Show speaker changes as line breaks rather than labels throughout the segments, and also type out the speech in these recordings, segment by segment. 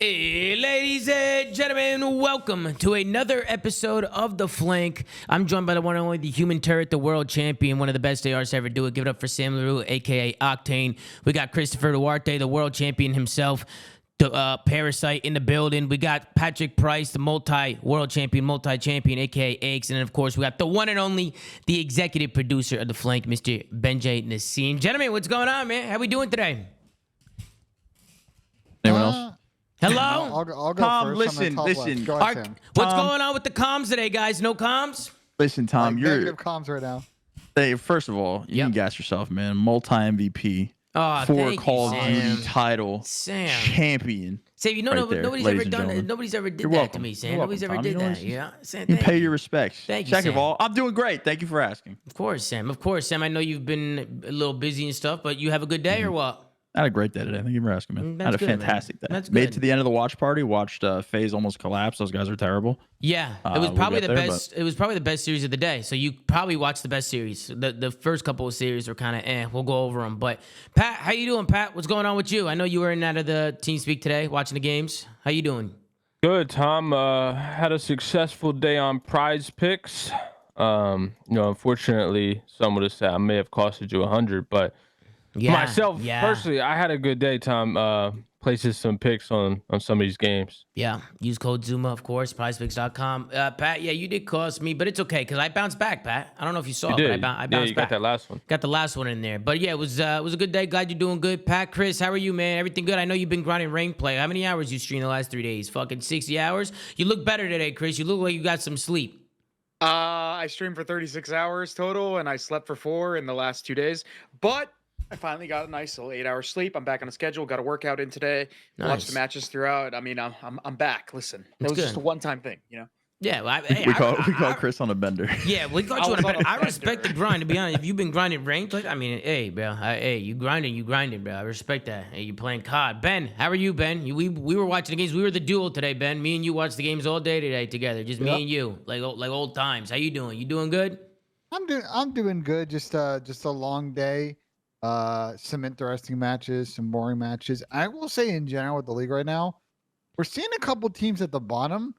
Hey, ladies and gentlemen, welcome to another episode of The Flank. I'm joined by the one and only, the human turret, the world champion, one of the best ARs to ever do it. Give it up for Sam LaRue, a.k.a. Octane. We got Christopher Duarte, the world champion himself, the Parasite in the building. We got Patrick Price, the multi-world champion, multi-champion, a.k.a. Eggs. And then, of course, we got the one and only, the executive producer of The Flank, Mr. Benjay Nassim. Gentlemen, what's going on, man? How we doing today?
Anyone else?
Hello?
I'll go
Tom,
first.
listen.
Go ahead, Sam.
What's going on with the comms today, guys? No comms?
Listen, Tom,
Like,
you're
negative comms right now.
hey, first of all, you can gas yourself, man. Multi-MVP,
Oh,
four
thank
Call
you,
of
Sam.
Duty title,
Sam.
champion.
Sam, you know,
right there,
nobody's
ladies
ever
and
done
gentlemen.
that. Nobody's ever did
You're
that
welcome.
to me, Sam.
You're
Nobody's
welcome,
ever
Tom. You
did
know
that.
what?
Yeah, Sam.
You
Thank
pay
you.
your respects.
Thank you,
Second
Sam.
of all, I'm doing great. Thank you for asking.
Of course, Sam. Of course, Sam. I know you've been a little busy and stuff, but you have a good day or what?
I had a great day today. Thank you for asking, man. I
That's
had a
good, man.
fantastic day.
That's
Made
good.
it to the end of the watch party. Watched FaZe almost collapse. Those guys are terrible.
Yeah, it was
we'll
probably
get
the
there,
best. It was probably the best series of the day. So you probably watched the best series. The first couple of series were kind of We'll go over them. But Pat, how you doing, Pat? What's going on with you? I know you were in and out of the TeamSpeak today, watching the games. How you doing?
Good, Tom. Had a successful day on prize picks. Unfortunately, some would have said I may have costed you 100, but myself personally, I had a good day, Tom. Places some picks on some of these games.
Yeah, use code ZooMaa, of course, prizepicks.com. Pat, yeah, you did cost me, but it's okay because I bounced back, Pat. I don't know if you saw
You
it,
did.
but I
Yeah,
bounced
you
back.
got that last one.
Got the last one in there. But yeah, it was a good day. Glad you're doing good. Pat, Chris, how are you, man? Everything good? I know you've been grinding rank play. How many hours you streamed the last 3 days? Fucking 60 hours? You look better today, Chris. You look like you got some sleep.
I streamed for 36 hours total, and I slept for 4 in the last 2 days. But I finally got a nice little 8-hour sleep. I'm back on a schedule. Got a workout in today.
Nice.
Watched the matches throughout. I mean, I'm back. Listen, it was
good.
just a one-time thing, you know.
Yeah, well,
We call Chris on a bender.
Yeah, we got
I
you on
was
a
on
better.
a
I respect the
bender.
grind. To be honest, if you've been grinding ranked, like, I mean, hey, bro, hey, you grinding, bro. I respect that. Hey, you playing COD. Ben, how are you, Ben? We were watching the games. We were the duo today, Ben. Me and you watched the games all day today together. Just me and you, like old times. How you doing? You doing good?
I'm doing good. Just a long day. Some interesting matches, some boring matches. I will say in general with the league right now, we're seeing a couple teams at the bottom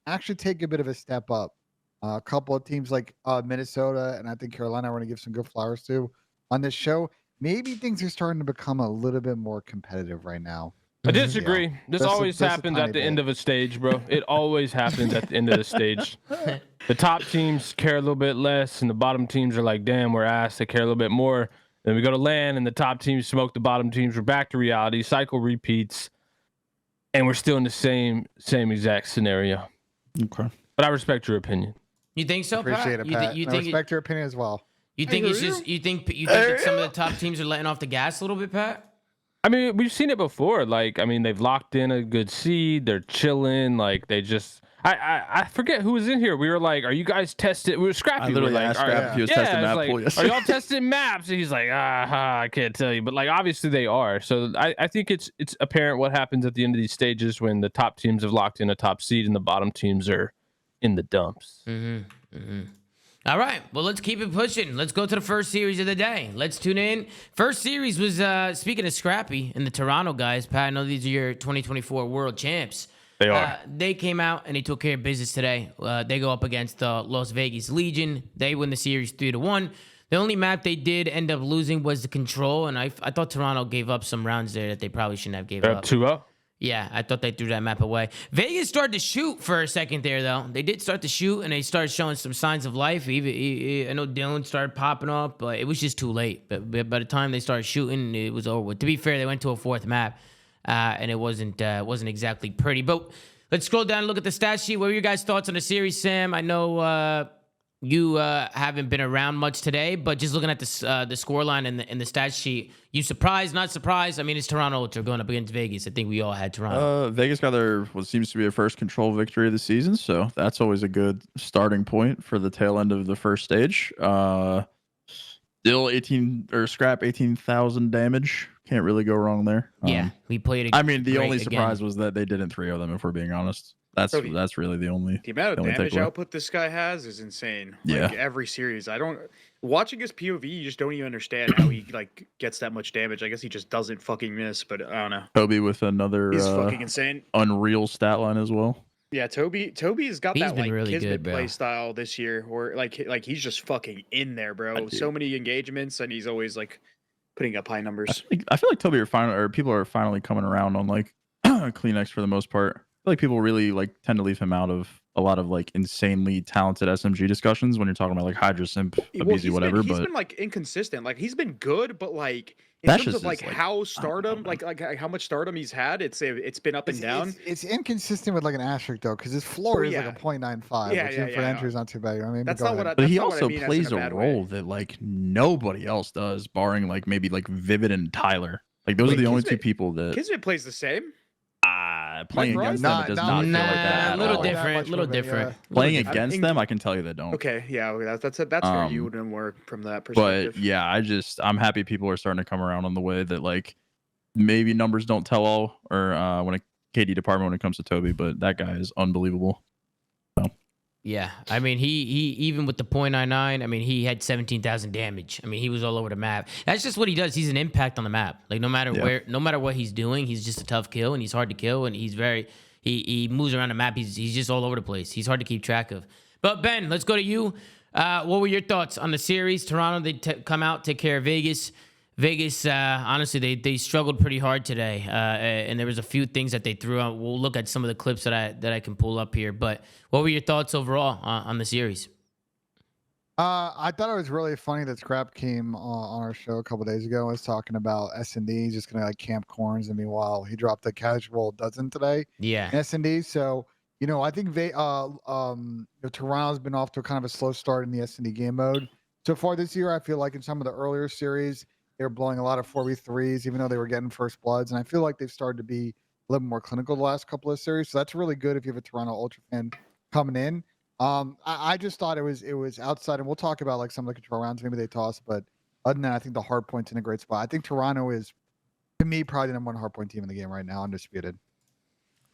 actually take a bit of a step up. A couple of teams like Minnesota and I think Carolina, we're going to give some good flowers to on this show. Maybe things are starting to become a little bit more competitive right now.
I disagree. This
Just a-
always
just a
happens
tiny
at the
bit.
end of a stage, bro. It always happens at the end of the stage. The top teams care a little bit less, and the bottom teams are like, damn, we're ass. They care a little bit more. Then we go to LAN, and the top teams smoke the bottom teams. We're back to reality. Cycle repeats, and we're still in the same exact scenario.
Okay.
But I respect your opinion.
You think so, Pat?
Appreciate it, Pat.
You
I
think
respect your opinion as well.
you think it's just you think that some of the top teams are letting off the gas a little bit, Pat?
I mean, we've seen it before. Like, I mean, they've locked in a good seed. They're chilling. Like, they just... I forget who was in here. We were like, "Are you guys testing?" We were Scrappy.
I literally
we were like,
asked Scrappy if he was testing map pool
Are
yesterday.
y'all testing maps? And he's like, I can't tell you. But like, obviously they are. So I think it's apparent what happens at the end of these stages when the top teams have locked in a top seed and the bottom teams are in the dumps.
All right, well, let's keep it pushing. Let's go to the first series of the day. Let's tune in. First series was, speaking of Scrappy and the Toronto guys, Pat, I know these are your 2024 world champs.
They are.
They came out and they took care of business today. They go up against the Las Vegas Legion. They win the series 3-1. The only map they did end up losing was the Control, and I thought Toronto gave up some rounds there that they probably shouldn't have gave
They're
up.
up 2-0.
Yeah, I thought they threw that map away. Vegas started to shoot for a second there, though. They did start to shoot, and they started showing some signs of life. I know Dylan started popping up, but it was just too late. But by the time they started shooting, it was over. To be fair, they went to a fourth map, and it wasn't exactly pretty. But let's scroll down and look at the stat sheet. What were your guys' thoughts on the series, Sam? I know you haven't been around much today, but just looking at the scoreline and the stat sheet, you surprised, not surprised? I mean, it's Toronto Ultra going up against Vegas. I think we all had Toronto.
Vegas got their what seems to be their first control victory of the season, so that's always a good starting point for the tail end of the first stage. Still 18,000 damage. Can't really go wrong there.
Yeah, we played.
I mean, the
great
only
again.
surprise was that they didn't 3-0 them, if we're being honest.
Toby,
that's really the only.
the amount of
only
damage
takeaway.
output this guy has is insane.
Yeah.
Like every series, watching his POV, you just don't even understand how he like gets that much damage. I guess he just doesn't fucking miss, but I don't know.
Toby with another
He's fucking insane.
unreal stat line as well.
Yeah, Toby's got
He's
that
been
like
really
Kismet
good, bro.
play style this year, where like he's just fucking in there, bro. So many engagements, and he's always like putting up high numbers.
I feel like Toby people are finally coming around on like Kleenex for the most part. I feel like people really like tend to leave him out of a lot of like insanely talented SMG discussions when you're talking about like Hydra Simp, Abizi, whatever.
He's
But
been like inconsistent. Like he's been good, but like in
That's
terms
just
of like
his, like,
how
I don't
stardom,
know,
like how much stardom he's had, it's been up and down.
It's inconsistent with like an asterisk though, because his floor is like a 0.95,
Yeah,
which
yeah,
for
yeah,
entry is not too bad. I mean,
That's
go
not what
ahead.
but he
that's not what I
also
mean as in
plays a
bad way.
role that like nobody else does, barring like maybe like Vivid and Tyler. Like those
Wait,
are the only two
Kismet-
people that
Kismet plays the same.
playing
Like,
against
Nah,
them. It does
nah,
not feel
nah,
like that.
a
at
little
all.
That
different,
much
little
of it, yeah.
different.
Playing
Little different.
against them, I can tell you they don't.
Okay, yeah, that's fair. You wouldn't work from that
But
perspective.
yeah, I'm happy people are starting to come around on the way that like maybe numbers don't tell all, or when a KD department when it comes to Toby, but that guy is unbelievable.
Yeah, I mean, he even with the .99, I mean, he had 17,000 damage. I mean, he was all over the map. That's just what he does. He's an impact on the map. Like no matter no matter what he's doing, he's just a tough kill, and he's hard to kill, and he's very he moves around the map. He's just all over the place. He's hard to keep track of. But Ben, let's go to you. What were your thoughts on the series? Toronto, they come out, take care of Vegas. Vegas, honestly, they struggled pretty hard today, and there was a few things that they threw out. We'll look at some of the clips that I can pull up here. But what were your thoughts overall on the series?
I thought it was really funny that Scrap came on our show a couple days ago and was talking about S&D. He's just gonna like camp corns, and meanwhile he dropped a casual dozen today
Yeah,
in S&D. So I think Toronto's been off to a kind of a slow start in the S&D game mode so far this year. I feel like in some of the earlier series they were blowing a lot of 4v3s, even though they were getting first bloods, and I feel like they've started to be a little more clinical the last couple of series. So that's really good if you have a Toronto Ultra fan coming in. I just thought it was outside, and we'll talk about like some of the control rounds. Maybe they toss, but other than that, I think the hard point's in a great spot. I think Toronto is, to me, probably the number one hard point team in the game right now, undisputed.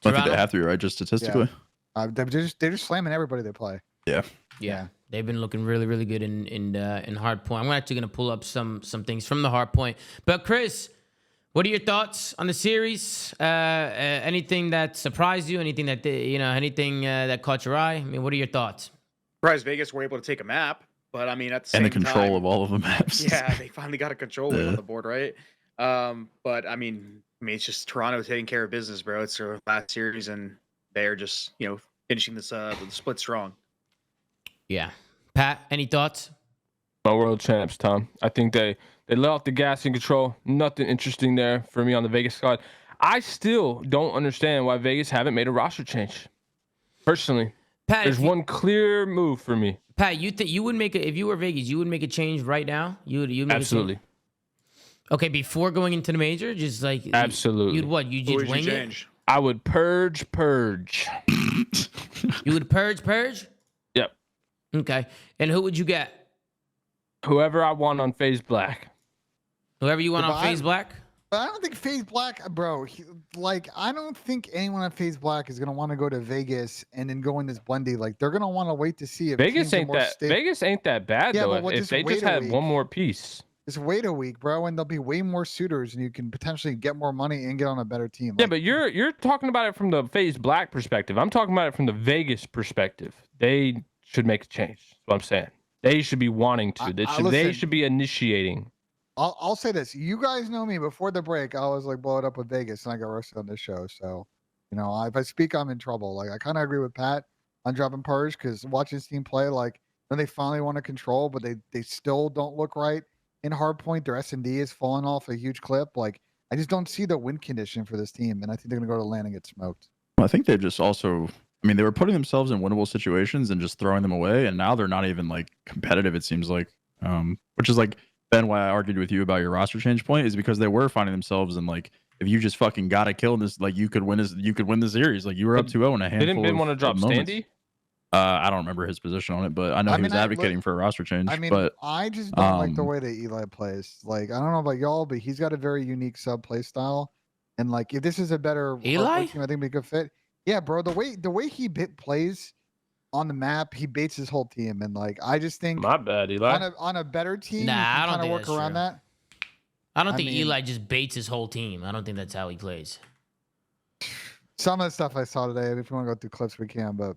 I think they
Toronto?
have to be right, just statistically.
They're just slamming everybody they play.
yeah. They've been looking really, really good in hard point. I'm actually gonna pull up some things from the hard point. But Chris, what are your thoughts on the series? Anything that surprised you? Anything that anything that caught your eye? I mean, what are your thoughts?
Surprised Vegas were able to take a map, but I mean at the same
And the control
time,
of all of the maps.
yeah, they finally got a control win on the board, right? But I mean it's just Toronto taking care of business, bro. It's their last series, and they're just finishing this the split strong.
Yeah, Pat, any thoughts?
My world champs, Tom. I think they let off the gas in control. Nothing interesting there for me on the Vegas squad. I still don't understand why Vegas haven't made a roster change. Personally,
Pat,
there's one clear move for me.
Pat, you think you would make it if you were Vegas? You would make a change right now. You make
Absolutely.
A change? Okay, before going into the major, just like
Absolutely.
You'd what? You
Who
just
would you
wing it?
change?
I would purge.
You would purge.
Yep.
Okay, and who would you get?
Whoever I want on FaZe Black.
Whoever you want
Yeah,
on
but
FaZe Black.
But I don't think FaZe Black, bro. I don't think anyone on FaZe Black is gonna want to go to Vegas and then go in this blendy. Like they're gonna want to wait to see if
Vegas
teams are
ain't
more
that.
stable.
Vegas ain't that bad
Yeah,
though.
but
If
just
they
wait
just
a
had
week.
one more piece.
Just wait a week, bro, and there'll be way more suitors, and you can potentially get more money and get on a better team.
Yeah,
Like,
but you're talking about it from the FaZe Black perspective. I'm talking about it from the Vegas perspective. They should make a change. That's what I'm saying. They should be wanting to. They
listen.
should be initiating.
I'll say this: you guys know me. Before the break, I was like blow it up with Vegas, and I got roasted on this show. So, if I speak, I'm in trouble. Like I kind of agree with Pat on dropping Purge because watching this team play, like when they finally want to control, but they still don't look right in hardpoint. Their S&D is falling off a huge clip. Like I just don't see the win condition for this team, and I think they're gonna go to land and get smoked.
I think they've just also, they were putting themselves in winnable situations and just throwing them away, and now they're not even like competitive. It seems like, which is like Ben, why I argued with you about your roster change point is because they were finding themselves in like, if you just fucking got to kill this, like you could win the series. Like you were up 2-0 in a handful.
Didn't Ben want to drop
moments.
Standy?
I don't remember his position on it, but I know he was advocating for a roster change. But
I just don't like the way that Eli plays. Like I don't know about y'all, but he's got a very unique sub play style. And like if this is a better
Eli?
team, I think it'd be a good fit. Yeah, bro. The way he plays on the map, he baits his whole team, and like I just think
My bad, Eli.
on a better team,
Nah,
you
I
can
don't
kind of
think
work
that's
around
true.
that.
I don't
I
think
mean-
Eli just baits his whole team. I don't think that's how he plays.
Some of the stuff I saw today, if you want to go through clips, we can. But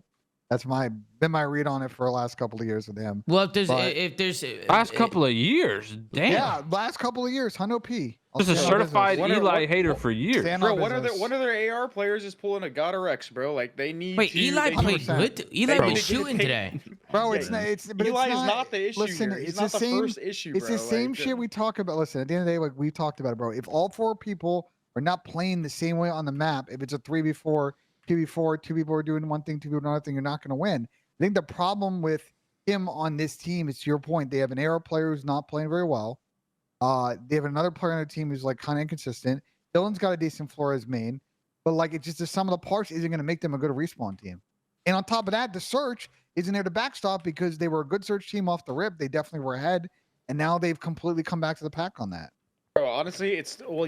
that's been my read on it for the last couple of years with him.
Well,
But-
if there's
Last couple of years, damn.
Yeah, last couple of years, Hundo P. I'll
Just a
stand on business.
certified
What are-
Eli
what-
hater
what-
for years.
Stand
Bro,
on
one of
business.
their AR players is pulling a God or X, bro. Like they need.
wait,
to,
Eli
they
played
100%.
good. Eli
They
was
need to
shooting
take-
today.
Bro,
Yeah,
it's not. It's but
Eli
it's
is not the issue
Listen,
here. He's
it's
not
the
the
same.
first issue,
It's
bro.
the same
Like,
shit we talk about. Listen, at the end of the day, like we've talked about it, bro. If all 4 people are not playing the same way on the map, if it's a 3v4, 2v4, 2 people are doing one thing, 2 people doing another thing, you're not going to win. I think the problem with him on this team is, to your point, they have an AR player who's not playing very well. They have another player on the team who's like kind of inconsistent. Dylan's got a decent floor as main, but like it's just the sum of the parts isn't going to make them a good respawn team. And on top of that, the search isn't there to backstop because they were a good search team off the rip. They definitely were ahead, and now they've completely come back to the pack on that.
Bro, honestly,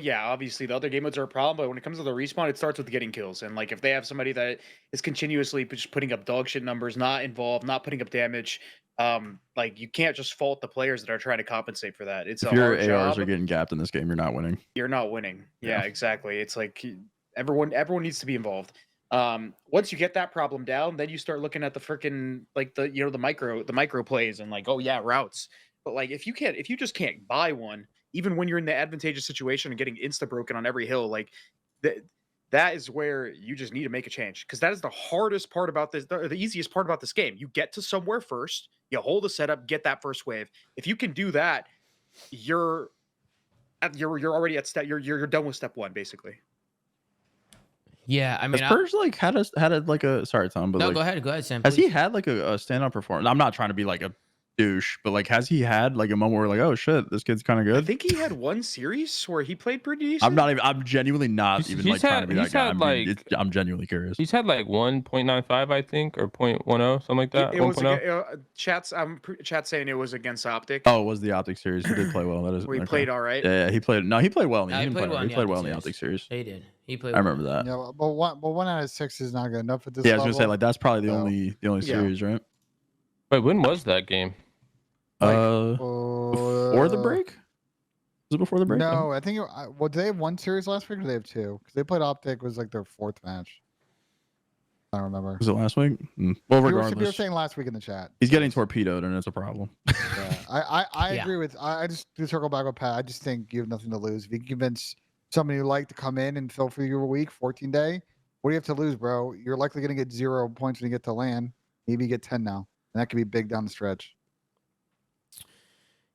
obviously the other game modes are a problem, but when it comes to the respawn, it starts with getting kills. And like if they have somebody that is continuously just putting up dog shit numbers, not involved, not putting up damage, like you can't just fault the players that are trying to compensate for that. It's
If
a
your
hard
ARs
job.
are getting gapped in this game, you're not winning.
You're not winning. Yeah,
Yeah.
exactly. It's like everyone needs to be involved. Once you get that problem down, then you start looking at the freaking like the micro plays and like, oh yeah, routes. But like if you just can't buy one, even when you're in the advantageous situation and getting insta broken on every hill, like that is where you just need to make a change, because that is the hardest part about this, the easiest part about this game. You get to somewhere first, you hold the setup, get that first wave. If you can do that, you're already at step. You're done with step 1 basically.
Yeah, I mean,
Has Purge like had like a sorry Tom, but
no,
like,
go ahead, Sam.
has
please.
he had like a standout performance? I'm not trying to be like a douche, but like has he had like a moment where like, oh shit, this kid's kind of
I
good?
think he had one series where he played pretty decent.
I'm genuinely not
He's-
even
he's
like trying to
had-
be that
he's
guy.
had,
I'm genuinely curious.
He's had like 1.95, I think, or 0.10, something like that.
It was
1.0.
chat's saying it was against Optic.
Oh, it was the Optic series. He did play well. That is
where he
okay.
played all right.
Yeah, he played. No, he played well.
No,
He played well. He played well in the Optic series.
He did. He played.
I remember that.
Yeah, but 1 out of 6 is not good enough at this
Yeah, I was
level.
gonna say like that's probably the
So,
only
yeah.
series, right?
Wait, when was that game?
Before the break? Was it before the break?
No, I think. Well, did they have 1 series last week, or did they have 2? Because they played Optic was like their 4th match. I don't remember.
Was it last week? Well,
You were
regardless,
saying last week in the chat.
he's getting torpedoed, and it's a problem.
Yeah, I
Yeah.
agree with. I just to circle back with Pat. I just think you have nothing to lose. If you can convince somebody who like to come in and fill for your week, 14-day, what do you have to lose, bro? You're likely going to get 0 points when you get to land. Maybe you get 10 now, and that could be big down the stretch.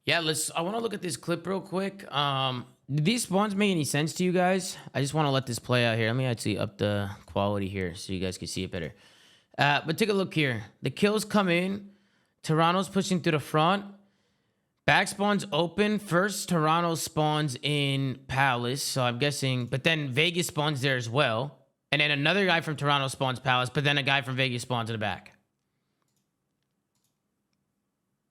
Yeah, I want to look at this clip real quick. Did these spawns make any sense to you guys? I just want to let this play out here. Let me actually up the quality here so you guys can see it better. But take a look here. The kills come in. Toronto's pushing through the front. Back spawns open. First, Toronto spawns in Palace. So I'm guessing, but then Vegas spawns there as well. And then another guy from Toronto spawns Palace, but then a guy from Vegas spawns in the back.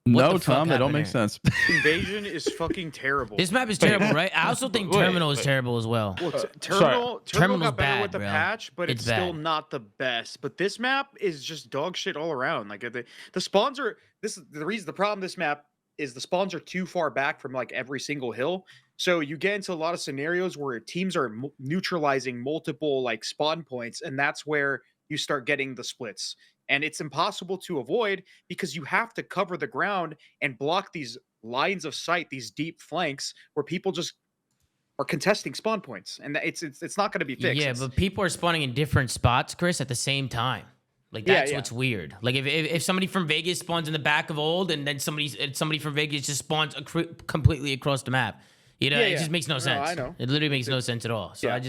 What
No,
the fuck
Tom, that don't
happened
make
here?
sense.
Invasion is fucking terrible.
This map is terrible, right? I also think
Wait,
Terminal is
wait.
terrible as well.
Well,
sorry.
Terminal
Terminal's
got better
bad,
with the
bro.
patch, but it's
It's
still
bad.
not the best. But this map is just dog shit all around. Like the spawns are this is the reason. The problem this map is the spawns are too far back from like every single hill. So you get into a lot of scenarios where teams are neutralizing multiple like spawn points, and that's where you start getting the splits. And it's impossible to avoid because you have to cover the ground and block these lines of sight, these deep flanks where people just are contesting spawn points, and it's not going to be fixed.
Yeah,
It's-
but people are spawning in different spots, Chris, at the same time. Like
Yeah,
that's
yeah.
what's weird. Like if somebody from Vegas spawns in the back of old, and then somebody from Vegas just spawns completely across the map, you know,
Yeah,
it
yeah.
just makes no
No,
sense.
I know.
It literally makes no sense at all. So
Yeah.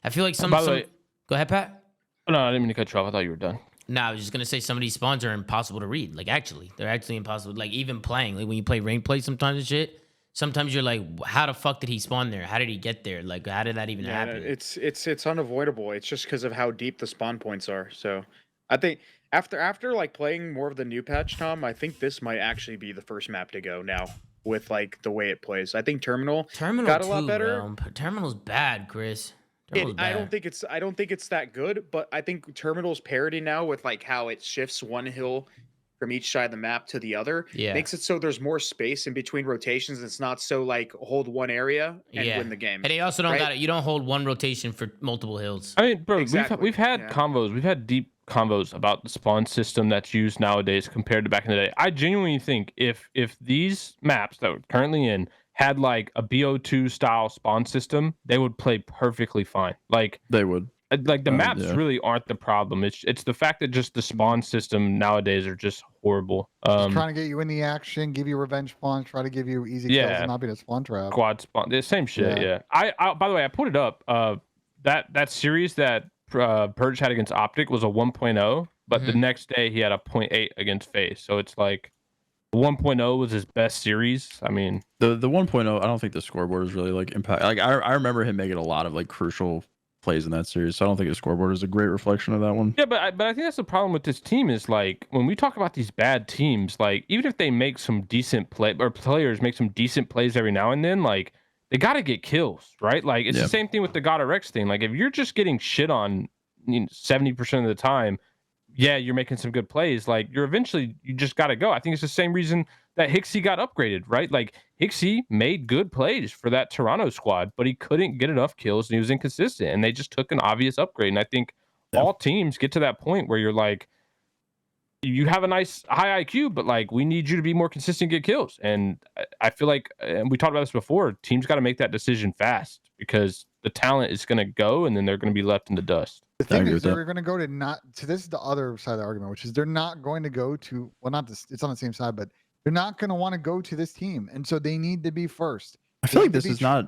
I feel like some.
By the way-
Go ahead, Pat.
Oh, no, I didn't mean to cut you off. I thought you were done.
No, I was just gonna say some of these spawns are impossible to read. Like actually, they're actually impossible. Like even playing, like when you play rank play sometimes and shit. Sometimes you're like, how the fuck did he spawn there? How did he get there? Like, how did that even
Yeah,
happen?
it's unavoidable. It's just because of how deep the spawn points are. So I think after like playing more of the new patch, Tom, I think this might actually be the first map to go now with like the way it plays. I think Terminal
Terminal
got a lot
too,
better.
bro. Terminal's bad, Chris. Terminal's
I
bad.
don't think it's that good, but I think Terminal's parity now with like how it shifts one hill from each side of the map to the other makes it so there's more space in between rotations. It's not so like hold one area and win the game.
And they also don't
right?
got it. You don't hold one rotation for multiple hills.
I mean, bro,
Exactly,
we've had convos. We've had deep convos about the spawn system that's used nowadays compared to back in the day. I genuinely think if these maps that we're currently in had like a BO2 style spawn system, they would play perfectly fine. Like
They would.
Like the maps really aren't the problem. It's the fact that just the spawn system nowadays are just horrible.
Just trying to get you in the action, give you revenge spawns, try to give you easy kills, and not be a spawn trap.
Quad spawn, the same shit. Yeah. I by the way, I put it up. That series that Purge had against Optic was a 1.0, but the next day he had a 0.8 against FaZe. So it's like 1.0 was his best series. I mean,
the 1.0. I don't think the scoreboard is really like impact. Like I remember him making a lot of like crucial plays in that series, so I don't think his scoreboard is a great reflection of that one.
Yeah, but I think that's the problem with this team is like when we talk about these bad teams, like even if they make some decent play or players make some decent plays every now and then, like they got to get kills, right? Like it's the same thing with the God of Rex thing. Like if you're just getting shit on 70% of the time, yeah, you're making some good plays. Like you just got to go. I think it's the same reason that Hixie got upgraded, right? Like Hixie made good plays for that Toronto squad, but he couldn't get enough kills and he was inconsistent. And they just took an obvious upgrade. And I think all teams get to that point where you're like, you have a nice high IQ, but like we need you to be more consistent, get kills. And I feel like, and we talked about this before, teams got to make that decision fast because the talent is going to go and then they're going to be left in the dust.
The thing is, they're going to go to not. So this is the other side of the argument, which is they're not going to go to. Well, not this. It's on the same side, but they're not going to want to go to this team, and so they need to be first.
I feel like this is not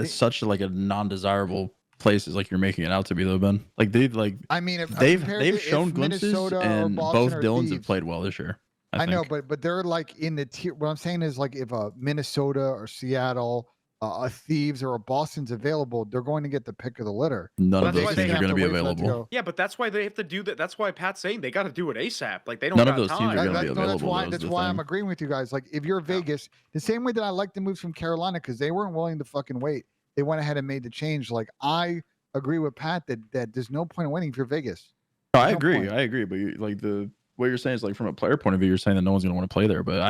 such like a non-desirable place as like you're making it out to be, though, Ben. Like
I mean, if
they've shown glimpses, and both Dylans have
Thieves,
played well this year.
I know, but they're like in the tier. What I'm saying is like if a Minnesota or Seattle, a Thieves or a Boston's available, they're going to get the pick of the litter.
None of those teams are going to be available.
Yeah, but that's why they have to do that. That's why Pat's saying they got to do it ASAP. Like they don't.
None of those teams are going to be available.
That's why I'm agreeing with you guys. Like if you're Vegas, the same way that I like the moves from Carolina because they weren't willing to fucking wait. They went ahead and made the change. Like I agree with Pat that there's no point in waiting if you're Vegas.
No, I agree. But like what you're saying is like from a player point of view, you're saying that no one's going to want to play there. But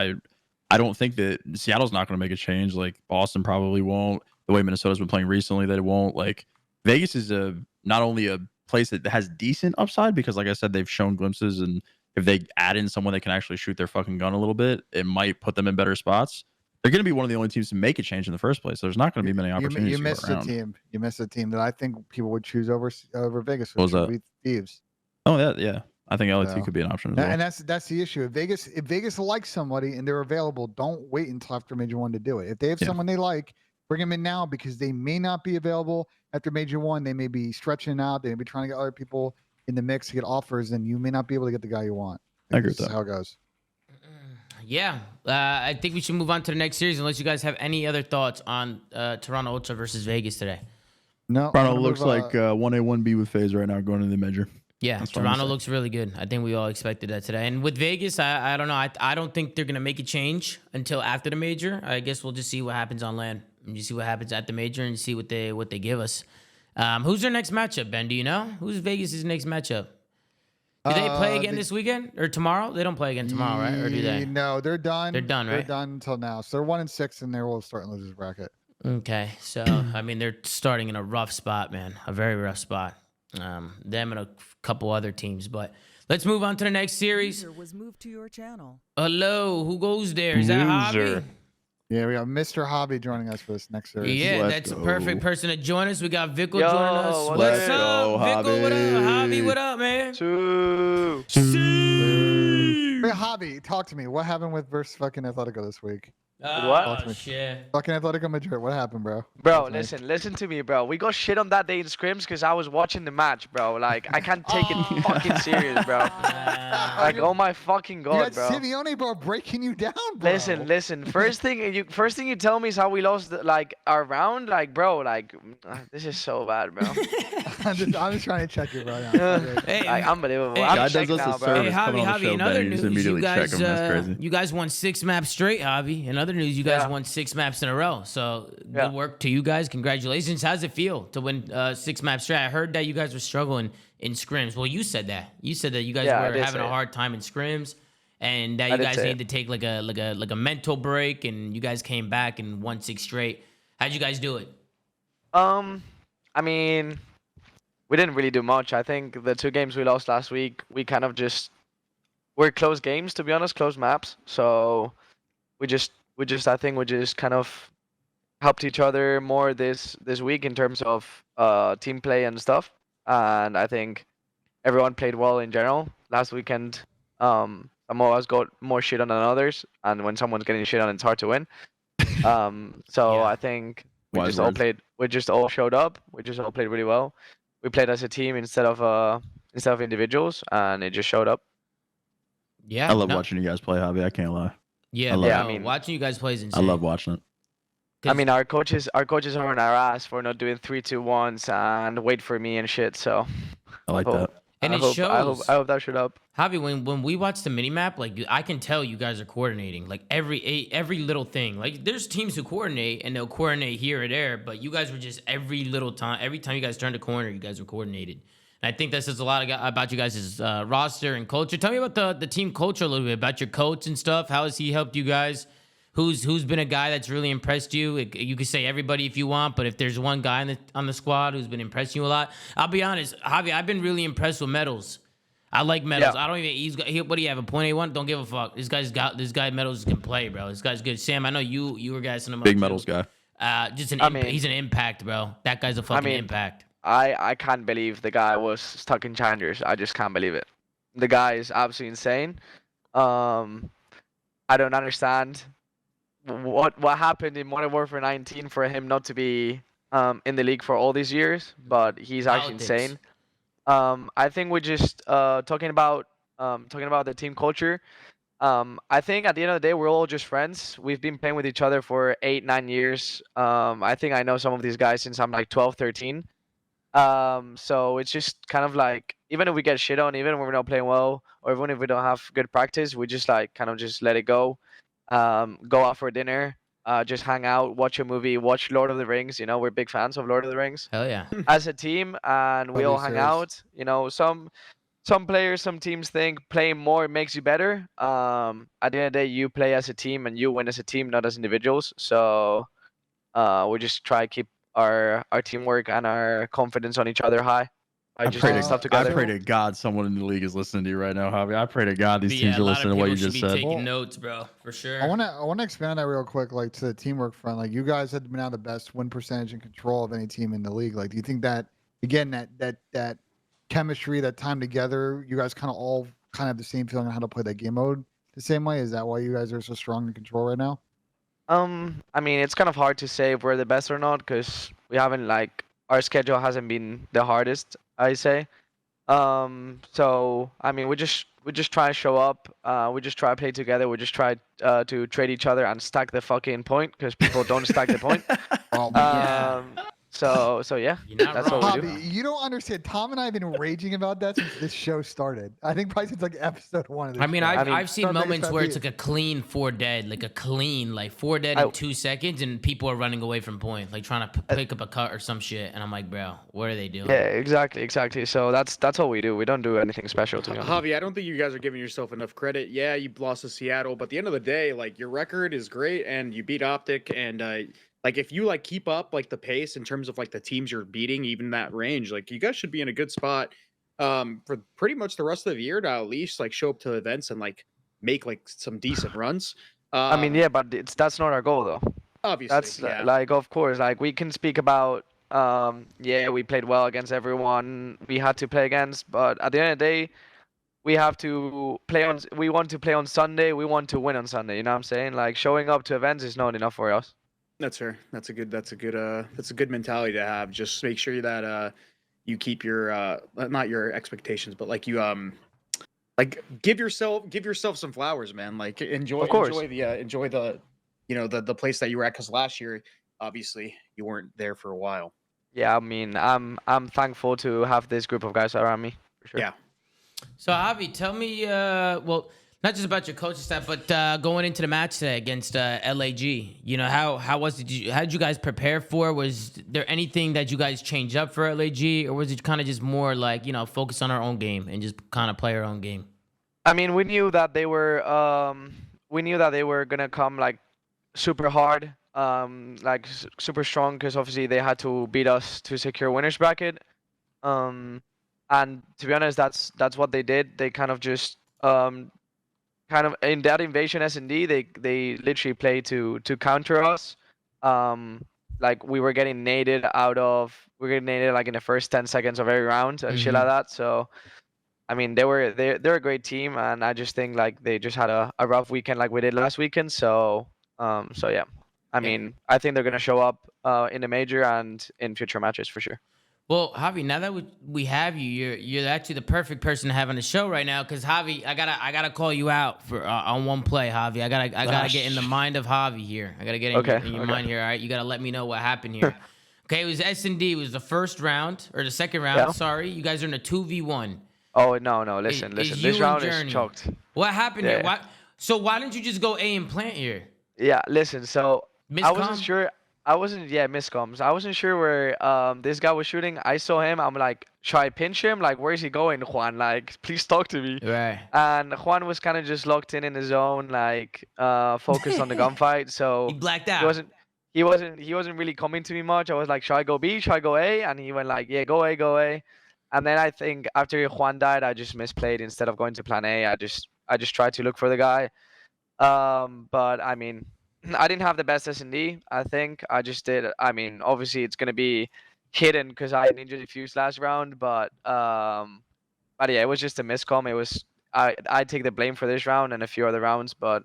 I don't think that Seattle's not going to make a change. Like Boston probably won't. The way Minnesota's been playing recently, that it won't. Like Vegas is not only a place that has decent upside because, like I said, they've shown glimpses, and if they add in someone that can actually shoot their fucking gun a little bit, it might put them in better spots. They're going to be one of the only teams to make a change in the first place. So there's not going to be many opportunities.
You missed a team. You missed a team that I think people would choose over Vegas. Which would be Thieves.
Oh yeah. I think LAT could be an option as well.
And that's the issue. If Vegas likes somebody and they're available, don't wait until after Major 1 to do it. If they have someone they like, bring them in now because they may not be available after Major 1. They may be stretching out. They may be trying to get other people in the mix to get offers, and you may not be able to get the guy you want.
I agree with that.
How it goes.
Yeah, I think we should move on to the next series unless you guys have any other thoughts on Toronto Ultra versus Vegas today.
No,
Toronto looks like 1A, 1B with FaZe right now going into the major.
Yeah, Toronto looks really good. I think we all expected that today. And with Vegas, I don't know. I don't think they're going to make a change until after the major. I guess we'll just see what happens on LAN. And you see what happens at the major and see what they give us. Who's their next matchup, Ben? Do you know? Who's Vegas' next matchup? Do they play again this weekend or tomorrow? They don't play again tomorrow, right? Or do they?
No, they're done.
They're done, right?
They're done until now. So they're 1-6, and they will start in losers bracket.
Okay, so I mean they're starting in a rough spot, man. A very rough spot. Them and a couple other teams, but let's move on to the next series.
Was moved to your channel.
Hello, who goes there? Is that Hobby?
Yeah, we got Mr. Hobby joining us for this next series.
Yeah, that's a perfect person to join us. We got Vickle joining us. What's up,
Hobby?
Vickle? What up, Hobby? What up, man?
Hey, Hobby, talk to me. What happened with versus fucking Atletico this week?
Oh, shit.
Fucking Atletico Madrid. What happened, bro?
Bro, listen to me, bro. We got shit on that day in scrims because I was watching the match, bro. Like, I can't take it fucking serious, bro. Like, oh my fucking god, bro.
Simeone, bro, breaking you down, bro.
Listen. First thing you tell me is how we lost, like, our round. Like, bro, like, this is so bad, bro.
I'm just trying to check you, bro.
Hey, like, unbelievable.
Hey,
I'm checking now, bro.
Hey, Javi, in other news, you guys won 6 maps straight, Javi. In other other news, you guys
Yeah.
won 6 maps in a row. So
Yeah.
good work to you guys. Congratulations. How's it feel to win 6 maps straight? I heard that you guys were struggling in scrims. Well, you said that. You said that you guys
Yeah, I
were
did
having
say
a
it.
hard time in scrims, and that
I
you
did
guys
say
need
it.
to take like a mental break, and you guys came back and won 6 straight. How'd you guys do it?
I mean, we didn't really do much. I think the 2 games we lost last week, we kind of just were close games, to be honest, close maps. So we just I think we just kind of helped each other more this week in terms of team play and stuff. And I think everyone played well in general. Last weekend, some of us got more shit on than others, and when someone's getting shit on, it's hard to win. So
Yeah.
I think we
Wise
just all
words.
played. We just all showed up. We just all played really well. We played as a team instead of individuals, and it just showed up.
Yeah.
I love
no.
watching you guys play, Javi. I can't lie.
Yeah,
I love
bro.
it.
Yeah, I mean-
watching you guys play is
I
insane.
love watching it.
I mean, our coaches are on our ass for not doing 3-2-1s and wait for me and shit. So
I like
hope-
that.
And
I
it
hope,
shows.
I hope that showed up.
Javi, when we watch the mini map, like I can tell you guys are coordinating, like every little thing. Like there's teams who coordinate and they'll coordinate here or there, but you guys were just every time you guys turned a corner, you guys were coordinated. And I think that says a lot about you guys' roster and culture. Tell me about the team culture a little bit, about your coach and stuff. How has he helped you guys? Who's been a guy that's really impressed you? You could say everybody if you want, but if there's one guy on the squad who's been impressing you a lot, I'll be honest, Javi, I've been really impressed with Metals. I like Metals.
Yeah.
I don't even. What do you have? A .81? Don't give a fuck. This guy Metals can play, bro. This guy's good. Sam, I know you were guys in him.
Big Metals guy.
He's an impact, bro. That guy's a fucking impact.
I can't believe the guy was stuck in challengers. I just can't believe it. The guy is absolutely insane. I don't understand what happened in Modern Warfare 19 for him not to be in the league for all these years, but he's actually
Politics.
insane. I think we're just talking about the team culture. I think at the end of the day, we're all just friends. We've been playing with each other for 8-9 years. I think I know some of these guys since I'm like 12, 13. So it's just kind of like, even if we get shit on, even when we're not playing well, or even if we don't have good practice, we just like kind of just let it go. Go out for dinner, just hang out, watch a movie, watch Lord of the Rings. You know, we're big fans of Lord of the Rings
Hell yeah.
as a team, and we
Love
all
these
hang
series.
out. You know, some players, some teams think playing more makes you better. At the end of the day, you play as a team and you win as a team, not as individuals. So we just try to keep our teamwork and our confidence on each other high.
I
just
pray,
doing stuff
I
together.
pray to God someone in the league is listening to you right now, Javi. I pray to God these teams
a
are
lot
listening
of
to what
people
you
should
just
be
said.
taking
Well,
notes, bro, for sure.
I want to expand on that real quick, like to the teamwork front. Like you guys had been out the best win percentage and control of any team in the league. Like, do you think that again that chemistry, that time together, you guys kind of all kind of have the same feeling on how to play that game mode the same way? Is that why you guys are so strong in control right now?
I mean, it's kind of hard to say if we're the best or not because we haven't our schedule hasn't been the hardest, I say. So I mean, we just try to show up. We just try to play together. We just try to trade each other and stack the fucking point because people don't stack the point.
Oh, man.
Yeah.
So yeah,
You're not
that's
wrong.
what we do.
Bobby, you don't understand. Tom and I have been raging about that since this show started. I think probably since like episode 1 of this
I mean,
show.
I've seen
Our biggest
moments
pet
where it's
peeve.
like a clean 4 dead, like a clean like 4 dead in 2 seconds, and people are running away from point, like trying to pick up a cut or some shit. And I'm like, bro, what are they doing?
Yeah, exactly. So that's all we do. We don't do anything special to be honest.
Javi, I don't think you guys are giving yourself enough credit. Yeah, you lost to Seattle, but at the end of the day, like your record is great, and you beat Optic, and like if you like keep up like the pace in terms of like the teams you're beating, even that range, like you guys should be in a good spot for pretty much the rest of the year to at least like show up to events and like make like some decent runs.
I mean, yeah, but that's not our goal though.
Obviously,
That's
yeah.
like, of course, like we can speak about, yeah, we played well against everyone we had to play against, but at the end of the day, we have to play on. We want to play on Sunday. We want to win on Sunday. You know what I'm saying? Like showing up to events is not enough for us.
That's fair. That's a good mentality to have. Just make sure that you keep your not your expectations, but like you like give yourself some flowers, man. Like enjoy
Of course.
enjoy the the place that you were at, because last year obviously you weren't there for a while.
Yeah, I mean, I'm thankful to have this group of guys around me for sure.
Yeah.
So Javi, tell me, well, Not just about your coaching staff, but going into the match today against LAG. You know, how was it? How did you guys prepare for? Was there anything that you guys changed up for LAG, or was it kind of just more like, you know, focus on our own game and just kind of play our own game?
I mean, we knew that they were gonna come like super hard, like super strong, because obviously they had to beat us to secure winners bracket. And to be honest, that's what they did. They kind of just kind of in that invasion S&D, they literally played to counter us. Like we were getting naded like in the first 10 seconds of every round and shit like that. So I mean, they're a great team, and I just think like they just had a rough weekend like we did last weekend. So yeah, I mean, I think they're gonna show up in the major and in future matches for sure.
Well, Javi, now that we have you, you're actually the perfect person to have on the show right now. Because Javi, I gotta call you out for on one play, Javi. I gotta get in the mind of Javi here. I gotta get in your mind here. All right, you gotta let me know what happened here. Okay, it was S&D. It was the first round or the second round.
Yeah.
Sorry, you guys are in a 2v1.
Oh no, listen.
It's
This
you
round
and
is
Journey.
choked.
What happened
Yeah.
here? Why didn't you just go A and plant here?
Yeah, listen. So I wasn't
Miscom?
sure. Miscoms. I wasn't sure where this guy was shooting. I saw him. I'm like, should I pinch him? Like, where is he going, Juan? Like, please talk to me.
Right.
And Juan was kind of just locked in his zone, like focused on the gunfight. So
He blacked out.
he wasn't really coming to me much. I was like, should I go B? Should I go A? And he went like, yeah, go A. And then I think after Juan died, I just misplayed. Instead of going to plan A, I just tried to look for the guy. But I mean, I didn't have the best S&D. I think I just did. I mean, obviously it's gonna be hidden because I ninja defused last round. But yeah, it was just a miscom. It was I take the blame for this round and a few other rounds. But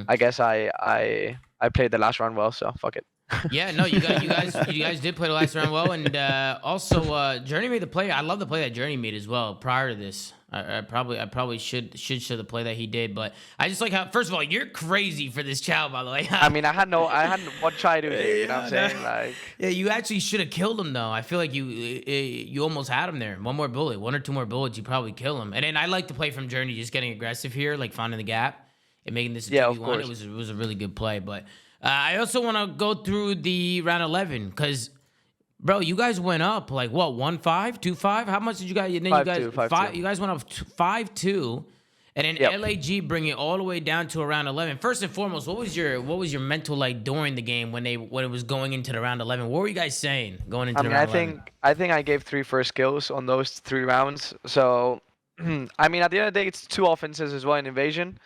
I guess I played the last round well. So fuck it.
Yeah, no, you guys did play the last round well, and also Journey made the play. I love the play that Journey made as well. Prior to this, I probably should show the play that he did, but I just like how, first of all, you're crazy for this child, by the way.
I mean, I had what try to do. You know what I'm saying? Like,
yeah, you actually should have killed him though. I feel like you almost had him there. One or two more bullets, you probably kill him. And then I like the play from Journey, just getting aggressive here, like finding the gap and making this a 2v1. It was a really good play, but. I also want to go through the round 11 because, bro, you guys went up like what 1-5, 2-5. How much did you guys? And then
5-2.
You guys went up 5-2, and then LAG bring it all the way down to around 11. First and foremost, what was your mental like during the game when it was going into the round 11? What were you guys saying going into the round 11?
I think I gave 3 first kills on those 3 rounds. So, I mean, at the end of the day, it's 2 offenses as well in Invasion.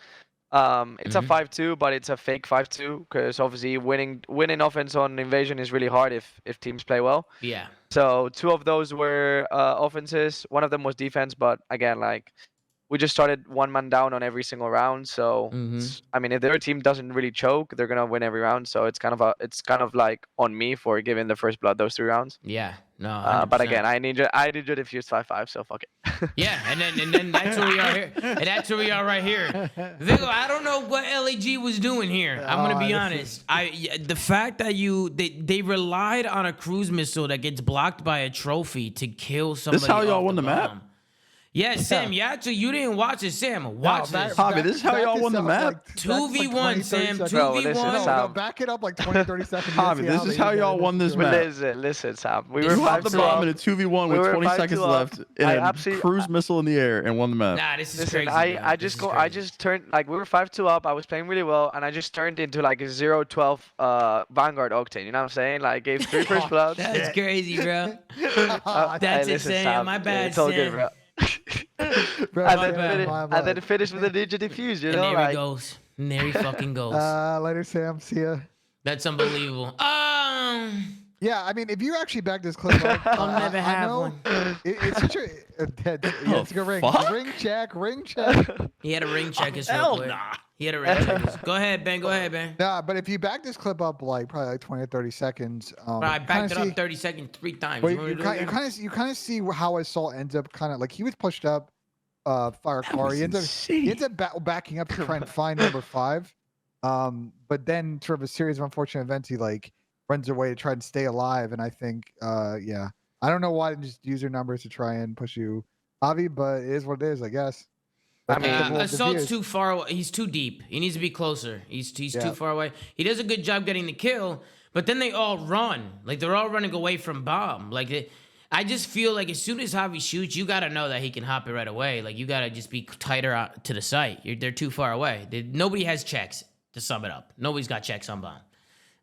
It's a 5-2, but it's a fake 5-2 because obviously winning offense on Invasion is really hard if teams play well.
Yeah.
So 2 of those were offenses. One of them was defense, but again, like we just started 1 man down on every single round. So I mean, if their team doesn't really choke, they're gonna win every round. So it's kind of like on me for giving the first blood those 3 rounds.
Yeah. No.
But again, I need to defuse 5-5. So fuck it.
Yeah, and then that's where we are here. And that's where we are right here. Vigo, I don't know what LAG was doing here. I'm gonna be honest. The fact that they relied on a cruise missile that gets blocked by a trophy to kill somebody.
This is how y'all
off
won the map?
bomb. Yeah, Sam. Yeah, actually, you didn't watch it, Sam. Watch this.
Javi, this is how y'all won the map.
2v1, Sam. 2v1.
No, back it up like 20, 30 seconds.
Javi, this is how y'all won this map.
Listen, Sam. We were
You had the
5-2
bomb
up.
in a 2v1 with 20 seconds left and a cruise missile in the air and won the map.
Nah, this is
Listen,
crazy.
I just turned like we were 5-2 up. I was playing really well, and I just turned into like a 0-12 Vanguard Octane. You know what I'm saying? Like gave 3 first bloods.
That's crazy, bro.
Hey,
That's
listen,
insane.
Sam,
My bad,
it's all
Sam.
good, bro.
Bro,
and then finish with the ninja defuse, you
And
know?
there
Like,
he goes. And there he fucking goes.
Later, Sam. See ya.
That's unbelievable.
Yeah, I mean, if you actually back this clip up,
I'll never
I
have
know
one.
It's such a it's a good ring.
fuck?
Ring check.
He had a ring check us real quick. He had a ring check us. Go ahead, Ben. Go ahead, Ben.
Nah, but if you back this clip up like probably like 20 or 30 seconds,
I backed it
kinda
up 30 seconds 3 times.
Well,
You want me to do it again?
you kind of see how Assault ends up kind of like he was pushed up, fire car. He ends up backing up to try and find number 5. But then sort of a series of unfortunate events, he like runs away to try and stay alive. And I think, yeah, I don't know why they just use your numbers to try and push you, Avi, but it is what it is, I guess.
I mean,
Well, the
Assault's
views-
too far away. He's too deep. He needs to be closer. He's
Yeah.
too far away. He does a good job getting the kill, but then they all run. Like they're all running away from bomb. I just feel like as soon as Javi shoots, you gotta know that he can hop it right away. Like you gotta just be tighter out to the site. They're too far away. Nobody has checks. To sum it up, nobody's got checks on bomb.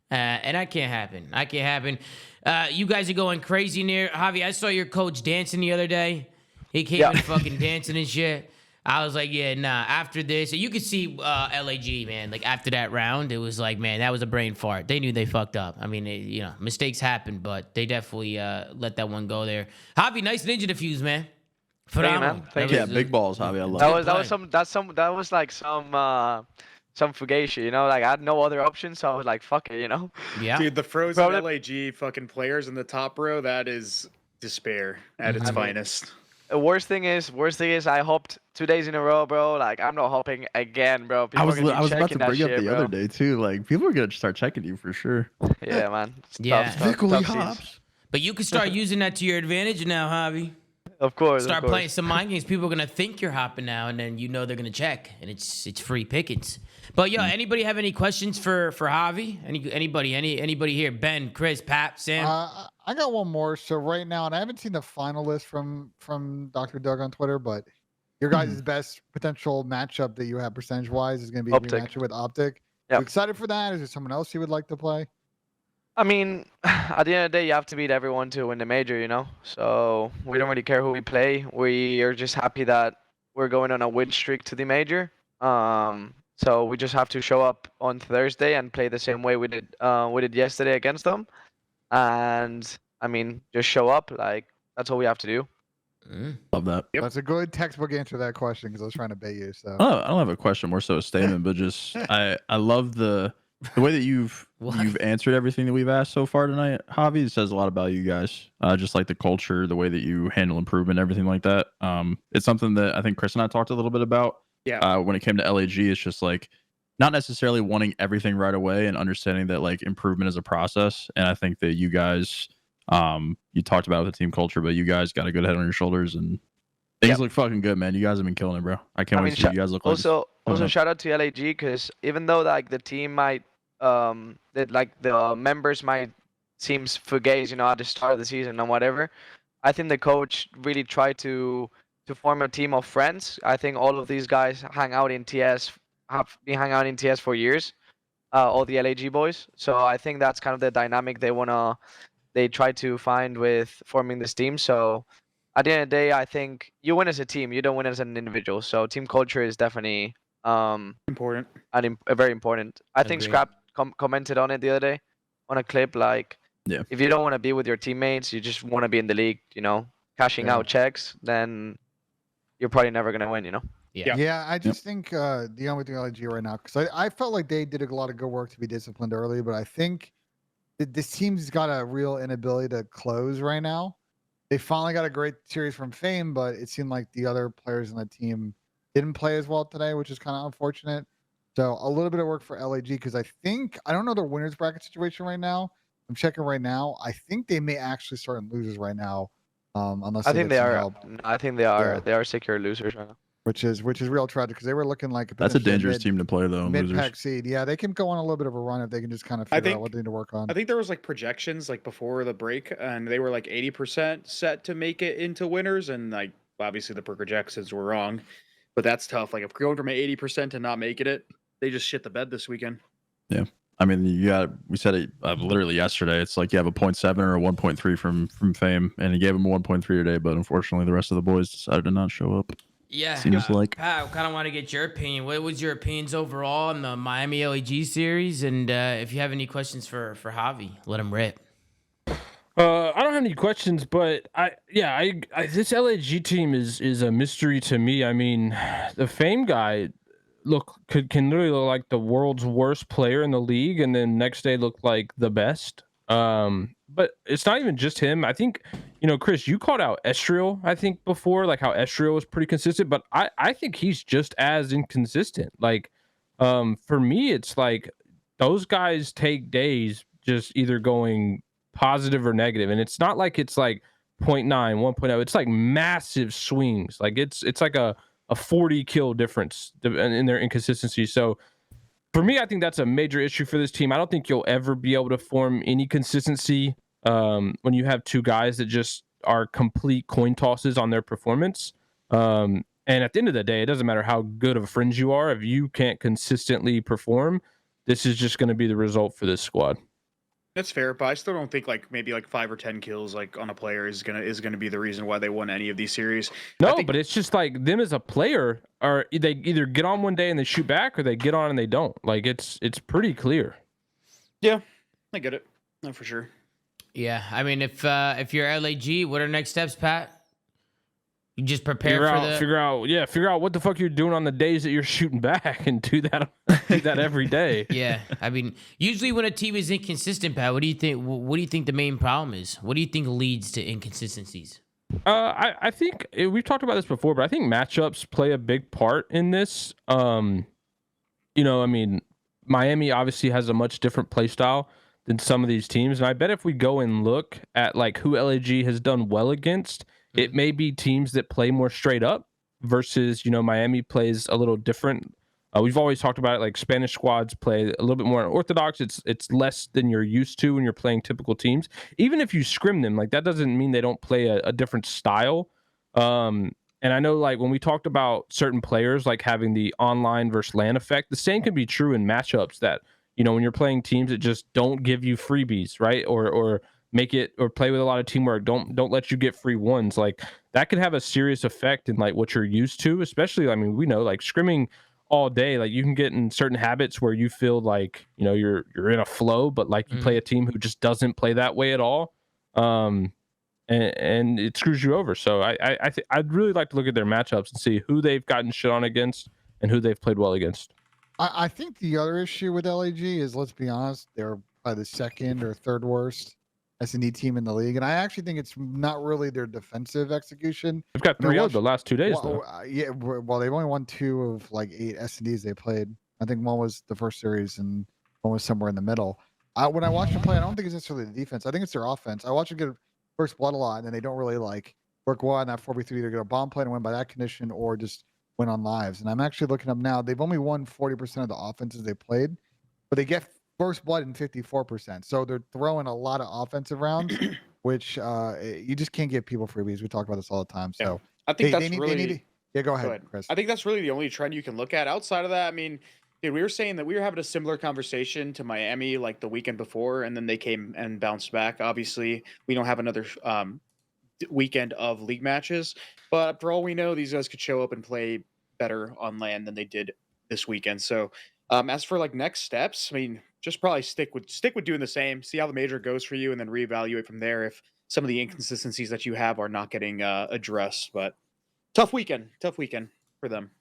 And that can't happen. That can't happen. You guys are going crazy near Javi. I saw your coach dancing the other day. He came in fucking dancing and shit. I was like, yeah, nah. After this, you could see LAG, man. Like after that round, it was like, man, that was a brain fart. They knew they fucked up. I mean, mistakes happen, but they definitely let that one go there. Javi, nice ninja defuse, man. Phenomenal.
man. Thank
Yeah, big balls, Javi. I love
that
it.
was that was like some fugazi, like I had no other options, so I was like, fuck it,
Yeah.
Dude, the frozen
Probably-
LAG fucking players in the top row, that is despair at its finest.
The worst thing is, I hopped 2 days in a row, bro. Like I'm not hopping again, bro. People
I
are
was
gonna be
about to
checking that
bring up
shit,
the
bro.
other day too. Like people are gonna start checking you for sure.
Yeah, man. It's
Yeah.
tough, tough seats.
But you can start using that to your advantage now, Javi.
Of course.
Start
of course.
playing some mind games. People are gonna think you're hopping now, and then they're gonna check, and it's free pickings. But yo, anybody have any questions for Javi? Anybody here? Ben, Chris, Pat, Sam.
I got one more. So right now, and I haven't seen the final list from Dr. Doug on Twitter, but your guys' best potential matchup that you have percentage wise is going to be
Optic.
a rematch with Optic.
Yep.
You excited for that? Is there someone else you would like to play?
I mean, at the end of the day, you have to beat everyone to win the major, So we don't really care who we play. We are just happy that we're going on a win streak to the major. So we just have to show up on Thursday and play the same way we did yesterday against them. And I mean, just show up. Like that's all we have to do.
Love that.
Yep.
That's a good textbook answer to that question because I was trying to bait you. So
Oh, I don't have a question, more so a statement, but just I love the way that you've answered everything that we've asked so far tonight, Javi. It says a lot about you guys. Just like the culture, the way that you handle improvement, everything like that. It's something that I think Chris and I talked a little bit about.
Yeah.
When it came to LAG, it's just like not necessarily wanting everything right away and understanding that like improvement is a process. And I think that you guys, you talked about with the team culture, but you guys got a good head on your shoulders and things look fucking good, man. You guys have been killing it, bro. I can't wait to see what you guys look like.
Also shout out to LAG because even though like the team might the members might seem fugazi, at the start of the season and whatever, I think the coach really tried to form a team of friends. I think all of these guys have been hanging out in TS for years, all the LAG boys. So I think that's kind of the dynamic they try to find with forming this team. So at the end of the day, I think you win as a team, you don't win as an individual. So team culture is definitely
Important.
very important. I think
Agreed.
Scrap commented on it the other day on a clip. Like,
Yeah.
if you don't want to be with your teammates, you just want to be in the league, cashing out checks, then you're probably never gonna win.
yeah, I just think the only thing LG right now because I felt like they did a lot of good work to be disciplined early, but I think this team's got a real inability to close right now. They finally got a great series from Fame, but it seemed like the other players on the team didn't play as well today, which is kind of unfortunate. So a little bit of work for LAG because I don't know their winners bracket situation right now. I'm checking right now. I think they may actually start in losers right now, unless
I think
get
they
some
are.
help,
I think they are.
Yeah.
They are secure losers right now.
which is real tragic because they were looking like
That's a
potentially
dangerous team to play though.
mid
Losers.
pack seed. Yeah, they can go on a little bit of a run if they can just kind of
I
figure out
think-
what they need to work on.
I think there was like projections like before the break, and they were like 80% set to make it into winners, and like obviously the projections were wrong, but that's tough. Like if going from 80% to not making it, they just shit the bed this weekend.
I mean, we said it literally yesterday. It's like you have a 0.7 or a 1.3 from Fame, and he gave him a 1.3 today, but unfortunately the rest of the boys decided to not show up.
Yeah.
Seems like.
Pat, I kind of want to get your opinion. What was your opinions overall on the Miami LAG series? And if you have any questions for Javi, let him rip.
I don't have any questions, but this LAG team is a mystery to me. I mean, the Fame guy can literally look like the world's worst player in the league, and then next day look like the best. But it's not even just him. I think, Chris, you called out Estriel, I think, before, like how Estriel was pretty consistent, but I think he's just as inconsistent. Like, for me, it's like those guys take days just either going positive or negative, and it's not like it's like 0.9, 1.0. It's like massive swings. Like it's like a a 40 kill difference in their inconsistency. So for me, I think that's a major issue for this team. I don't think you'll ever be able to form any consistency when you have two guys that just are complete coin tosses on their performance. And at the end of the day, it doesn't matter how good of a fringe you are. If you can't consistently perform, this is just going to be the result for this squad.
That's fair, but I still don't think like maybe like 5 or 10 kills like on a player is gonna be the reason why they won any of these series.
No, but it's just like them as a player are they either get on one day and they shoot back, or they get on and they don't. Like it's pretty clear.
Yeah, I get it. No, for sure.
Yeah, I mean, if you're LAG, what are next steps, Pat? You just prepare
figure out what the fuck you're doing on the days that you're shooting back, and do that every day.
Yeah, I mean, usually when a team is inconsistent, Pat, what do you think? What do you think the main problem is? What do you think leads to inconsistencies?
I think we've talked about this before, but I think matchups play a big part in this. I mean, Miami obviously has a much different play style than some of these teams, and I bet if we go and look at like who LAG has done well against, it may be teams that play more straight up versus, Miami plays a little different. We've always talked about it, like Spanish squads play a little bit more unorthodox. It's less than you're used to when you're playing typical teams. Even if you scrim them, like that doesn't mean they don't play a different style. And I know like when we talked about certain players like having the online versus LAN effect, the same can be true in matchups that, when you're playing teams that just don't give you freebies, right? Or make it or play with a lot of teamwork, don't let you get free ones. Like that could have a serious effect in like what you're used to, especially, I mean, we know like scrimming all day, like you can get in certain habits where you feel like, you're in a flow, but like you play a team who just doesn't play that way at all. And it screws you over. So I'd really like to look at their matchups and see who they've gotten shit on against and who they've played well against.
I think the other issue with LAG is, let's be honest, they're probably the second or third worst S&D team in the league, and I actually think it's not really their defensive execution.
They've got 3 of the last 2 days, though.
Well, they've only won 2 of like 8 S&Ds they played. I think one was the first series and one was somewhere in the middle. When I watch them play, I don't think it's necessarily the defense. I think it's their offense. I watch them get first blood a lot, and then they don't really like work well on that 4v3. Either get a bomb play and win by that condition, or just win on lives. And I'm actually looking up now. They've only won 40% of the offenses they played, but they get first blood in 54%. So they're throwing a lot of offensive rounds, which you just can't give people freebies. We talk about this all the time. So
I think that's really.
Yeah, go ahead, Chris.
I think that's really the only trend you can look at. Outside of that, I mean, dude, we were saying that we were having a similar conversation to Miami like the weekend before, and then they came and bounced back. Obviously, we don't have another weekend of league matches, but for all we know, these guys could show up and play better on LAN than they did this weekend. So as for like next steps, I mean, just probably stick with doing the same, see how the major goes for you, and then reevaluate from there if some of the inconsistencies that you have are not getting addressed. But tough weekend for them.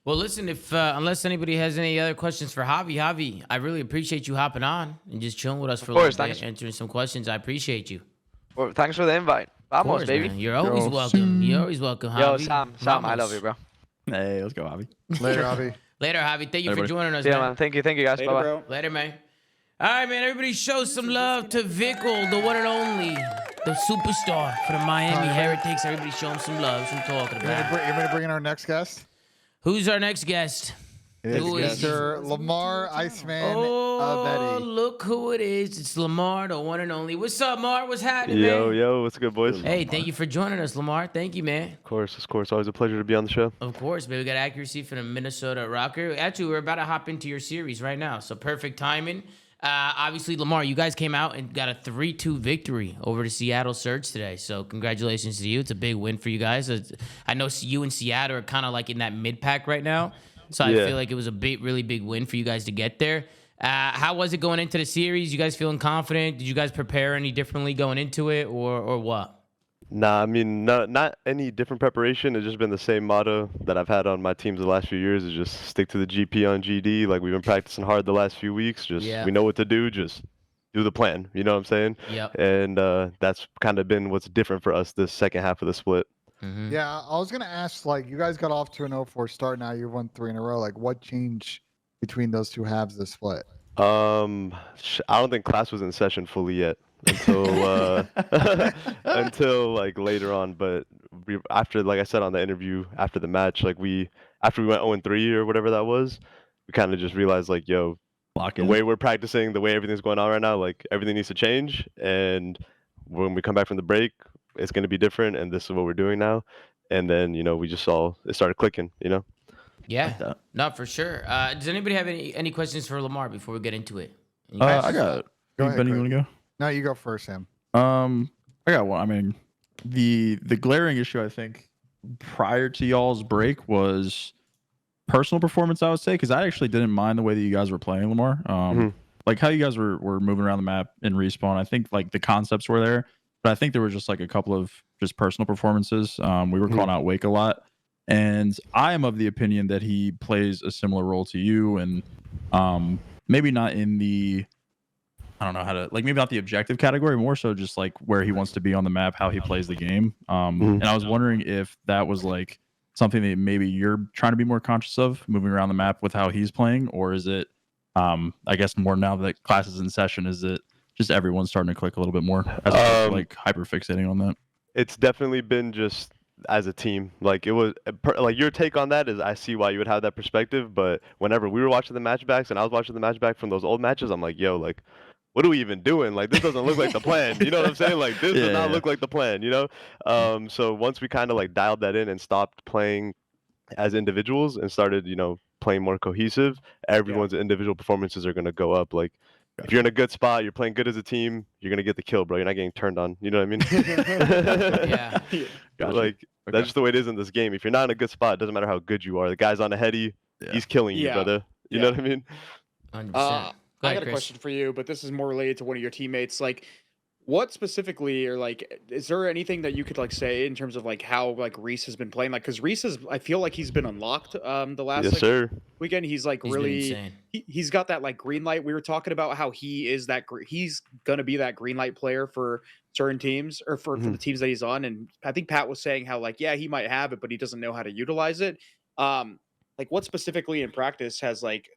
Well, listen, if unless anybody has any other questions for Javi, I really appreciate you hopping on and just chilling with us for a little bit, answering some questions. I appreciate you.
Well, thanks for the invite. Vamos, baby.
Man. You're always welcome. You're always welcome, Javi.
Yo, Sam, I love you, bro.
Hey, let's go, Javi.
Later, Javi.
Later, Javi. Thank you for joining us,
Yeah,
man.
man. Thank you, guys.
Later,
Bye-bye.
bro.
Later, man. All right, man. Everybody show some love to Vickle, the one and only, the superstar for the Miami Heretics. Everybody show him some love. That's what I'm talking about.
You're going to bring in our next guest?
Who's our next guest?
Who is Mr. Lamar Iceman
Oh,
Betty.
look who it is. It's Lamar, the one and only. What's up, Mar? What's happening,
Yo,
man?
yo, what's good, boys?
Hey, thank you for joining us, Lamar. Thank you, man.
Of course. Always a pleasure to be on the show.
Of course, man. We got accuracy from the Minnesota Rokkr. Actually, we're about to hop into your series right now, so perfect timing. Obviously, Lamar, you guys came out and got a 3-2 victory over the Seattle Surge today, so congratulations to you. It's a big win for you guys. I know you and Seattle are kind of like in that mid-pack right now, so I feel like it was a really big win for you guys to get there. How was it going into the series? You guys feeling confident? Did you guys prepare any differently going into it, or what?
Nah, I mean, not any different preparation. It's just been the same motto that I've had on my teams the last few years, is just stick to the GP on GD. Like, we've been practicing hard the last few weeks. We know what to do. Just do the plan. You know what I'm saying?
Yep.
And that's kind of been what's different for us this second half of the split.
Mm-hmm.
Yeah, I was going to ask, like, you guys got off to an 0-4 start. Now you've won 3 in a row. Like, what changed between those two halves of the split?
I don't think class was in session fully yet. until until like later on. But after, like I said on the interview after the match, like after we went 0-3 or whatever that was, we kind of just realized like, yo, the way we're practicing, the way everything's going on right now, like everything needs to change. And when we come back from the break, it's going to be different. And this is what we're doing now. And then, we just saw it started clicking,
Yeah,
that.
no, for sure. Does anybody have any questions for Lamar before we get into it?
I got it.
Go ahead,
Ben, you
Chris.
want to go?
No, you go first, Sam.
I got one. I mean, the glaring issue I think prior to y'all's break was personal performance, I would say, because I actually didn't mind the way that you guys were playing, Lamar. Like how you guys were moving around the map in respawn. I think like the concepts were there, but I think there was just like a couple of just personal performances. We were calling out Wake a lot, and I am of the opinion that he plays a similar role to you, and maybe not in the, I don't know how to, like, maybe not the objective category, more so just like where he wants to be on the map, how he plays the game. And I was wondering if that was like something that maybe you're trying to be more conscious of moving around the map with how he's playing, or is it, I guess more now that class is in session, is it just everyone's starting to click a little bit more as opposed to like hyper fixating on that?
It's definitely been just as a team. Like it was like your take on that is I see why you would have that perspective, but whenever we were watching the matchbacks and I was watching the matchback from those old matches, I'm like, yo, like what are we even doing? Like this doesn't look like the plan. You know what I'm saying? Like this does not look like the plan, So once we kind of like dialed that in and stopped playing as individuals and started, playing more cohesive, everyone's individual performances are gonna go up. Like if you're in a good spot, you're playing good as a team, you're gonna get the kill, bro. You're not getting turned on. You know what I mean?
Yeah.
Gotcha.
Like that's just the way it is in this game. If you're not in a good spot, it doesn't matter how good you are. The guy's on a heady, he's killing you, brother. You know what I mean?
100%.
I got a question for you, but this is more related to one of your teammates. Like, what specifically, or like, is there anything that you could like say in terms of like how like Reese has been playing? Like, because Reese is, I feel like he's been unlocked the last weekend. He's like really, he's got that like green light. We were talking about how he is that he's gonna be that green light player for certain teams or for the teams that he's on. And I think Pat was saying how like, yeah, he might have it, but he doesn't know how to utilize it. Like, what specifically in practice has like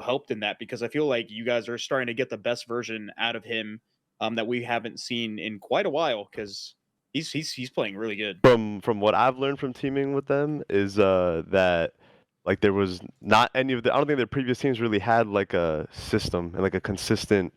helped in that? Because I feel like you guys are starting to get the best version out of him that we haven't seen in quite a while, because he's playing really good.
From what I've learned from teaming with them is that like there was not any of the, I don't think their previous teams really had like a system and like a consistent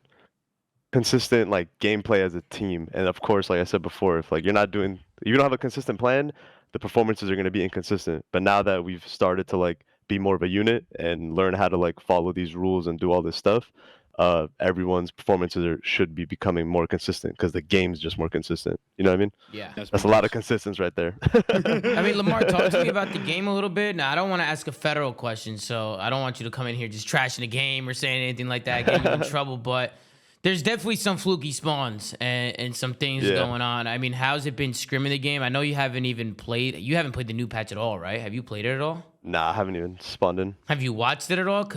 like gameplay as a team. And of course, like I said before, if like you don't have a consistent plan, the performances are going to be inconsistent. But now that we've started to like be more of a unit and learn how to like follow these rules and do all this stuff, everyone's performances should be becoming more consistent because the game's just more consistent. You know what I mean?
Yeah.
That's a lot of consistency right there.
I mean, Lamar, talk to me about the game a little bit. Now, I don't want to ask a federal question, so I don't want you to come in here just trashing the game or saying anything like that, getting you in trouble, but there's definitely some fluky spawns and some things going on. I mean, how's it been scrimming the game? I know you haven't played the new patch at all, right? Have you played it at all?
Nah, I haven't even spawned in.
Have you watched it at all?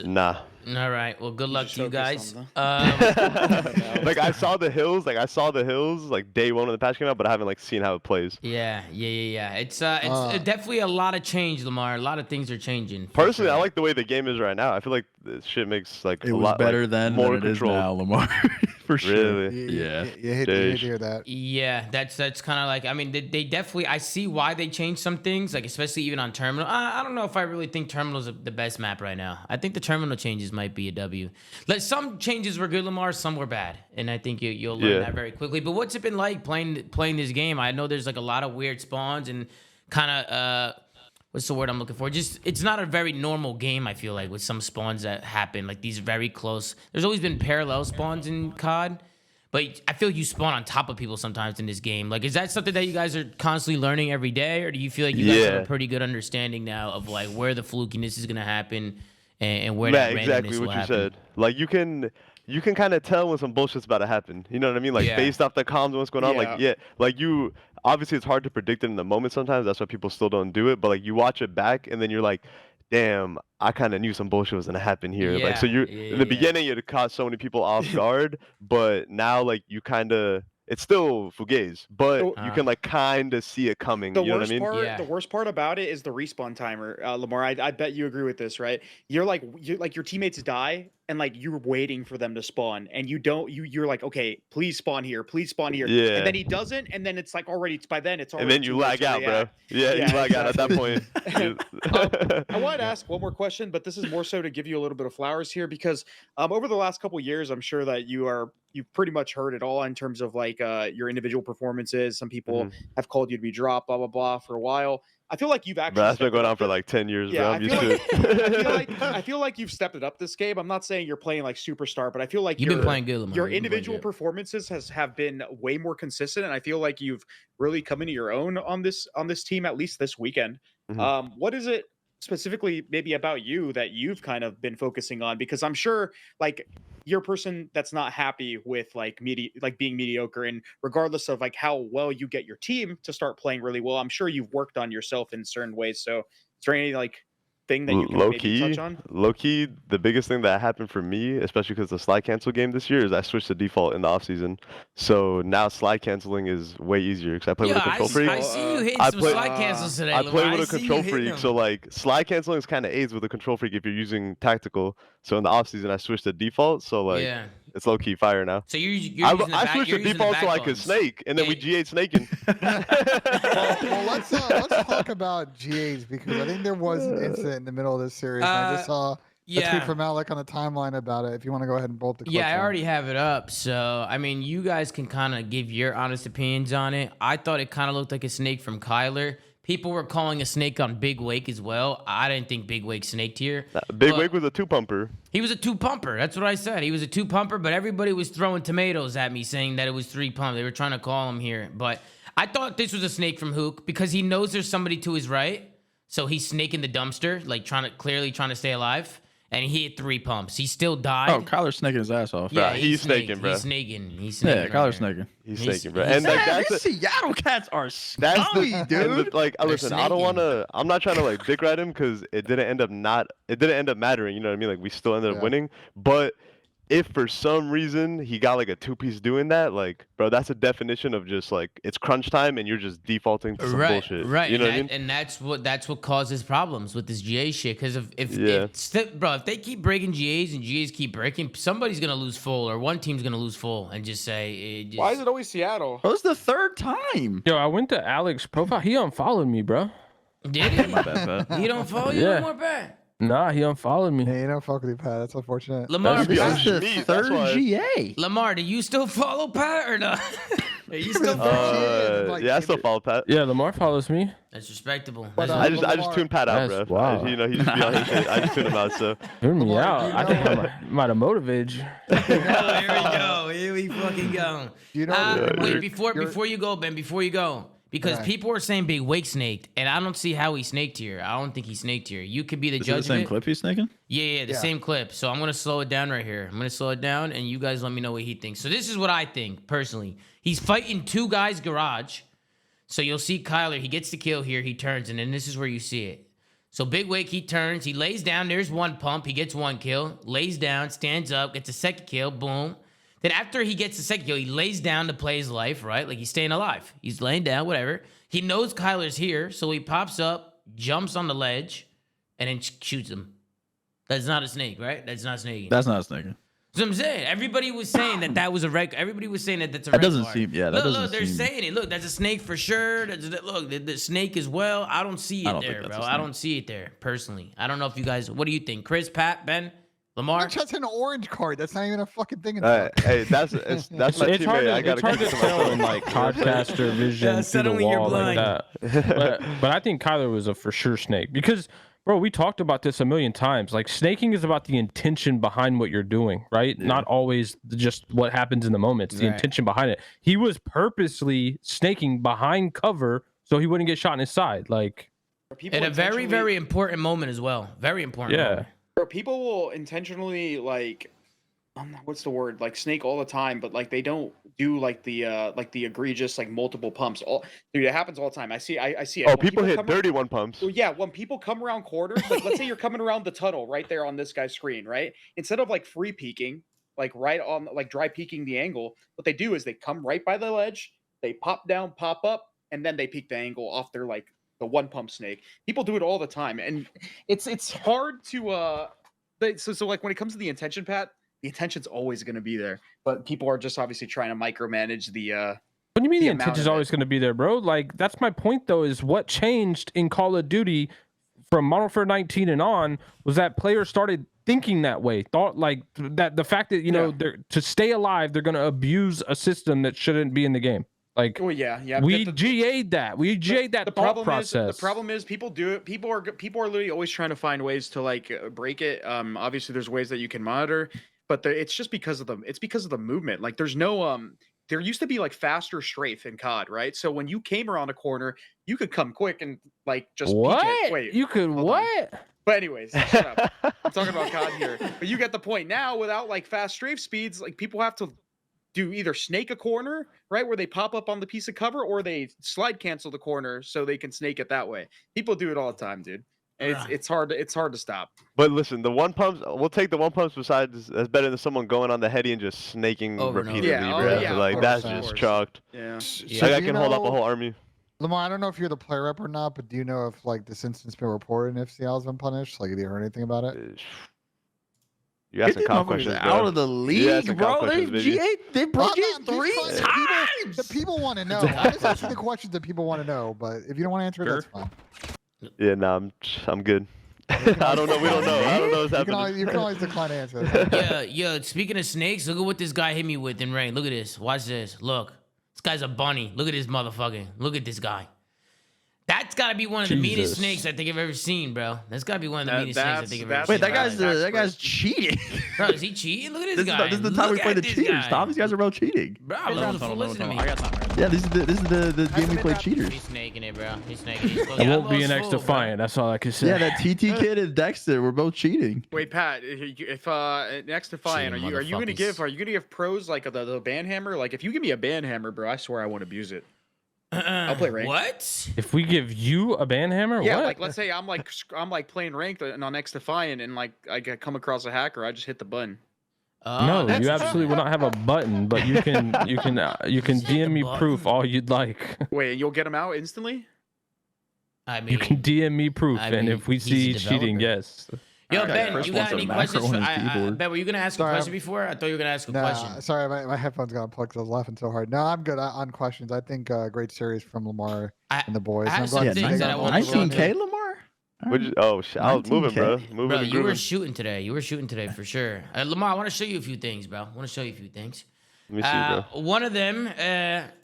Nah.
All right. Well, good luck to you guys.
Like I saw the hills like day one when the patch came out, but I haven't like seen how it plays.
Yeah. It's definitely a lot of change, Lamar. A lot of things are changing.
Personally, I like the way the game is right now. I feel like this shit makes like
It
a
was
lot
better
like,
then
more
than it is
control.
now, Lamar. For sure.
Really?
Yeah.
You hate to hear that.
Yeah, that's kind of like, I mean, they definitely, I see why they changed some things, like especially even on Terminal. I don't know if I really think Terminal's the best map right now. I think the Terminal changes might be a W. Like some changes were good, Lamar, some were bad, and I think you'll learn that very quickly. But what's it been like playing this game? I know there's like a lot of weird spawns and kind of what's the word I'm looking for? Just it's not a very normal game. I feel like with some spawns that happen, like these very close. There's always been parallel spawns in COD, but I feel you spawn on top of people sometimes in this game. Like, is that something that you guys are constantly learning every day, or do you feel like you guys have a pretty good understanding now of like where the flukiness is gonna happen and where that randomness
exactly
will
what
happen?
you said. Like you can kind of tell when some bullshit's about to happen. You know what I mean? Like based off the comms and what's going on. Like you obviously it's hard to predict it in the moment sometimes. That's why people still don't do it. But like you watch it back and then you're like, damn, I kind of knew some bullshit was gonna happen here. Like so you're in the beginning you'd caught so many people off guard, but now like you kind of it's still fugazi, but you can like kind of see it coming. You know what I mean?
The worst part about it is the respawn timer, Lamar. I bet you agree with this, right? You're like your teammates die and like you're waiting for them to spawn, and you're like, okay, please spawn here,
Yeah.
and then he doesn't, and then it's like already by then it's already
And then you
too late
lag
to
out, bro.
react.
Yeah, you lag out at that point.
I wanted to ask one more question, but this is more so to give you a little bit of flowers here, because over the last couple of years, I'm sure that you've pretty much heard it all in terms of like your individual performances. Some people have called you to be dropped, blah blah blah, for a while. I feel like you've actually.
Bro, that's been
stepped it
going
up
on for
this-
like 10 years,
Yeah,
bro.
I
I'm
feel
used to
like
it.
I feel like you've stepped it up this game. I'm not saying you're playing like superstar, but I feel like
You've been playing good, Lamar.
your
You've been playing
individual
good.
performances have been way more consistent, and I feel like you've really come into your own on this team, at least this weekend. What is it specifically maybe about you that you've kind of been focusing on? Because I'm sure like you're a person that's not happy with like being mediocre, and regardless of like how well you get your team to start playing really well, I'm sure you've worked on yourself in certain ways. So is there any like thing that you can maybe touch on?
Low key, the biggest thing that happened for me, especially because the slide cancel game this year, is I switched to default in the offseason. So now slide canceling is way easier because I play with a control freak.
I see you hitting
I
some
play-
slide cancels today.
I play
Lamar.
with a
see you
control
hitting
freak,
them.
so like slide canceling is kind of aids with a control freak if you're using tactical. So in the offseason, I switched to default, so like
yeah.
it's low key fire now.
So you're using the
I
back,
switched
you're
to
using the
default so I could
backbones.
snake, and then we
Yeah.
G8 snaking.
Well, let's talk about GAs, because I think there was an incident in the middle of this series. And I just saw a tweet from Alec on the timeline about it. If you want to go ahead and pull up the clip.
Yeah, I
for him.
already have it up. So, I mean, you guys can kind of give your honest opinions on it. I thought it kind of looked like a snake from Kyler. People were calling a snake on Big Wake as well. I didn't think Big Wake snaked here.
Big
But
Wig was a 2-pumper.
He was a 2-pumper. That's what I said. He was a 2-pumper, but everybody was throwing tomatoes at me saying that it was 3-pump. They were trying to call him here. But I thought this was a snake from Hook because he knows there's somebody to his right. So he's snaking the dumpster, like clearly trying to stay alive. And he hit 3 pumps. He still died.
Oh, Kyler's snaking his ass off.
yeah,
he's
snaked.
snaking, bro.
He's snaking.
Yeah,
right
Kyler's
there.
snaking.
He's
He's-
snaking, bro.
he's-
And like
Man,
that's
these
the,
Seattle cats are
that's
scummy,
the
dude.
like
They're
listen, I don't
snaking.
wanna. I'm not trying to like dick ride him because it didn't end up mattering. You know what I mean? Like we still ended up
Yeah.
winning, but if for some reason he got like a 2-piece doing that, like, bro, that's a definition of just like it's crunch time and you're just defaulting to some bullshit.
Right.
You know
and
what I mean?
And that's what causes problems with this GA shit. Because if they keep breaking GAs and GAs keep breaking, somebody's gonna lose full, or one team's gonna lose full, and just say.
Why is it always Seattle?
Bro, this is the third time.
Yo, I went to Alex's profile. He unfollowed me, bro.
Did he?
My bad, Pat.
He don't follow you
Yeah.
no more, Pat.
Nah, he unfollowed me.
Hey, you know, fuck with you, Pat. That's unfortunate.
Lamar,
That's
This is the
me, that's
third
why.
GA.
Lamar, do you still follow Pat or not? Are you still
like,
Yeah, I still follow Pat.
Yeah, Lamar follows me.
That's respectable.
But,
That's
I just
Lamar-
tuned Pat out,
That's
bro.
wild.
You know, he just be on his shit. I just tune him out. So
Hear me
Lamar,
out.
do you
I think
know-
I might have motivated you.
Oh, here we go. Here we fucking go.
You know,
Wait,
you're-
before you go, Ben, before you go. Because
Right.
people are saying Big Wake snaked, and I don't see how he snaked here. I don't think he snaked here. You could be the
Is it
judge
the
of
same
it.
clip he's snaking?
Yeah, the
Yeah.
same clip. So I'm gonna slow it down right here. I'm gonna slow it down, and you guys let me know what he thinks. So this is what I think personally. He's fighting 2 guys garage. So you'll see Kyler. He gets the kill here. He turns, and then this is where you see it. So Big Wake, he turns. He lays down. There's 1 pump. He gets 1 kill. Lays down, stands up, gets a 2nd kill. Boom. Then after he gets the 2nd kill, he lays down to play his life, right? Like he's staying alive. He's laying down, whatever. He knows Kyler's here, so he pops up, jumps on the ledge, and then shoots him. That's not a snake, right? That's not snaking.
That's not snaking.
That's what I'm saying. Everybody was saying that was a red. Everybody was saying that's a red
That doesn't
card.
seem- yeah, that
look,
doesn't
Look, they're
seem-
saying it. Look, that's a snake for sure. Look, the snake as well. I don't see
I
it
don't think
there,
that's
bro.
a
I
snake.
don't see it there, personally. I don't know if you guys, what do you think? Chris, Pat, Ben, Lamar?
That's an orange card. That's not even a fucking thing. In
hey, that's my
It's
teammate.
hard
I
to,
gotta
it's hard
keep
to
it
tell in
myself.
like podcaster vision
Yeah,
through the
suddenly you're
wall like
blind.
that. But I think Kyler was a for sure snake because, bro, we talked about this a million times. Like snaking is about the intention behind what you're doing, right? Not always just what happens in the moment. It's the
Right.
intention behind it. He was purposely snaking behind cover so he wouldn't get shot in his side. Like,
People
At a very,
intentionally-
very important moment as well. Very important
yeah.
moment.
Bro, people will intentionally like, what's the word? Like snake all the time, but like they don't do like the egregious like multiple pumps. Dude, it happens all the time. I see it.
Oh,
When
people hit
come-
dirty 1 pumps.
Well, yeah, when people come around corners, like let's say you're coming around the tunnel right there on this guy's screen, right? Instead of like free peeking, like right on like dry peeking the angle, what they do is they come right by the ledge, they pop down, pop up, and then they peek the angle off their like the 1 pump snake. People do it all the time, and it's hard to So like when it comes to the intention, Pat, the intention's always going to be there, but people are just obviously trying to micromanage the.
What do you mean the
amount
intention's
of
always
it.
going to be there, bro? Like, that's my point, though, is what changed in Call of Duty from Modern Warfare 19 and on was that players started thinking that way. Thought like that the fact that, you know, they're to stay alive, they're going to abuse a system that shouldn't be in the game. Like,
Well, yeah.
we GA'd that. We GA'd that thought process.
The problem is people do it. People are literally always trying to find ways to like break it. Obviously there's ways that you can monitor, but it's just because of the movement. Like there's no there used to be like faster strafe in COD, right? So when you came around a corner, you could come quick and like just
what?
peek it. Wait,
you could
hold
what?
on. But anyways, shut up. I'm talking about COD here. But you get the point. Now without like fast strafe speeds, like people have to do either snake a corner, right, where they pop up on the piece of cover, or they slide cancel the corner so they can snake it that way. People do it all the time, dude. And it's hard to stop.
But listen, the one pumps, we'll take the one pumps besides that's better than someone going on the heady and just snaking
Over and over.
repeatedly,
Yeah,
bro.
yeah,
Like
of
that's
course,
just chalked.
Yeah.
So
Like I
do
can
you
hold up a
know-
whole army.
Lamar, I don't know if you're the player rep or not, but do you know if like this instance been reported and if Seattle's been punished? Like, have you heard anything about it?
You asking comp questions, bro.
out of the
You asking
league,
comp
bro. They
questions, baby.
they broke it
I'm
3
just
times.
fine. The people want to know. I'm just asking the questions that people want to know, but if you don't want to answer it, that's fine.
Yeah, nah, I'm good. I don't know. We don't know. I don't know what's happening.
You can always decline to answer. That's fine.
Yeah. Speaking of snakes, look at what this guy hit me with in rain. Look at this. Watch this. Look, this guy's a bunny. Look at this motherfucking. Look at this guy. That's got to be one of the meanest
Jesus.
snakes I think I've ever seen, bro. That's got to be one of the meanest snakes I think I've ever
that's-
seen.
Wait, that guy's
That's
that guy's cheating.
Bro, is he cheating? Look at this guy.
This is the time we
Look
play
at
the
this
cheaters.
guy.
Tom, these guys are real cheating.
Bro, listen to me.
I got time.
Yeah, this is the game we play cheaters.
He's snaking it, bro. He's snaking it.
It won't be an X Defiant. That's all I can say.
Yeah, that TT kid and Dexter were both cheating.
Wait, Pat, if next Defiant,
Cheating
are you gonna give
motherfuckers.
pros like the band hammer? Like if you give me a band hammer, bro, I swear I won't abuse it. I'll play ranked.
What?
If we give you a banhammer,
Yeah,
what?
like let's say I'm like playing ranked and on X Defiant and like I come across a hacker, I just hit the button.
No,
that's
you absolutely will not have a button, but you can DM me
button.
proof all you'd like.
Wait, you'll get them out instantly?
I mean,
You can DM me proof,
I
and
mean,
if we
he's a
see cheating,
developer.
yes.
Yo,
Alright,
Ben,
first
you
one's
got
a
any
macro
questions?
on
For,
his keyboard.
Ben, were you gonna ask a
Sorry,
question before? I thought you were gonna ask a question.
Sorry, my headphones got unplugged. 'Cause I was laughing so hard. No, I'm good on questions. I think great series from Lamar and the boys.
I have
I'm
some
glad
things
they
that I
got
wanna
multiple-
show
19K, Lamar?
Oh shit! I was moving,
19K.
bro. Moving
Bro,
and
you were
grooving.
shooting today. You were shooting today for sure. Lamar, I want to show you a few things, bro. I want to show you a few things.
Let me see, bro.
One of them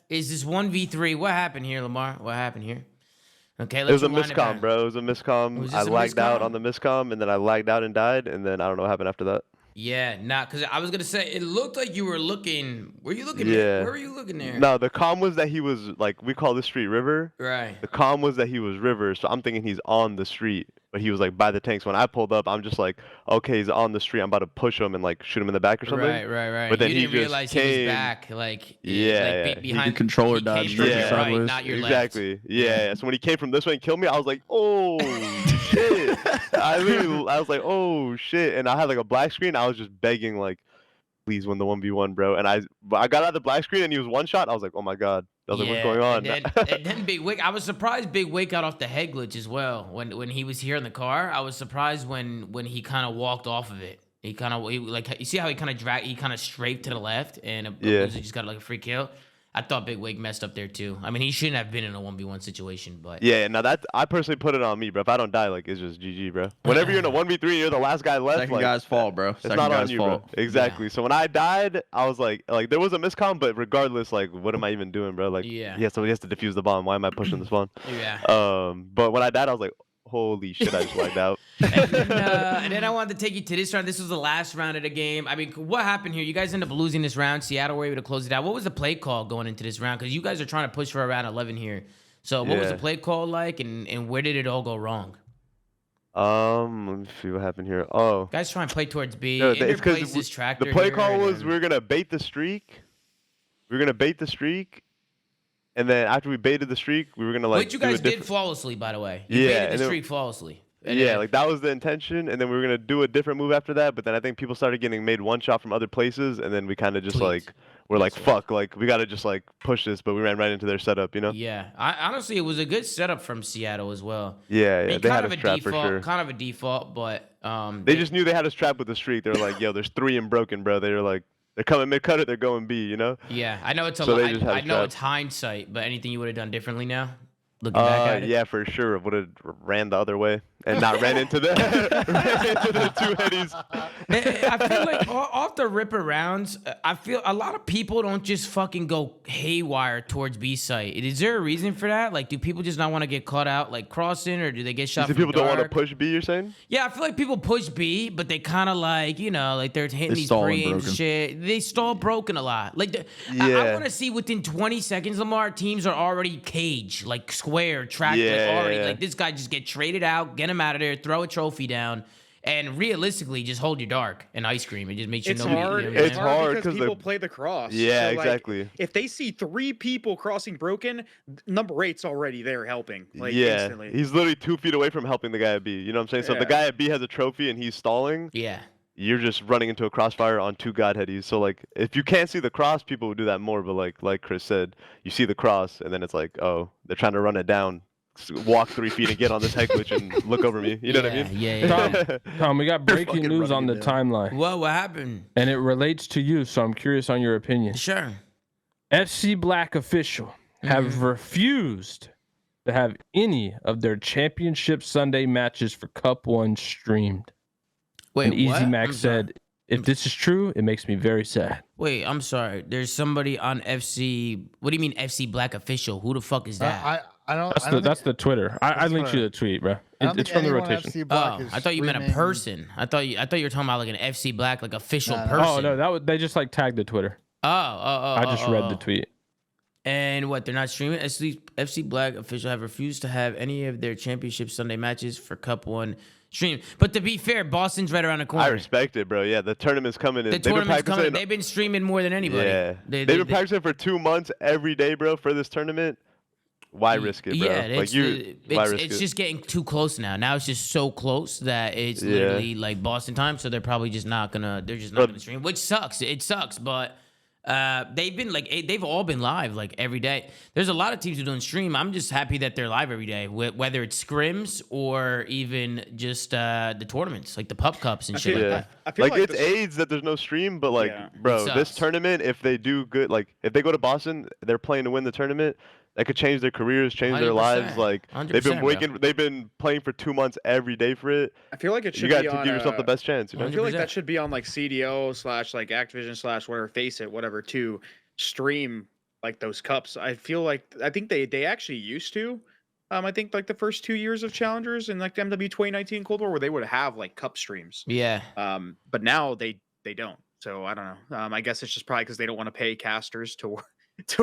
is this 1v3. What happened here, Lamar? What happened here? Okay,
It
let's
was a
rewind it back.
miscom, bro. It was a miscom.
Was
I
this a
lagged out
miscom?
on the miscom, and then I lagged out and died, and then I don't know what happened after that.
Yeah, because I was gonna say it looked like you were looking. Were you looking?
Yeah.
Where were you looking there?
No, the comm was that he was like we call the street river.
Right.
The comm was that he was river, so I'm thinking he's on the street, but he was like by the tanks. When I pulled up, I'm just like, okay, he's on the street. I'm about to push him and like shoot him in the back or something.
Right.
But then
you
he
didn't
just
realize he was
came-
back, like
Yeah,
like
yeah.
behind
Your controller
he
dodged
came from
you
your right,
sideways.
not your left.
Exactly. Yeah. So when he came from this way and killed me, I was like, oh shit. I was like, oh shit, and I had like a black screen. I was just begging like, please win the 1v1, bro. And I got out of the black screen and he was one shot. I was like, oh my god. I was like, what's going on?
And then Big Wick, I was surprised Big Wick got off the head glitch as well. When he was here in the car, I was surprised when he kind of walked off of it. He kind of like, you see how he kind of strafed to the left and
Yeah.
just got like a free kill. I thought Big Wick messed up there too. I mean, he shouldn't have been in a 1v1 situation, but
Yeah, now that I personally put it on me, bro. If I don't die, like it's just GG, bro. Whenever you're in a 1v3, you're the last guy left.
Second
like,
guy's fault, bro.
It's
Second
not on
guy's
you,
fault.
bro. Exactly. So when I died, I was like there was a miscom, but regardless, like, what am I even doing, bro? Like,
Yeah.
So he has to defuse the bomb. Why am I pushing the spawn?
yeah.
But when I died, I was like, holy shit, I just lagged out.
And then I wanted to take you to this round. This was the last round of the game. I mean, what happened here? You guys end up losing this round. Seattle were able to close it out. What was the play call going into this round? Because you guys are trying to push for around 11 here. So what was the
Yeah.
play call like, and where did it all go wrong?
Let me see what happened here. Oh,
Guys try and play towards B.
no,
Ender
it's 'cause
plays this tractor
the play
here,
call
and
was
then-
we were gonna bait the streak. And then after we baited the streak, we were gonna like.
Which you
do a
guys did
different-
flawlessly, by the way. You
Yeah,
baited
and
the
then-
streak flawlessly. And
Yeah,
then-
like that was the intention, and then we were gonna do a different move after that. But then I think people started getting made one shot from other places, and then we kind of just
Tweaked.
like we're like
That's right.
fuck, like we gotta just like push this. But we ran right into their setup, you know?
Yeah, honestly, it was a good setup from Seattle as well.
Yeah,
I
yeah,
mean,
they
kind
had
of
us
a
trapped for
default,
sure.
kind of a default, but
They just knew they had us trapped with the streak. They were like, yo, there's 3 in broken, bro. They were like, they're coming mid cut it, they're going B, you know?
Yeah, I know it's a
So
lot.
they just had
I
us
know
trapped.
it's hindsight, but anything you would have done differently now? Looking back at it?
Yeah, for sure. Would have ran the other way and not ran into the ran into the 2 headies.
I feel like off the ripper rounds, I feel a lot of people don't just fucking go haywire towards B site. Is there a reason for that? Like, do people just not want to get caught out like crossing, or do they get shot
Do
from
people don't want to
dark?
push B, you're saying?
Yeah, I feel like people push B, but they kind of like, you know, like they're hitting
They
these
stall and
frames and
broken.
shit. They stall broken a lot. Like, I
Yeah.
want to see within 20 seconds, Lamar, teams are already cage, like square, tracked, like already.
Yeah.
Like, this guy just get traded out, get him out of there, throw a trophy down, and realistically just hold your dark and ice cream. It just makes you
It's
nobody.
hard.
You know what I mean?
It's hard
because
'cause
people
the-
play the cross.
Yeah,
So, like,
exactly.
if they see 3 people crossing broken, number 8's already there helping. Like
Yeah,
instantly.
he's literally 2 feet away from helping the guy at B. You know what I'm saying? So if the
Yeah.
guy at B has a trophy and he's stalling,
Yeah.
you're just running into a crossfire on 2 god headies. So like, if you can't see the cross, people would do that more. But like Chris said, you see the cross and then it's like, oh, they're trying to run it down. Walk 3 feet and get on this head glitch and look over me. You know what I mean?
Yeah.
Tom, we got breaking
fucking
news on the
running it down.
timeline,
Well, what happened?
and it relates to you, so I'm curious on your opinion.
Sure.
FC Black official have refused to have any of their championship Sunday matches for Cup 1 streamed.
Wait,
And Easy
what?
Mac
I'm sorry.
said, if this is true, it makes me very sad.
Wait, I'm sorry. There's somebody on FC. What do you mean FC Black official? Who the fuck is that?
I don't.
That's
I
the
don't
that's the Twitter. I
That's
linked you
Twitter.
the tweet, bro.
I don't
It's
think
from the
anyone on
rotation.
FC Black
Oh,
is
I thought you meant a
streaming-
person. I thought you were talking about like an FC Black, like official
No, no.
person.
Oh no, that was, they just like tagged the Twitter. I just read the tweet.
And what? They're not streaming. FC Black official have refused to have any of their championship Sunday matches for Cup 1 stream. But to be fair, Boston's right around the corner.
I respect it, bro. Yeah, the tournament's coming in.
The
They've been
tournament's coming.
practicing.
They've been streaming more than anybody.
Yeah,
They've
been practicing for 2 months every day, bro, for this tournament. Why risk it, bro?
Yeah,
like why risk
it's
it?
just getting too close now. Now it's just so close that it's
Yeah.
literally like Boston time. So they're probably just not gonna. They're just not gonna stream, which sucks. It sucks, but they've all been live like every day. There's a lot of teams who don't stream. I'm just happy that they're live every day, whether it's scrims or even just the tournaments, like the pup cups and shit like
Yeah,
that.
I feel like
it's
this-
AIDS that there's no stream, but like,
Yeah.
bro,
It
this
sucks.
tournament, if they do good, like if they go to Boston, they're playing to win the tournament. That could change their careers, change their
100%,
lives. Like they've
100%,
been
bro.
waking, they've been playing for 2 months every day for it.
I feel like it should
You got
be
to
on
give yourself the best chance. You know?
I feel like
100%.
that should be on like CDO / like Activision / whatever, Face It, whatever, to stream like those cups. I think they actually used to. I think like the first 2 years of Challengers and like the MW 2019 Cold War, where they would have like cup streams.
Yeah.
But now they don't. So I don't know. I guess it's just probably because they don't want to pay casters to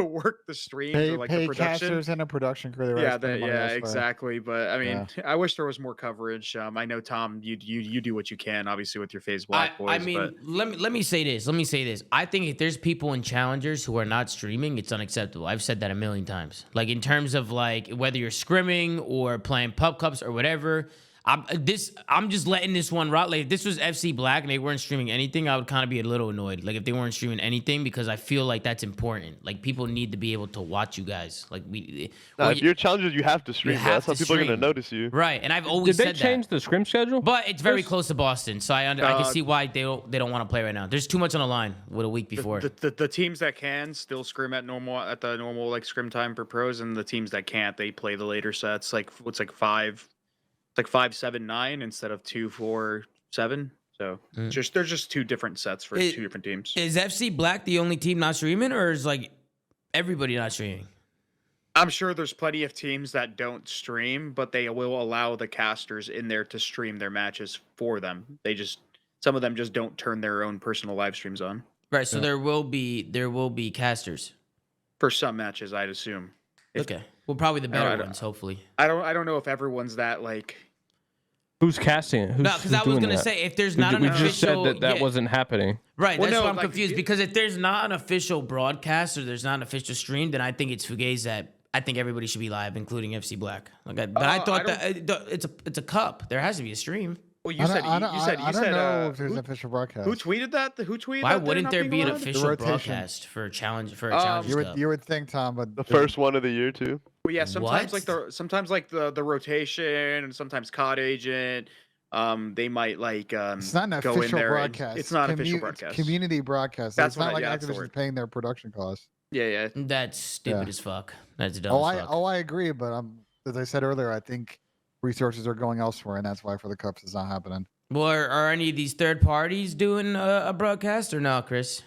work the streams or like the
pay
production.
casters and a production crew. the
Yeah,
rest of the money elsewhere.
exactly. But I mean,
Yeah.
I wish there was more coverage. I know Tom, you do what you can, obviously with your FaZe Black boys.
I mean,
but
let me say this. Let me say this. I think if there's people in challengers who are not streaming, it's unacceptable. I've said that a million times. Like in terms of like whether you're scrimming or playing pub cups or whatever. I'm just letting this one rot. Like if this was FC Black and they weren't streaming anything, I would kind of be a little annoyed. Like if they weren't streaming anything, because I feel like that's important. Like people need to be able to watch you guys. Like
If you're challengers, you have to stream. Bro.
have
That's how
to
people are gonna
stream.
notice you.
right. And I've always
Did they
said
change the scrim schedule?
but it's very
Chris?
close to Boston, so I can see why they don't want to play right now. There's too much on the line with a week before.
the teams that can still scrim at the normal like scrim time for pros, and the teams that can't, they play the later sets. Like what's like 5, it's like 5, 7, 9 instead of 2, 4, 7. So there's just 2 different sets for 2 different teams.
Is FC Black the only team not streaming, or is like everybody not streaming?
I'm sure there's plenty of teams that don't stream, but they will allow the casters in there to stream their matches for them. Some of them just don't turn their own personal live streams on.
Right. So there will be casters.
For some matches, I'd assume.
Okay. Well, probably the better
I don't-
ones, hopefully.
I don't know if everyone's that like.
Who's casting it?
No, because I was gonna say if there's not an
we
official,
just said that
yeah,
wasn't happening.
right.
Well,
That's
no,
why I'm
like,
confused. Because if there's not an official broadcast or there's not an official stream, then I think it's fugazi that I think everybody should be live, including FC Black. Like, but I thought that it's a cup. There has to be a stream.
Well, you said
I don't know if there's
who,
an official broadcast.
who tweeted that? Who tweeted
Why
that? they're
wouldn't
not
there
being
be an
allowed?
official
rotation.
broadcast for a challenge Challengers Cup?
You would think, Tom, but
The first one of the year too.
Well, yeah, sometimes
What?
like the rotation and sometimes COD agent they might like
It's not an
go in
official
there.
broadcast.
It's not official
It's
broadcast.
community broadcast.
That's
It's not
what
like
yeah, that's the
Activision's
word.
paying their production costs.
Yeah.
That's stupid
Yeah.
as fuck. That's dumb
Oh,
as fuck.
I agree, but as I said earlier, I think resources are going elsewhere, and that's why for the cups it's not happening.
Well, are any of these third parties doing a broadcast or no, Chris?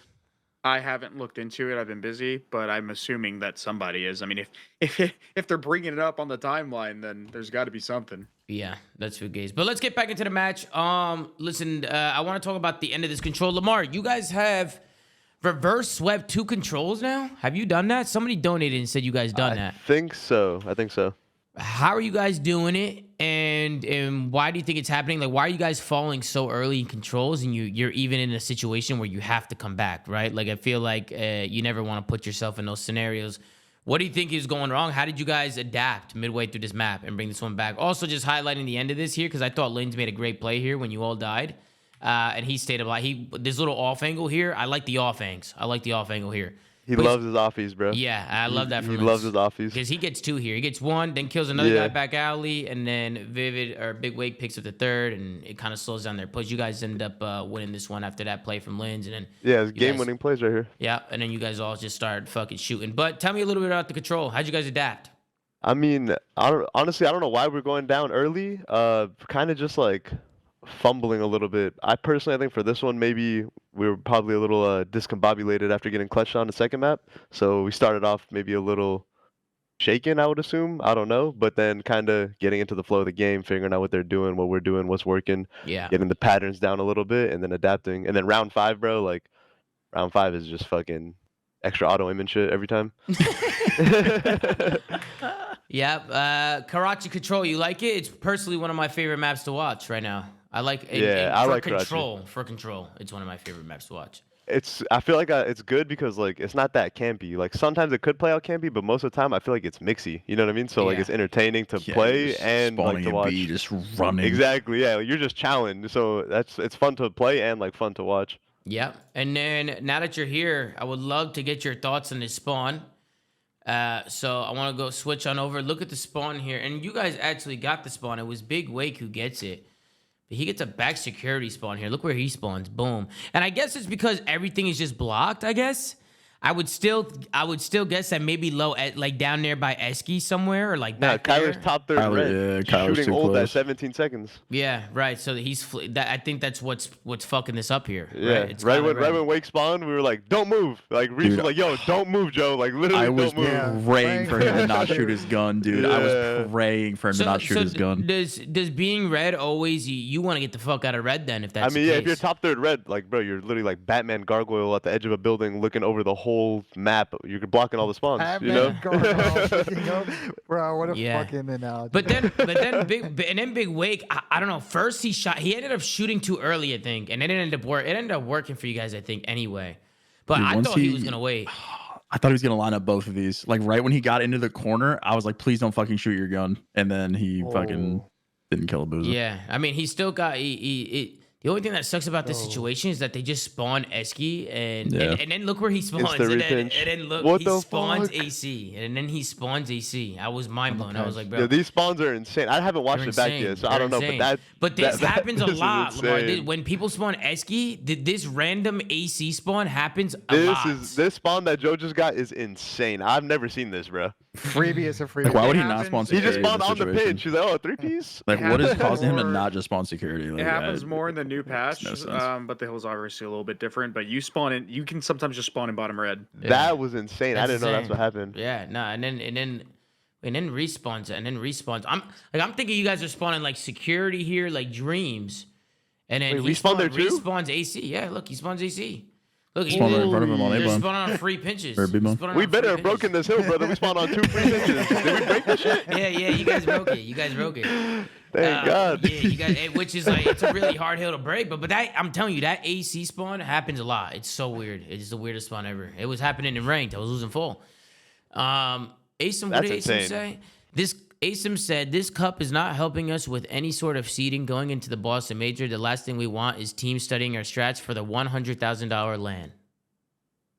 I haven't looked into it. I've been busy, but I'm assuming that somebody is. I mean, if they're bringing it up on the timeline, then there's got to be something.
Yeah, that's for gays. But let's get back into the match. Listen, I want to talk about the end of this control. Lamar, you guys have reverse swept 2 controls now. Have you done that? Somebody donated and said you guys done that.
I think so.
How are you guys doing it, and why do you think it's happening? Like, why are you guys falling so early in controls, and you're even in a situation where you have to come back, right? Like, I feel like you never want to put yourself in those scenarios. What do you think is going wrong? How did you guys adapt midway through this map and bring this one back? Also, just highlighting the end of this here, because I thought Linz made a great play here when you all died, and he stayed alive. This little off angle here, I like the off angs. I like the off angle here.
He loves his offies, bro.
Yeah, I love that from
He
Linz.
loves his offies.
Because he gets 2 here. He gets 1, then kills another guy
Yeah.
back alley, and then Vivid or Big Wake picks up the 3rd, and it kind of slows down their push. You guys end up winning this one after that play from Linz, and then
Yeah, it's
you guys-
game-winning plays right here.
yeah, and then you guys all just started fucking shooting. But tell me a little bit about the control. How'd you guys adapt?
I mean, honestly, I don't know why we're going down early. Kind of just like fumbling a little bit. I think for this one, maybe we were probably a little discombobulated after getting clutched on the second map. So we started off maybe a little shaken, I would assume. I don't know. But then kind of getting into the flow of the game, figuring out what they're doing, what we're doing, what's working,
Yeah.
getting the patterns down a little bit, and then adapting. And then round 5, bro, like round 5 is just fucking extra auto aim and shit every time.
Yeah, Karachi Control, you like it? It's personally one of my favorite maps to watch right now. I like it.
Yeah, I like Karachi.
For control, it's one of my favorite maps to watch.
I feel like it's good because like it's not that campy. Like sometimes it could play out campy, but most of the time I feel like it's mixy. You know what I mean? So like
Yeah.
it's entertaining to
Yeah,
play
just
and like
spawning
to
in
watch.
B, just running.
Exactly. Yeah, you're just challenged. So it's fun to play and like fun to watch.
Yeah, and then now that you're here, I would love to get your thoughts on this spawn. So I want to go switch on over. Look at the spawn here, and you guys actually got the spawn. It was Big Wake who gets it. But he gets a back security spawn here. Look where he spawns. Boom. And I guess it's because everything is just blocked, I guess. I would still guess that maybe low at like down there by Esky somewhere or like
Yeah,
back there.
Kyler's top 3rd
Kyler-
red.
yeah, Kyler's
shooting
too
ult at
close.
17 seconds.
Yeah, right. So he's I think that's what's fucking this up here.
Yeah,
Right, it's
right
Kyler Red.
when Wake spawned, we were like, "Don't move!" Like Reese was
Dude,
like, "Yo, don't move, Joe!" Like literally,
I was
don't move.
Yeah.
praying for him to not shoot his gun, dude. I
Yeah.
was praying for him to not shoot his gun.
Does being red always you want to get the fuck out of red then if that's
I mean,
the
yeah, if you're
case?
top 3rd red, like, bro, you're literally like Batman gargoyle at the edge of a building looking over the whole map. You're blocking all the spawns, you know?
Bro, what a
Yeah.
fucking analogy.
But then Big Wake, I don't know. First he ended up shooting too early, I think, and it ended up working for you guys, I think, anyway. But
Dude,
I
once
thought he
he-
was gonna wait.
I thought he was gonna line up both of these. Like right when he got into the corner, I was like, please don't fucking shoot your gun. And then he fucking didn't kill a boozer.
Yeah, I mean, he still got the only thing that sucks about this situation is that they just spawn Esky and then look where he spawns
Instant
and then,
repinch.
look
What
he
the
spawns
fuck?
AC and then he spawns AC. I was mind blown. I was like, bro,
Yeah, these spawns are insane. I haven't watched
they're
it back
insane.
yet, so
They're
I don't know.
insane.
But
this happens a
this is
lot, Lamar.
insane.
When people spawn Esky, this random AC spawn happens a lot.
This spawn that Joe just got is insane. I've never seen this, bro.
freebie is a freebie.
Like, why would he
It
not spawn
happens-
He just
security?
spawned
in
on
this
the
situation?
pitch. He's like, "Oh, 3-piece."
Like,
It
what is
happens
causing him to
more-
not just spawn security? Like,
It happens
I-
more in the new patch,
no sense.
but the hill's obviously a little bit different. But you spawn in, you can sometimes just spawn in bottom red.
That was insane. I
That's
didn't know that's
insane.
what happened.
Yeah, nah, and then respawns I'm thinking you guys are spawning like security here, like dreams, and then
Wait,
he
respawn there too?
respawns AC. Yeah, look, he spawns AC. Look, he
Spawn right in front of him on
they're
A-bomb.
spawning on free pinches.
Or B-bomb.
Spawning
We
on
better
free
have broken
pinches.
this hill, brother. We spawned on 2 free pitches. Did we break this shit?
Yeah, you guys broke it. You guys broke it.
Thank God.
Yeah, you guys, which is like it's a really hard hill to break, but that I'm telling you, that AC spawn happens a lot. It's so weird. It's the weirdest spawn ever. It was happening in ranked. I was losing full. Asim, what
That's
did Asim
insane.
say? Asim said, this cup is not helping us with any sort of seeding going into the Boston Major. The last thing we want is teams studying our strats for the $100,000 LAN.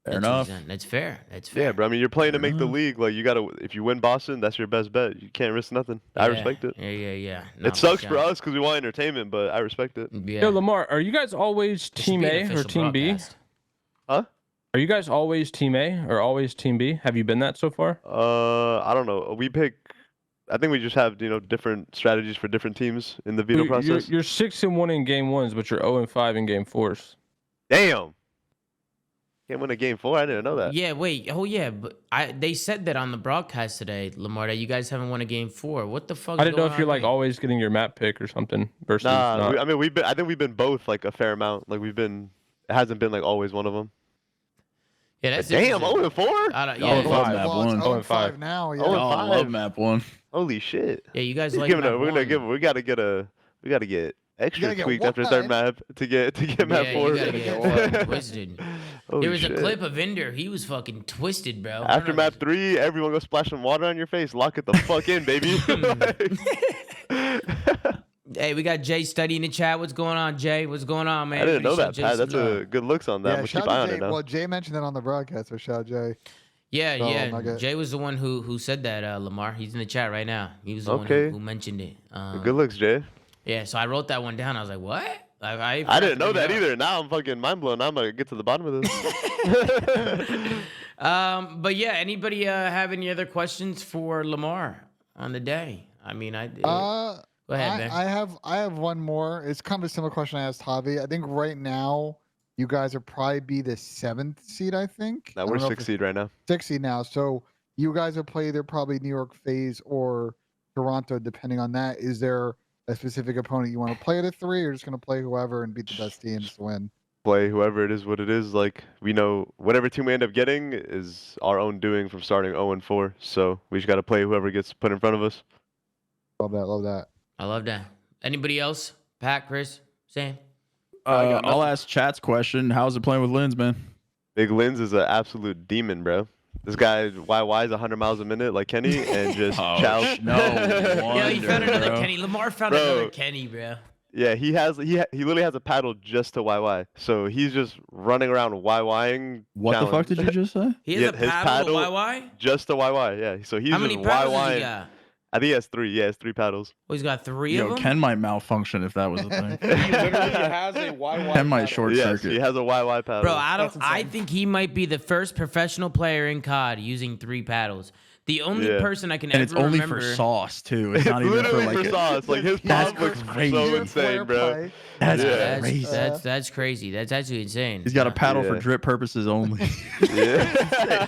Fair
That's what
enough.
he's done. That's fair. That's fair.
Yeah, bro. I mean, you're playing to
Fair
make the
enough.
league. Like, you gotta. If you win Boston, that's your best bet. You can't risk nothing. I respect it.
Yeah. No,
It sucks for
sure.
us because we want entertainment, but I respect it.
Yeah.
Yo, Lamar, are you guys always
It should
Team
be an
A or
official
Team B?
broadcast.
Huh?
Are you guys always Team A or always Team B? Have you been that so far?
I don't know. We pick. I think we just have different strategies for different teams in the veto process.
You're 6-1 in game ones, but you're 0-5 in game fours.
Damn. Can't win a game 4. I didn't know that.
Yeah, wait. Oh, yeah. But they said that on the broadcast today, Lamar, that you guys haven't won a game 4. What the fuck?
I didn't know if you're like always getting your map pick or something versus
Nah,
not.
I mean I think we've been both like a fair amount. Like it hasn't been like always one of them.
Yeah, that's
Damn,
interesting.
0-4.
I don't,
Oh,
yeah,
fuck.
Well,
map
it's
one.
0-5
0-5.
now. Yeah.
Oh,
Oh, I love map 1.
Holy shit.
yeah. You guys
He's
like
giving
map
we're gonna
one.
give. We gotta get extra
gotta get
tweaked after third
one.
map to get map
Yeah,
4.
you gotta get fucking twisted.
Holy
There was
shit.
a clip of Ender. He was fucking twisted, bro.
After map 3, everyone go splash some water on your face. Lock it the fuck in, baby.
Hey, we got Jay Study in the chat. What's going on, Jay? What's going on, man?
I didn't know
Everybody
that,
show
Pat.
Jay
That's
some love.
a good looks on that.
Yeah,
We'll
shout
keep eye
out
on
to
it
Jay.
now.
Well, Jay mentioned it on the broadcast, so shout out Jay.
Yeah,
So,
yeah.
nugget.
Jay was the one who said that, Lamar. He's in the chat right now. He was the one
Okay.
who mentioned it.
Good looks, Jay.
Yeah, so I wrote that one down. I was like, what? I
I didn't know that either. Now I'm fucking mind blown. Now I'm gonna get to the bottom of this.
But yeah, anybody have any other questions for Lamar on the day? I mean, go ahead, man.
I have one more. It's kind of a similar question I asked Javi. I think right now you guys are probably be the 7th seed. I think.
Now
I
we're
don't know if
6th seed right now.
6th seed now. So you guys will play either probably New York FaZe or Toronto, depending on that. Is there a specific opponent you want to play at a 3, or just going to play whoever and beat the best teams to win?
Play whoever it is, what it is. Like we know, whatever team we end up getting is our own doing from starting 0-4. So we just gotta play whoever gets put in front of us.
Love that. Love that.
I love that. Anybody else? Pat, Chris, Sam?
I'll ask Chat's question. How's it playing with Lens, man?
Big Linz is an absolute demon, bro. This guy YY is 100 miles a minute like Kenny and just chow.
No
Yeah, he found
wonder,
another
bro.
Kenny. Lamar found
Bro.
another Kenny, bro.
Yeah, he literally has a paddle just to YY. So he's just running around YYing.
What the fuck did you just say?
He has
Yeah,
a
his
paddle,
paddle-
to YY?
Just to YY, yeah. So he's
How
just
many paddles does he
YYing.
got?
I think he has 3. Yeah, he has 3 paddles.
Oh, he's got 3
Yo,
of them?
Ken might malfunction if that was a thing.
He literally has a YY.
Ken might
paddle.
short
Yes,
circuit.
he has a YY paddle.
Bro,
That's
I
insane.
think he might be the first professional player in COD using 3 paddles. The only
Yeah.
person I can
And
ever
it's only
remember.
for sauce too. It's
It's
not even for
literally
like
for sauce. Like his
That's
pop looks
crazy.
so
Player
insane, bro.
That's
Yeah.
crazy.
That's crazy. That's actually insane.
He's got a paddle for
Yeah.
drip purposes only.
Yeah.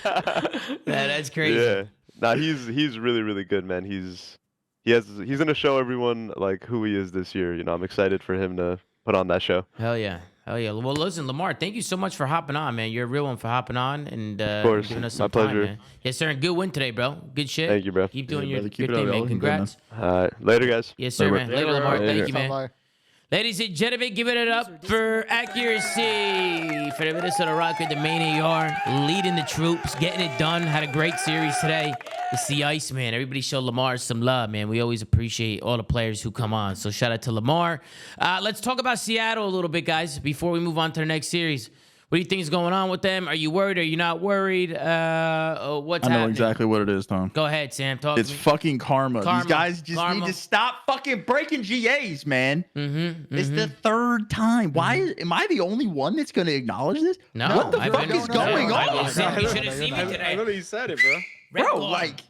That's crazy.
Yeah. Nah, he's really really good, man. He's gonna show everyone like who he is this year. You know, I'm excited for him to put on that show.
Hell yeah. Hell yeah. Well, listen, Lamar, thank you so much for hopping on, man. You're a real one for hopping on and
course.
giving us
My
some time,
pleasure.
man. Yes, sir. And good win today, bro. Good shit.
Thank you, bro.
Keep doing
Yeah,
your
brother. Keep
good
it up,
thing, man.
y'all. Keep doing
Congrats.
All right, later, guys.
Yes, sir, man. Later, Lamar.
Later.
Thank you, man.
Bye-bye.
Ladies and gentlemen, give it up for accuracy for the Minnesota Rokkr, the main AR, leading the troops, getting it done. Had a great series today. It's the Iceman. Everybody show Lamar some love, man. We always appreciate all the players who come on. So shout out to Lamar. Let's talk about Seattle a little bit, guys, before we move on to the next series. What do you think is going on with them? Are you worried? Are you not worried? What's
I know
happening?
exactly what it is, Tom.
Go ahead, Sam. Talk
It's
to me.
fucking karma.
Karma.
These guys just
Karma.
need to stop fucking breaking GAs, man.
Mm-hmm,
It's the 3rd time. Why am I the only one that's going to acknowledge this?
No,
What the
I've
fuck
been-
is going
no,
on?
You should have seen me
I
today.
literally said it, bro.
Red
Bro,
guard.
like,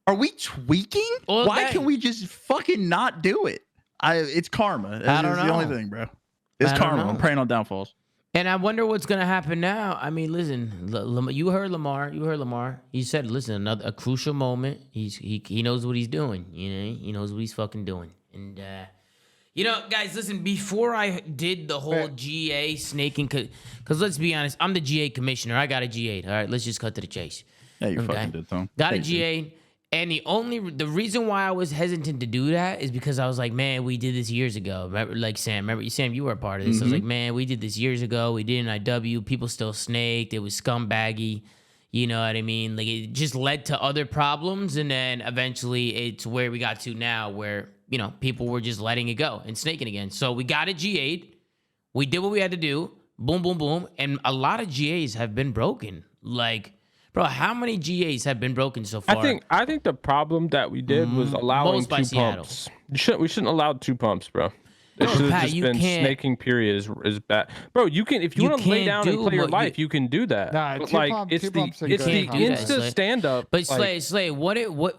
are we tweaking?
All
Why
day.
can we just fucking not do it? It's karma.
I don't
It's the only
know.
thing, bro. It's
I don't
karma.
know.
I'm praying on downfalls.
And I wonder what's gonna happen now. I mean, listen, you heard Lamar. He said, "Listen, a crucial moment. He knows what he's doing. You know, he knows what he's fucking doing." And you know, guys, listen. Before I did the whole GA snaking, because let's be honest, I'm the GA commissioner. I got a G8. All right, let's just cut to the chase.
Yeah, you
Okay.
fucking did, Tom.
Got a
Thank you.
GA. And the reason why I was hesitant to do that is because I was like, man, we did this years ago. Remember, like Sam, you were a part of this. I was like, man, we did this years ago. We did an IW. People still snaked. It was scumbaggy. You know what I mean? Like it just led to other problems. And then eventually it's where we got to now where, you know, people were just letting it go and snaking again. So we got a G8. We did what we had to do. boom, boom, boom, and a lot of GAs have been broken. Like, bro, how many GAs have been broken so far?
I think the problem that we did was allowing
most by
2
Seattle.
pumps. We shouldn't allow 2 pumps, bro. It
Bro,
should have
Pat,
just
you
been
can't-
snaking period is bad. Bro, you can if you
You
want to lay
can't
down and
do
play your
what
life, you can do that.
Nah,
But,
2
like
pump-
it's
2
the
pumps are
it's
good
the
combos.
Slay.
insta stand up.
But Slay, what? Well,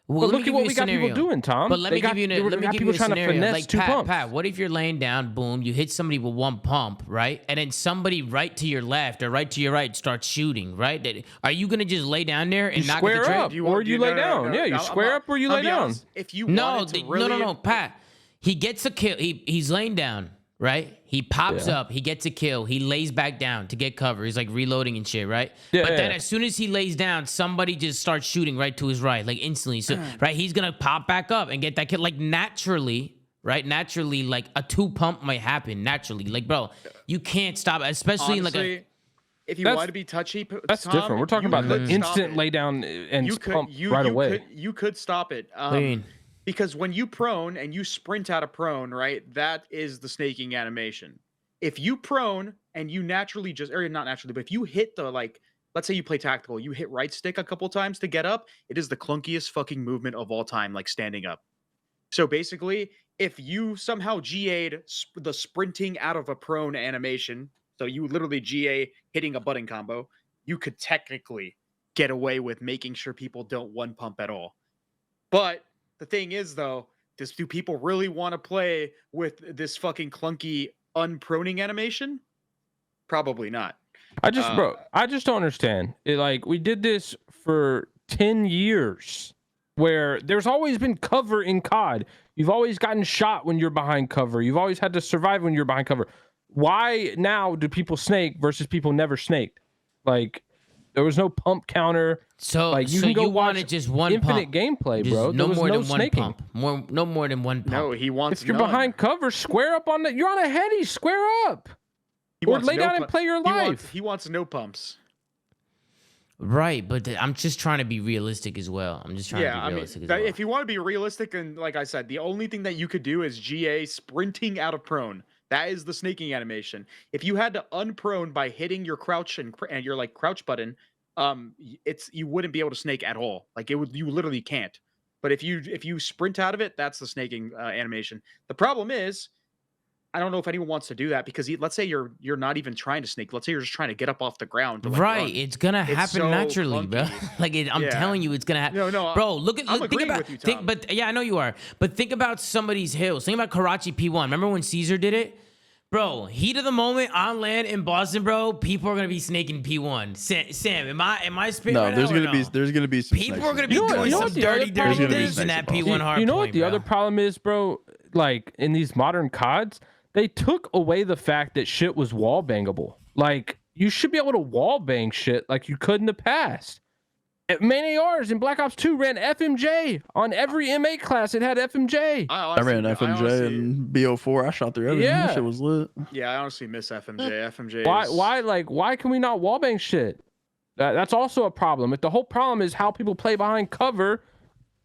But
let me
look
give
at what
you a
we got people
scenario.
doing, Tom.
But let
They
me
got-
give you
they
let me
got
give
people
you a
trying to
scenario.
finesse
Like
2 pumps.
Pat, what if you're laying down, boom, you hit somebody with 1 pump, right? And then somebody right to your left or right to your right starts shooting, right? Are you gonna just lay down there and
You
not
square
get the trick?
up, or you lay down. Yeah, you square up or you lay down.
If you
No,
wanted to really,
no, Pat. He gets a kill. He's laying down, right? He pops
Yeah.
up. He gets a kill. He lays back down to get cover. He's like reloading and shit, right?
Yeah,
But then
yeah.
as soon as he lays down, somebody just starts shooting right to his right, like instantly. So right, he's gonna pop back up and get that kill. Like naturally, right? Naturally, like a 2 pump might happen naturally. Like, bro, you can't stop, especially in
honestly,
like a.
if you
That's-
want to be touchy,
That's
Tom,
different. We're talking
you
about the
could stop
instant
it.
lay down and
You could,
pump
you,
right
you
away.
you could stop it.
Clean.
Because when you prone and you sprint out of prone, right, that is the snaking animation. If you prone and you naturally just, or not naturally, but if you hit the, like, let's say you play tactical, you hit right stick a couple times to get up, it is the clunkiest fucking movement of all time, like standing up. So basically, if you somehow GA'd the sprinting out of a prone animation, so you literally GA hitting a button combo, you could technically get away with making sure people don't 1 pump at all. But the thing is, though, do people really want to play with this fucking clunky unproning animation? Probably not.
I just don't understand. Like we did this for 10 years where there's always been cover in COD. You've always gotten shot when you're behind cover. You've always had to survive when you're behind cover. Why now do people snake versus people never snaked? Like there was no pump counter.
So,
Like you
so
can go
you
watch
wanted just 1
infinite
pump.
gameplay,
Just
bro.
no
There was
more
no
than 1
snaking.
pump. No more than 1 pump.
No, he wants
If you're
none.
behind cover, square up on the. You're on a heady, square up.
He
Or
wants
lay
no
down and
pu-
play your life.
He wants no pumps.
Right, but I'm just trying to be realistic as well. I'm just trying
Yeah,
to
I
be
mean,
realistic as well.
if you want to be realistic, and like I said, the only thing that you could do is GA sprinting out of prone. That is the snaking animation. If you had to unprone by hitting your crouch and your like crouch button, you wouldn't be able to snake at all. Like you literally can't. But if you sprint out of it, that's the snaking animation. The problem is, I don't know if anyone wants to do that because let's say you're not even trying to snake. Let's say you're just trying to get up off the ground. To, like,
right,
run.
it's gonna happen
so
naturally, bro.
clunky.
Like I'm
Yeah.
telling you, it's gonna happen.
No,
bro.
I'm
Think
agreeing
about.
with you, Tom.
But yeah, I know you are. But think about somebody's hills. Think about Karachi P1. Remember when Caesar did it? Bro, heat of the moment on land in Boston, bro. People are gonna be snaking P1. Sam, am I spitting
No,
right
there's
now or
gonna be
no?
there's gonna be some
People
snakes
are
in
gonna
there.
be doing
you know
some
what the other
dirty
problem
things
is?
in that
You-
P1 hard
You know
point,
what the
bro.
other problem is, bro? Like in these modern CODs, they took away the fact that shit was wall bangable. Like you should be able to wall bang shit like you could in the past. Main ARs in Black Ops 2 ran FMJ on every M8 class. It had FMJ.
I ran FMJ and BO4. I shot through everything.
Yeah.
That shit was lit.
Yeah, I honestly miss FMJ. FMJ.
Why can we not wall bang shit? That's also a problem. If the whole problem is how people play behind cover,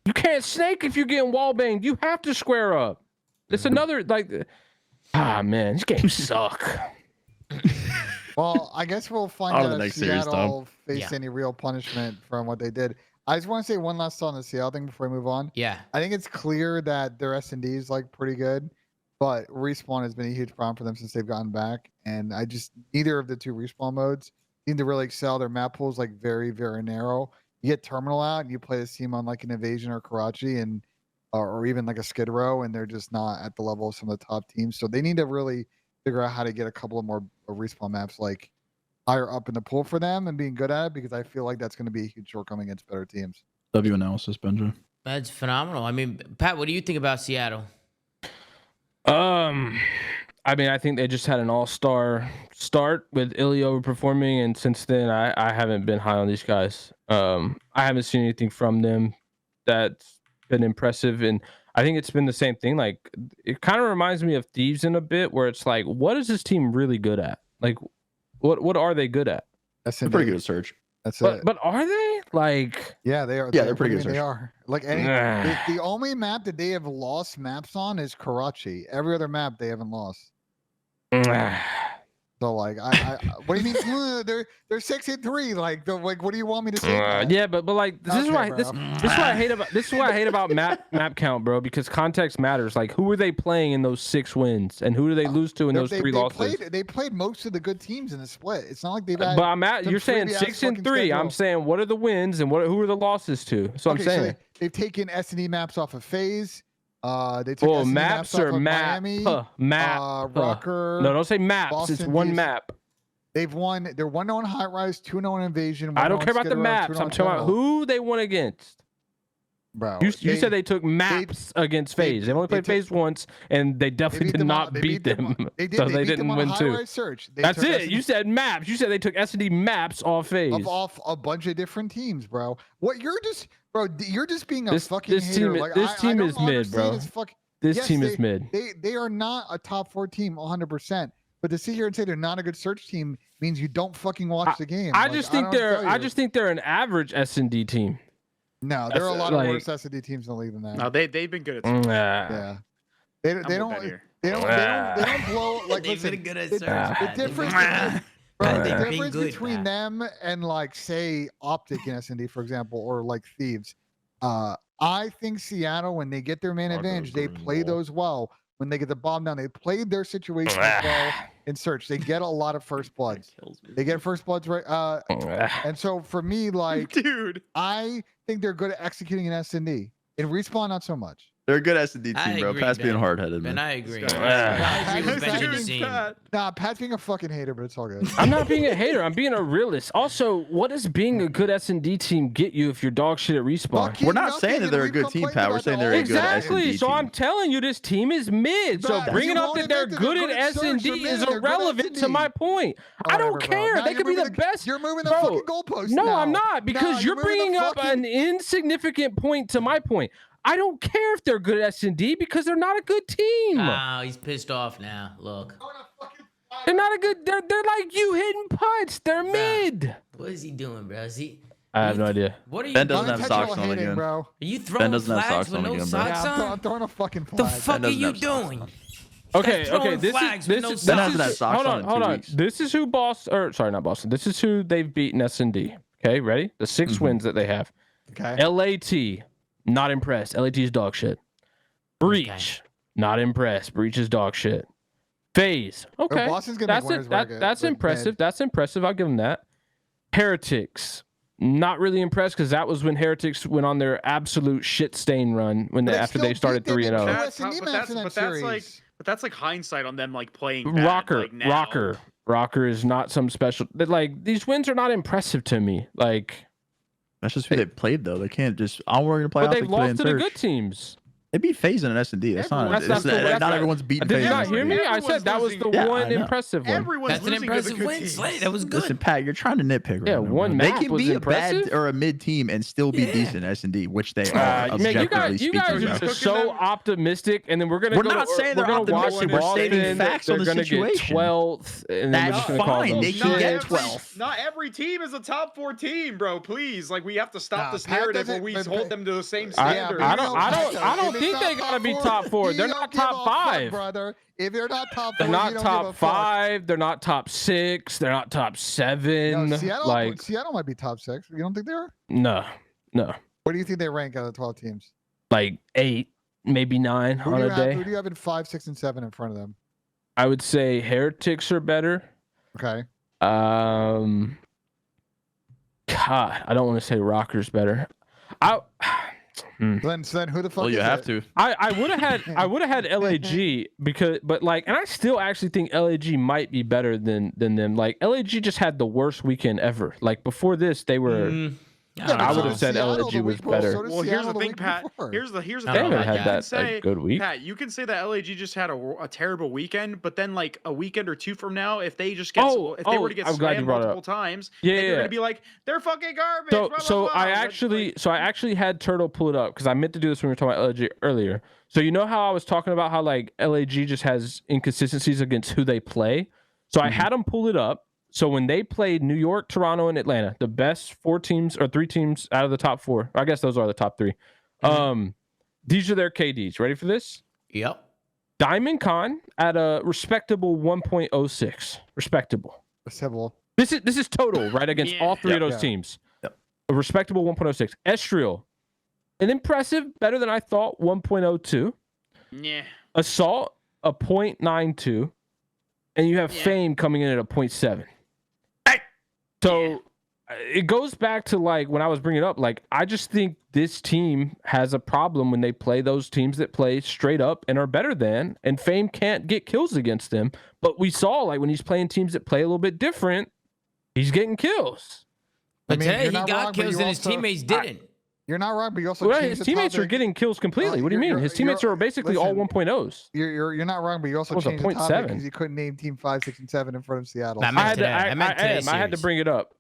you can't snake if you're getting wall banged. You have to square up. It's another man, these games suck.
Well, I guess we'll find
On to
out
the
if
next series, Tom.
Seattle faced
Yeah.
any real punishment from what they did. I just want to say one last thought on the Seattle thing before we move on.
Yeah.
I think it's clear that their S&D is like pretty good, but respawn has been a huge problem for them since they've gotten back. And neither of the 2 respawn modes seem to really excel. Their map pool is like very, very narrow. You get Terminal out and you play this team on like an Invasion or Karachi or even like a Skid Row, and they're just not at the level of some of the top teams. So they need to really figure out how to get a couple of more respawn maps like higher up in the pool for them and being good at it, because I feel like that's going to be a huge shortcoming against better teams.
W analysis, Benja.
That's phenomenal. I mean, Pat, what do you think about Seattle?
I mean, I think they just had an all-star start with Illy overperforming, and since then, I haven't been high on these guys. I haven't seen anything from them that's been impressive, and I think it's been the same thing. Like, it kind of reminds me of Thieves in a bit, where it's like, what is this team really good at? Like, what are they good at?
That's
They're pretty good at search.
That's it.
But are they? Like,
Yeah, they are.
Yeah, they're pretty
what do you
good
mean
search.
They are. Like the only map that they have lost maps on is Karachi. Every other map they haven't lost. So like. Like, what do you mean? They're 6-3. Like, what do you want me to say?
Yeah, but like this is why this is what I hate about map count, bro. Because context matters. Like, who are they playing in those 6 wins, and who do they lose to in those 3 losses?
They played most of the good teams in the split. It's not like they've.
But you're saying 6-3. I'm saying what are the wins and who are the losses to? So I'm saying
so they've taken S&D maps off of FaZe. They took S&D
maps
off
or
of
map?
Miami,
Map.
Rokkr.
No, don't say maps.
Boston
It's one
Thieves.
map.
They've won. They're 1-0 in High Rise, 2-0 in Invasion.
I don't care about the maps. I'm talking about who they won against.
Bro,
You said they took maps against FaZe. They've only played FaZe once, and they definitely did not beat them.
They did.
So
they
didn't win too. That's it. You said maps. You said they took S&D maps off FaZe.
Off a bunch of different teams, bro. What you're just, bro? You're just being a fucking hater.
This team is mid, bro. This team is mid.
They are not a top 4 team 100%. But to sit here and say they're not a good search team means you don't fucking watch the game.
I just think they're an average S&D team.
No, there are a lot of worse S&D teams in the league than that.
No, they've been good at
Yeah. They don't blow like
They've been good at search.
The difference between them and like say Optic in S&D, for example, or like Thieves. I think Seattle, when they get their man advantage, they play those well. When they get the bomb down, they played their situation well in search. They get a lot of first bloods. They get first bloods right. And so for me, like,
dude,
I think they're good at executing in S&D. In Respawn, not so much.
They're a good S&D team, bro. Pat's being hard-headed, man.
And I agree.
Nah, Pat's being a fucking hater, but it's all good.
I'm not being a hater. I'm being a realist. Also, what does being a good S&D team get you if you're dog shit at Respawn?
We're not saying that they're a good team, Pat. We're saying they're a good S&D team.
Exactly. So I'm telling you, this team is mid. So bringing up that they're good at S&D is irrelevant to my point. I don't care. They could be the best.
You're moving the fucking goalpost.
No, I'm not, because you're bringing up an insignificant point to my point. I don't care if they're good at S&D because they're not a good team.
Oh, he's pissed off now. Look.
They're not a good. They're like you hitting putts. They're mid.
What is he doing, bro? Is he?
I have no idea.
What are you?
Ben doesn't have socks on again.
Bro.
Are you throwing flags with no socks on?
I'm throwing a fucking flag.
The fuck are you doing?
Okay.
This is
Ben hasn't had socks
hold
on in 2 weeks.
This is who not Boston. This is who they've beaten S&D. Okay, ready? The 6 wins that they have.
Okay.
LAT. Not impressed. LAT is dog shit. Breach. Not impressed. Breach is dog shit. FaZe. Okay. That's impressive. That's impressive. I'll give them that. Heretics. Not really impressed because that was when Heretics went on their absolute shit stain run after they started 3-0.
But that's like hindsight on them like playing
Rokkr. Rokkr is not some special. Like, these wins are not impressive to me. Like,
that's just who they played, though. They can't just. We're gonna play.
But they've lost to the good teams.
They beat FaZe in an S&D. That's not everyone's beating FaZe.
Did you not hear me? I said that was the one impressive one.
That's an impressive win, Slate. That was good.
Listen, Pat, you're trying to nitpick. Right
yeah,
now,
one
they
map
can
was
be
impressive.
a bad or a mid team and still be decent S&D, which they are. Objectively
you guys are just so optimistic, and then we're
not saying they're optimistic. We're stating facts on the situation.
12th, and then
that's fine. They can get 12th.
Not every team is a top 4 team, bro. Please, like, we have to stop this narrative where we hold them to the same standard.
I don't think they gotta be top 4. They're not top 5,
brother. If they're not top 4,
they're not top 5. They're not top 6. They're not top 7.
No, Seattle might be top 6. You don't think they are?
No.
Where do you think they rank out of 12 teams?
Like 8, maybe 9 on a day.
Who do you have in 5, 6, and 7 in front of them?
I would say Heretics are better.
Okay.
God, I don't want to say Rokkr's better.
So then who the fuck?
Well, you have to.
I would have had LAG but I still actually think LAG might be better than them. Like, LAG just had the worst weekend ever. Like, before this, they were. I would have said LAG was better.
Well, here's the thing, Pat. Here's the
they
thing.
haven't had that a good week.
Pat, you can say that LAG just had a terrible weekend, but then like a weekend or 2 from now, if they just get if they were to get slammed multiple times, they're gonna be like, they're fucking garbage.
So I actually had Turtle pull it up because I meant to do this when we were talking about LAG earlier. So you know how I was talking about how like LAG just has inconsistencies against who they play. So I had them pull it up. So when they played New York, Toronto, and Atlanta, the best 4 teams or 3 teams out of the top 4, I guess those are the top 3. These are their KDs. Ready for this?
Yep.
Diamond Con at a respectable 1.06. Respectable.
Acceptable.
This is total, right? Against all three of those
Yeah.
teams.
Yep.
A respectable 1.06. Estriel, an impressive, better than I thought, 1.02.
Yeah.
Assault, a 0.92. And you have Fame coming in at a 0.7. So it goes back to like when I was bringing it up, like I just think this team has a problem when they play those teams that play straight up and are better than, and Fame can't get kills against them. But we saw like when he's playing teams that play a little bit different, he's getting kills.
But
I mean,
today
you're
he
not
got
wrong, but
kills
you
and his
also-
teammates didn't.
You're not wrong, but you also
Well,
changed
his
the
teammates are
topic.
getting kills completely. What do you mean? His teammates are basically all
listen,
1.0s.
You're not wrong, but you also
What was
changed
a
the topic
0.7?
because you couldn't name Team 5, 6, and 7 in front of Seattle.
Nah,
So-
man.
I had
today.
to,
I meant today's
I had to
series.
bring it up.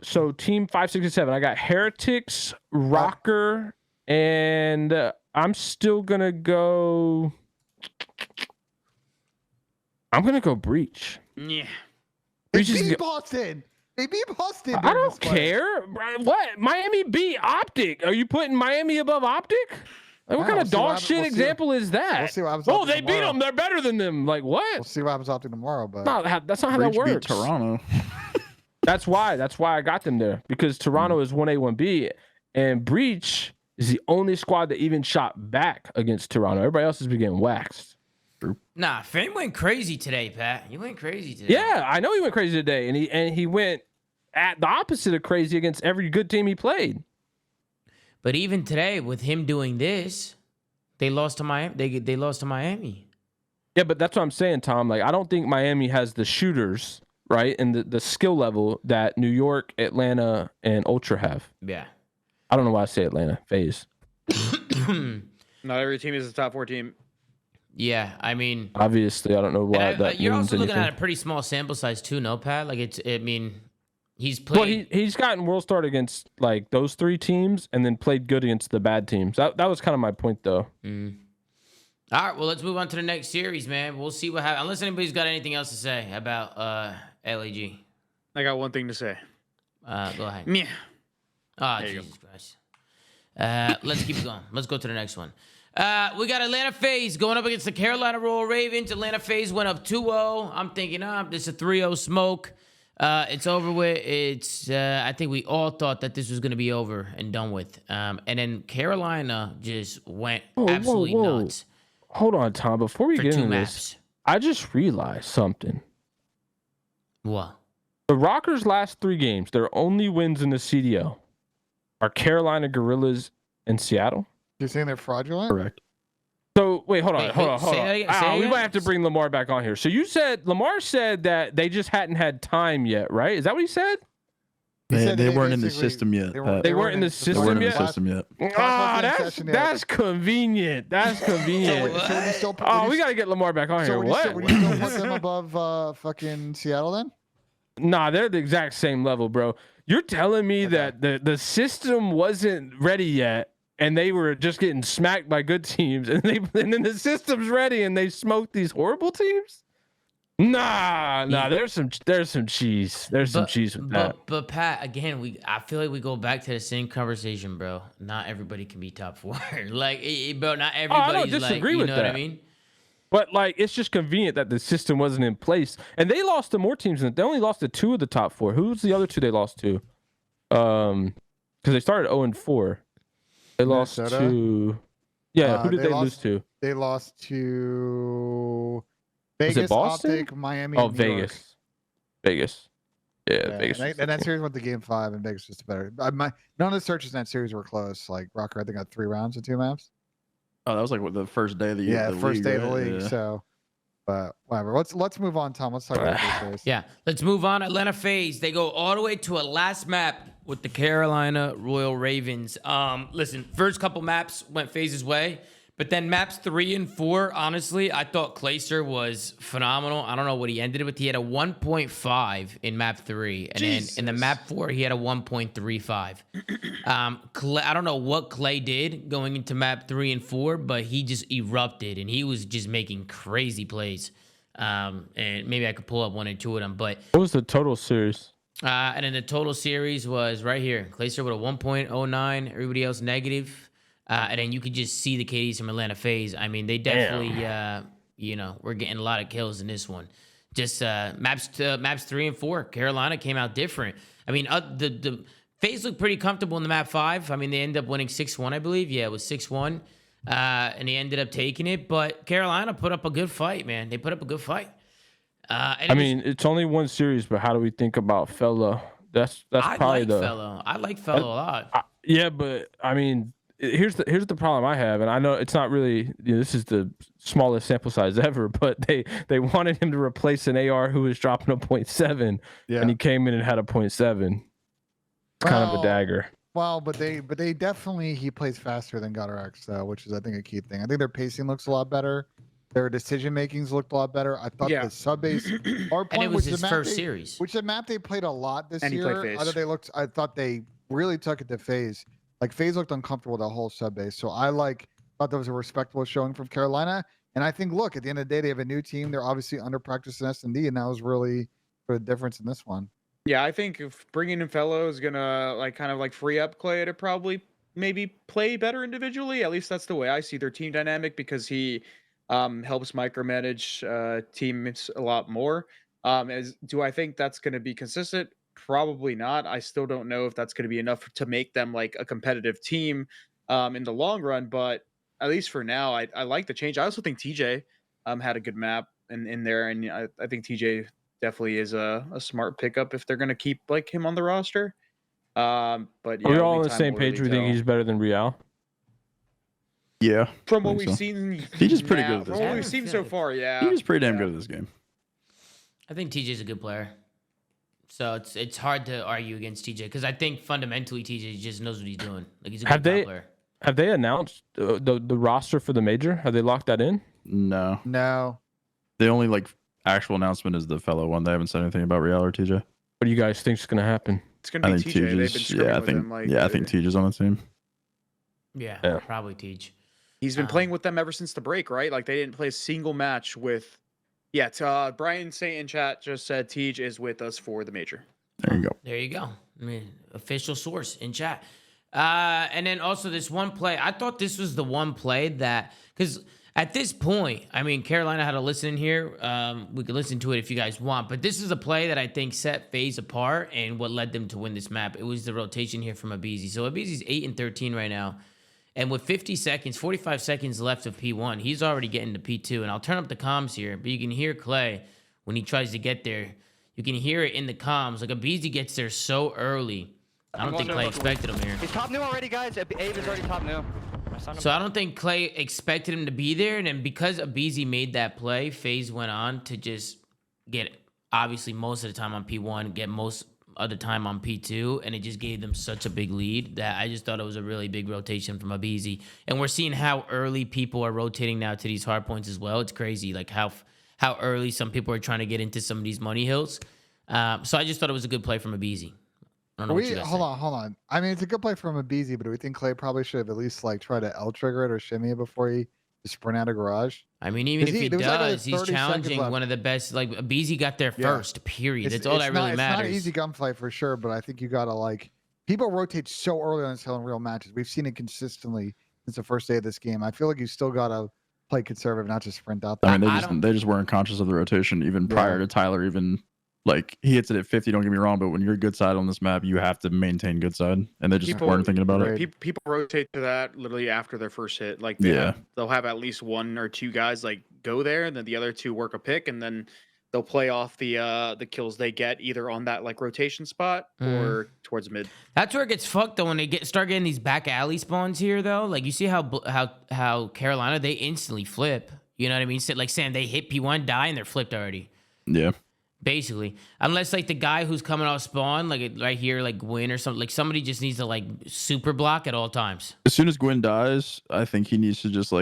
So team 5, 6, and 7. I got Heretics, Rokkr, and I'm still gonna go. I'm gonna go Breach.
Yeah.
They
Breach is
beat
go-
Boston. They beat Boston.
I
during
don't
this play.
care. What? Miami beat Optic. Are you putting Miami above Optic? Like, what
Wow,
kind
we'll
of
see what
dog
happens-
shit
we'll see
example is that?
We'll see what happens.
Oh,
after
they beat
tomorrow.
them. They're better than them. Like what?
We'll see what happens after tomorrow, but
That's not how that
Breach beat
works.
Toronto.
That's why I got them there, because Toronto is 1A, 1B, and Breach is the only squad that even shot back against Toronto. Everybody else has been getting waxed.
Nah, Fame went crazy today, Pat. You went crazy today.
Yeah, I know he went crazy today, and he went at the opposite of crazy against every good team he played.
But even today, with him doing this, they lost to Miami. They lost to Miami.
Yeah, but that's what I'm saying, Tom. Like, I don't think Miami has the shooters, right, and the skill level that New York, Atlanta, and Ultra have.
Yeah.
I don't know why I say Atlanta. FaZe.
Not every team is a top 4 team.
Yeah, I mean,
Obviously, I don't know why that
you're
means
also looking
anything.
at a pretty small sample size too, no, Pat? Like I mean, he's
Well,
played.
he's gotten world start against like those 3 teams, and then played good against the bad teams. That was kind of my point, though.
All right, well, let's move on to the next series, man. We'll see what happens. Unless anybody's got anything else to say about LAG.
I got one thing to say.
Go ahead.
Meh.
Oh,
There you
Jesus Christ. Let's keep going. Let's go to the next one. We got Atlanta FaZe going up against the Carolina Royal Ravens. Atlanta FaZe went up 2-0. I'm thinking, this is a 3-0 smoke. It's over with. I think we all thought that this was going to be over and done with. And then Carolina just went absolutely nuts
Hold on, Tom. Before we
for
get
2
into
maps.
this, I just realized something.
What?
The Rockers' last 3 games, their only wins in the CDL are Carolina, Guerrillas, and Seattle.
you're saying they're fraudulent.
Correct.
So wait, hold on.
Say that again, say it
We
again.
might have to bring Lamar back on here. So you said Lamar said that they just hadn't had time yet, right? Is that what he said?
He said
They
they
weren't in the
basically-
system yet.
they
Pat.
They weren't in the
They
system
weren't in
yet?
the system yet.
Ah,
Last session, yeah.
that's convenient. That's
So,
convenient.
so when you still, when
Oh,
you
we got to get Lamar back on
so
here.
when you
What?
still, when you still put them above fucking Seattle then?
Nah, they're the exact same level, bro. You're telling me that the system wasn't ready yet, and they were just getting smacked by good teams, and then the system's ready, and they smoked these horrible teams? Nah, there's some cheese. There's some cheese with that.
But Pat, again, I feel like we go back to the same conversation, bro. Not everybody can be top 4. Like, bro, not everybody's like,
disagree
you
with
know what I
that.
mean?
But like, it's just convenient that the system wasn't in place, and they lost to more teams. They only lost to 2 of the top 4. Who was the other 2 they lost to? Because they started 0-4. They lost
Minnesota?
to. Yeah, who did
they
they
lost-
lose to?
They lost to
Was it
Vegas,
Boston?
Optic, Miami.
Oh,
and New York.
Vegas. Vegas. Yeah, Vegas.
And,
was
that
the
series went to game 5, and Vegas was the better. None of the searches in that series were close. Like Rokkr, I think got 3 rounds of 2 maps.
Oh, that was like what, the first day of the
Yeah,
the
first
league,
day of the
right?
league.
Yeah.
So, but whatever. Let's move on, Tom. Let's talk about this series.
Yeah, let's move on. Atlanta FaZe, they go all the way to a last map with the Carolina Royal Ravens. Listen, first couple maps went FaZe's way, but then maps 3 and 4, honestly, I thought Clayster was phenomenal. I don't know what he ended with. He had a 1.5 in map 3, and then in the map 4, he had a 1.35. I don't know what Clay did going into map 3 and 4, but he just erupted, and he was just making crazy plays. And maybe I could pull up 1 or 2 of them, but
What was the total series?
and then the total series was right here. Clayster with a 1.09, everybody else negative. And then you could just see the KDs from Atlanta FaZe. I mean, they definitely, You know, we're getting a lot of kills in this one. Just maps 3 and 4. Carolina came out different. I mean, the FaZe looked pretty comfortable in the map 5. I mean, they ended up winning 6-1, I believe. Yeah, it was 6-1. And they ended up taking it. But Carolina put up a good fight, man. They put up a good fight.
I mean, it's only one series, but how do we think about Fellow? That's probably
Fellow. I like Fellow a lot.
Yeah, but I mean, here's the problem I have, and I know it's not really, you know, this is the smallest sample size ever, but they wanted him to replace an AR who was dropping a 0.7, and he came in and had a 0.7. It's kind of a dagger.
Well, but they definitely, he plays faster than GodRx, which is I think a key thing. I think their pacing looks a lot better. Their decision makings looked a lot better. I thought the sub base,
and it was his first series,
which the map they played a lot this year. I thought they really took it to FaZe. Like FaZe looked uncomfortable with the whole sub base. So I thought that was a respectable showing from Carolina. And I think, look, at the end of the day, they have a new team. They're obviously under practice in S&D, and that was really the difference in this one.
Yeah, I think if bringing in Fellow is gonna kind of free up Clay to probably maybe play better individually. At least that's the way I see their team dynamic, because he helps micromanage teams a lot more. Do I think that's going to be consistent? Probably not. I still don't know if that's going to be enough to make them like a competitive team in the long run. But at least for now, I like the change. I also think TJ had a good map in there, and I think TJ definitely is a smart pickup if they're going to keep him on the roster. But yeah,
are we all on the same page? We think he's better than Real?
Yeah.
From what we've seen,
TJ's pretty good at this
game. From what we've seen so far, yeah.
TJ's pretty damn good at this game.
I think TJ's a good player. So it's hard to argue against TJ, because I think fundamentally TJ just knows what he's doing. Like, he's a good player.
Have they announced the roster for the major? Have they locked that in?
No.
The only actual announcement is the Fellow one. They haven't said anything about Real or TJ.
What do you guys think is going to happen?
It's going to be TJ. They've been scrimming with him.
I think TJ's on the team.
Yeah, probably TJ.
He's been playing with them ever since the break, right? Like, they didn't play a single match with. Yeah, Brian Saint in chat just said Tej is with us for the major.
There you go.
There you go. I mean, official source in chat. And then also this one play. I thought this was the one play that, because at this point, I mean, Carolina had to listen in here. We could listen to it if you guys want. But this is a play that I think set FaZe apart and what led them to win this map. It was the rotation here from Abizi. So Abizi's 8-13 right now. And with 45 seconds left of P1, he's already getting to P2. And I'll turn up the comms here, but you can hear Clay when he tries to get there. You can hear it in the comms. Like, Abizi gets there so early. I don't think Clay expected him here.
He's top new already, guys. Abe is already top new.
So I don't think Clay expected him to be there. And then because Abizi made that play, FaZe went on to just get, obviously, most of the time on P1, get most of the time on P2, and it just gave them such a big lead that I just thought it was a really big rotation from Abizi. And we're seeing how early people are rotating now to these hard points as well. It's crazy, like how early some people are trying to get into some of these money hills. So I just thought it was a good play from Abizi.
Hold on. I mean, it's a good play from Abizi, but do we think Clay probably should have at least tried to L trigger it or shimmy it before he sprint out of garage?
I mean, even if he does, he's challenging one of the best. Like, Abizi got there first, period. That's all that really matters.
It's not an easy gunfight for sure, but I think you got to, people rotate so early on this hill in real matches. We've seen it consistently since the first day of this game. I feel like you still got to play conservative, not just sprint out there.
I mean, they just weren't conscious of the rotation even prior to Tyler even. He hits it at 50, don't get me wrong, but when you're good side on this map, you have to maintain good side, and they just weren't thinking about it.
People rotate to that literally after their first hit. They'll have at least one or two guys go there, and then the other two work a pick, and then they'll play off the kills they get either on that rotation spot or towards mid.
That's where it gets fucked though, when they start getting these back alley spawns here though. You see how Carolina, they instantly flip. You know what I mean? So, Sam, they hit P1, die, and they're flipped already.
Yeah.
Basically, unless the guy who's coming off spawn, right here, Gwyn or something, somebody just needs to super block at all times.
As soon as Gwyn dies, I think he needs to just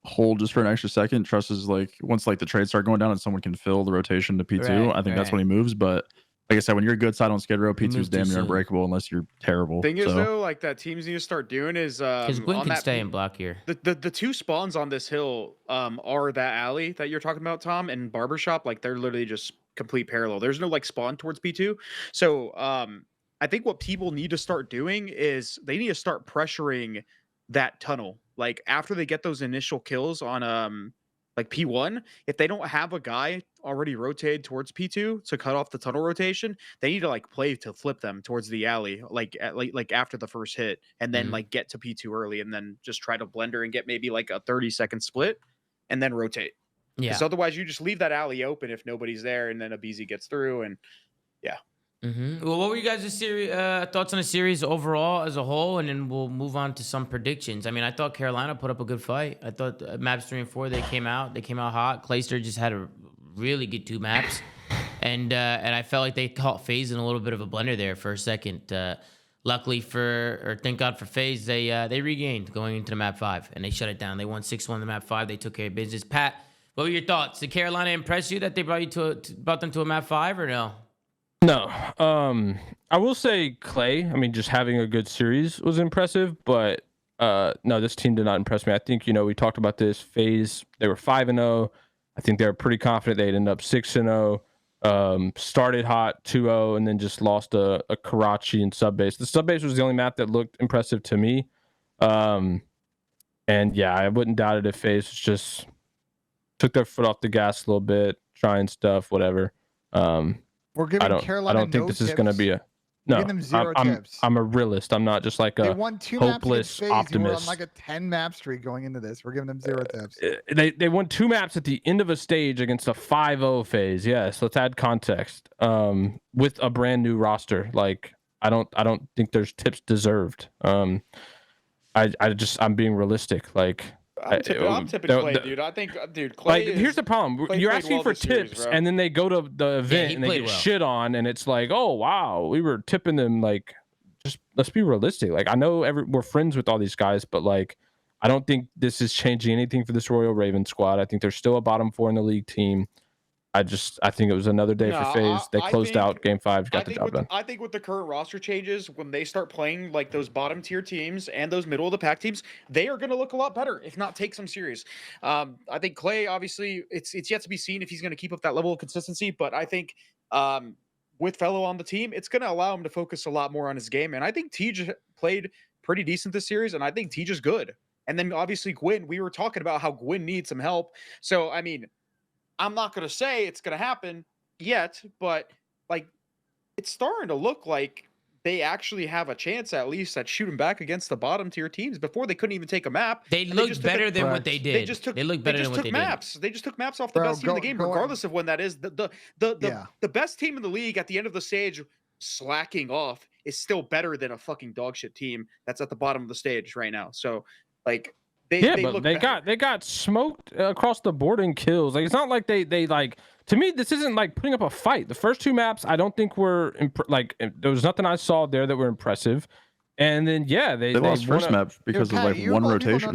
hold just for an extra second. Trust is once the trades start going down and someone can fill the rotation to P2, I think that's when he moves. But like I said, when you're good side on Skid Row, P2 is damn near unbreakable unless you're terrible.
Thing is though, that teams need to start doing is
because Gwyn can stay and block here.
The two spawns on this hill are that alley that you're talking about, Tom, and Barbershop. They're literally just complete parallel. There's no spawn towards P2. So I think what people need to start doing is they need to start pressuring that tunnel. After they get those initial kills on like P1, if they don't have a guy already rotated towards P2 to cut off the tunnel rotation, they need to like play to flip them towards the alley, like after the first hit, and then like get to P2 early, and then just try to blender and get maybe like a 30-second split, and then rotate.
Yeah.
Because otherwise, you just leave that alley open if nobody's there, and then a BZ gets through, and yeah.
Well, what were you guys' thoughts on the series overall as a whole, and then we'll move on to some predictions. I mean, I thought Carolina put up a good fight. I thought maps 3 and 4 they came out hot. Clayster just had a really good 2 maps, and I felt like they caught FaZe in a little bit of a blender there for a second. Luckily thank God for FaZe, they regained going into the map 5 and they shut it down. They won 6-1 in the map 5. They took care of business. Pat, what were your thoughts? Did Carolina impress you that they brought them to a map 5 or no?
No. I will say Clay, I mean, just having a good series was impressive, but no, this team did not impress me. I think, we talked about this. FaZe, they were 5-0. I think they were pretty confident they'd end up 6-0. Started hot 2-0 and then just lost a Karachi and Subbase. The Subbase was the only map that looked impressive to me. And yeah, I wouldn't doubt it if FaZe just took their foot off the gas a little bit, trying stuff, whatever.
We're giving Carolina
I don't think this is going to be a no.
Them 0 tips.
I'm a realist. I'm not just like a
won 2
hopeless
maps
optimist.
We're on like a 10 map streak going into this. We're giving them 0 tips.
They won 2 maps at the end of a stage against a 5-0 FaZe. Yes, let's add context. With a brand new roster, like I don't think there's tips deserved. I'm being realistic. Like
I'm tipping Clay, dude. I think, dude, Clay.
Like, here's the problem. You're asking for tips, and then they go to the event and they get shit on, and it's like, oh wow, we were tipping them. Like, just let's be realistic. Like, I know we're friends with all these guys, but like, I don't think this is changing anything for this Royal Raven squad. I think they're still a bottom 4 in the league team. I think it was another day for FaZe. They closed out game 5, got the job done.
I think with the current roster changes, when they start playing like those bottom tier teams and those middle of the pack teams, they are going to look a lot better, if not take some serious. I think Clay, obviously, it's yet to be seen if he's going to keep up that level of consistency, but I think with Fellow on the team, it's going to allow him to focus a lot more on his game. And I think Tej played pretty decent this series, and I think Tej is good. And then obviously Gwyn, we were talking about how Gwyn needs some help. So, I mean, I'm not going to say it's going to happen yet, but like it's starting to look like they actually have a chance at least at shooting back against the bottom tier teams. Before they couldn't even take a map.
They looked better than what they did. They looked better than what they
did. They just took maps off the best team in the game, regardless of when that is. The best team in the league at the end of the stage slacking off is still better than a fucking dog shit team that's at the bottom of the stage right now. So like they
got smoked across the board in kills. Like, it's not like they like, to me, this isn't like putting up a fight. The first 2 maps, I don't think were there was nothing I saw there that were impressive. And then they
lost first map because of like one rotation.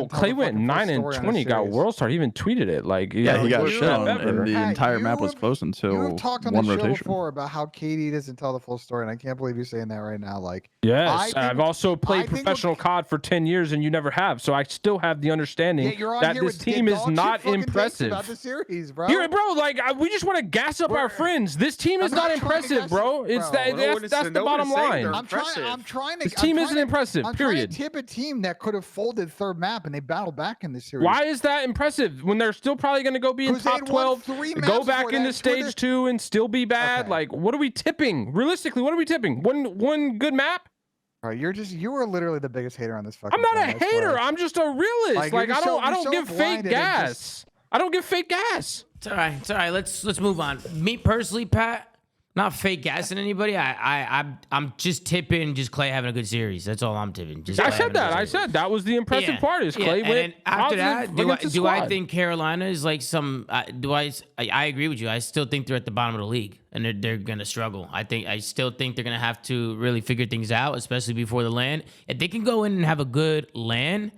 Clay went 9 and 20, got world star. He even tweeted it. Like,
he got shit on, and the entire map was closed until one rotation. You've talked on the show
before about how KD doesn't tell the full story, and I can't believe you're saying that right now. Like,
yes, I've also played professional COD for 10 years, and you never have. So I still have the understanding that this team is not impressive.
About the series, bro.
Bro, like, we just want to gas up our friends. This team is not impressive, bro. It's that's the bottom line.
I'm trying.
This team isn't impressive.
I'm
period.
trying to tip a team that could have folded 3rd map and they battled back in this series.
Why is that impressive when they're still probably going to go be in top 12, go back into stage 2 and still be bad? Okay. Like, what are we tipping? Realistically, what are we tipping? One good map?
Bro, you are literally the biggest hater on this fucking.
I'm not a hater. I'm just a realist. Like, I don't give fake gas. I don't give fake gas.
It's all right. It's all right. Let's move on. Me personally, Pat. Not fake gassing anybody. I'm just tipping just Clay having a good series. That's all I'm tipping.
I said that was the impressive part is Clay went.
And after that, do I think Carolina is like some? I agree with you. I still think they're at the bottom of the league and they're gonna struggle. I still think they're gonna have to really figure things out, especially before the LAN. If they can go in and have a good LAN,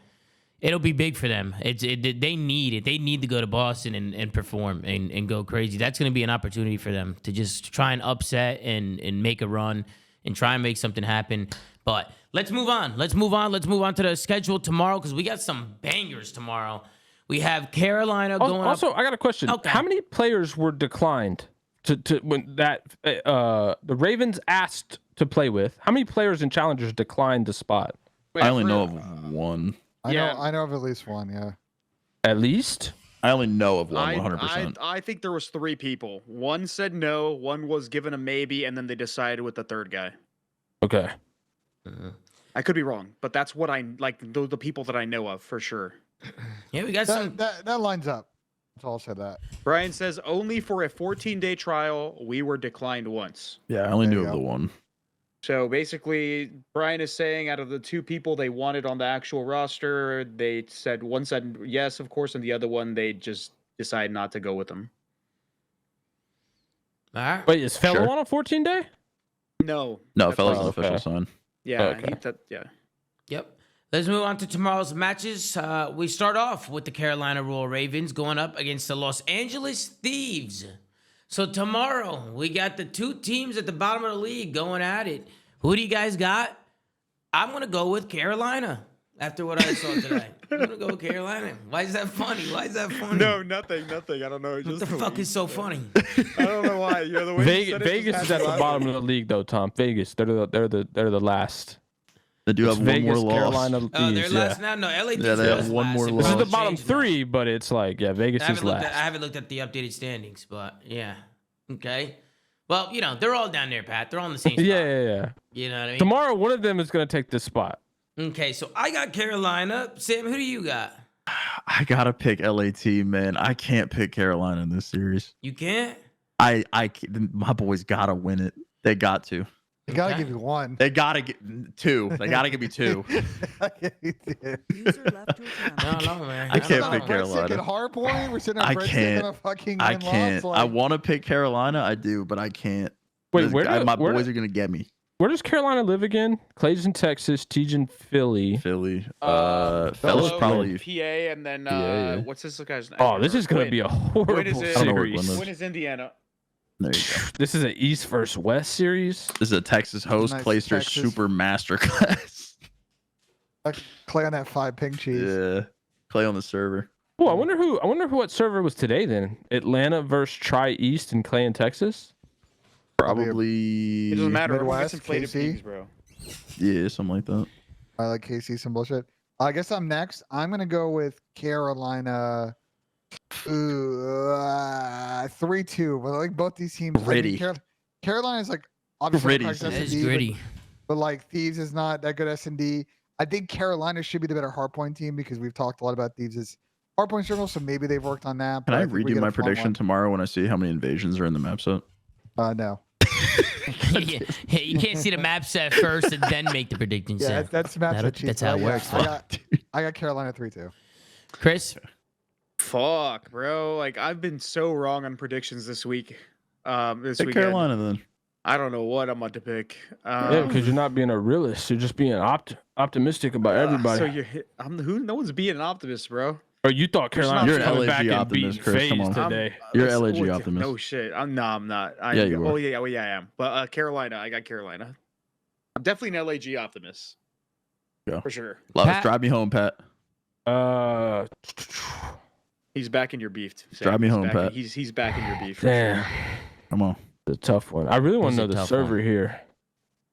it'll be big for them. They need it. They need to go to Boston and perform and go crazy. That's going to be an opportunity for them to just try and upset and make a run and try and make something happen. But let's move on. Let's move on to the schedule tomorrow because we got some bangers tomorrow. We have Carolina going.
Also, I got a question. Okay. How many players were declined to when that the Ravens asked to play with? How many players and challengers declined the spot?
I only know of one.
I know of at least one, yeah.
At least?
I only know of one 100%.
I think there was 3 people. One said no, one was given a maybe, and then they decided with the third guy.
Okay.
I could be wrong, but that's what I like. The people that I know of for sure.
Yeah, we got some.
That lines up. That's all I said that.
Brian says only for a 14-day trial, we were declined once.
Yeah, I only
There
knew
you
of
go.
the one.
So basically, Brian is saying out of the 2 people they wanted on the actual roster, they said one said yes, of course, and the other one they just decided not to go with them.
All right.
Wait, is Fellow
Sure.
on a 14-day?
No,
No,
that's
fellas,
why-
an official
okay.
sign.
Yeah,
Okay.
yeah.
Yep. Let's move on to tomorrow's matches. We start off with the Carolina Royal Ravens going up against the Los Angeles Thieves. So tomorrow, we got the 2 teams at the bottom of the league going at it. Who do you guys got? I'm going to go with Carolina after what I saw today. I'm going to go with Carolina. Why is that funny? Why is that funny?
No, nothing. I don't know.
What the fuck is so funny?
I don't know why. You're the way you said it
Vegas
just
is
had
at the
me
bottom
laughing.
of the league, though. Tom, Vegas, they're the last.
They do
It's
have one more
Vegas,
loss.
Carolina,
Oh, they're
Thieves,
last
yeah.
now? No, LA Thieves
Yeah, they
are
have
last
one more
last.
This is the
loss.
bottom
Changing now.
3, but it's like, yeah, Vegas
I
is
haven't,
last.
I haven't looked at the updated standings, but yeah. Okay. Well, you know, they're all down there, Pat. They're all in the same spot.
yeah.
You know what I mean?
Tomorrow, one of them is going to take this spot.
Okay, so I got Carolina. Sam, who do you got?
I gotta pick LAT, man. I can't pick Carolina in this series.
You can't?
My boys gotta win it. They got to.
I gotta
Okay.
give you one.
They gotta get 2. They gotta give me 2.
User left your channel.
No, man.
I can't
don't
pick
know.
Carolina.
Breadstick at hard point. We're sitting on
I
breadstick
can't.
on a fucking
I
win
can't.
loss.
I
Like,
want to pick Carolina. I do, but I can't.
Wait,
My boys are gonna get me.
where does Carolina live again? Clay's in Texas, Teej in Philly.
Fellas
Fellow,
probably.
PA, and then
yeah.
what's this guy's name?
Oh, this is going to
Quinn.
be a horrible
Quinn is in-
I don't know where Quinn
series.
lives.
When is Indiana?
There you go.
This is an East versus West series.
This is a Texas host.
Nice
Plays their
Texas.
super master class.
Clay on that 5 ping cheese.
Yeah. Clay on the server.
Oh, I wonder what server was today then. Atlanta versus Tri East and Clay in Texas.
Probably.
It doesn't matter.
Midwest,
It's inflated
KC.
pings, bro.
Yeah, something like that.
I like KC some bullshit. I guess I'm next. I'm gonna go with Carolina. 3-2. But I like both these teams.
Gritty.
Carolina's like obviously
Gritty.
practice
That is
S&D,
gritty.
but like Thieves is not that good S&D. I think Carolina should be the better hardpoint team because we've talked a lot about Thieves' hardpoint circle, so maybe they've worked on that.
Can
but
I
think we
redo
get a
my
fun
prediction tomorrow when I see how many invasions are in the map set?
one. No.
Yeah, you can't see the map set first and then make the predictions.
Yeah,
Sam.
that's maps
That'll-
that cheats.
that's how it
Yeah,
works.
I got Carolina 3-2.
Chris?
Fuck, bro. Like I've been so wrong on predictions this week. This
Pick
weekend.
Carolina then.
I don't know what I'm about to pick.
Yeah, because you're not being a realist. You're just being optimistic about everybody.
So you're no one's being an optimist, bro.
Or you thought Carolina
You're
was
an
coming back
LAG
and beating
optimist, Chris, come
FaZe
on.
today.
You're
Listen,
LAG
look,
optimist.
No shit. I'm not.
Yeah, you
Oh
were.
yeah, I am. But Carolina, I got Carolina. I'm definitely an LAG optimist.
Yeah.
For sure.
Love
Pat?
us. Drive me home, Pat.
He's back in your beef. Sam.
Drive me
He's
home,
back
Pat.
He's back in your beef. For
Damn,
Sure.
Come on.
the tough one. I really want
It's
to
a
know the
tough
server
one.
here.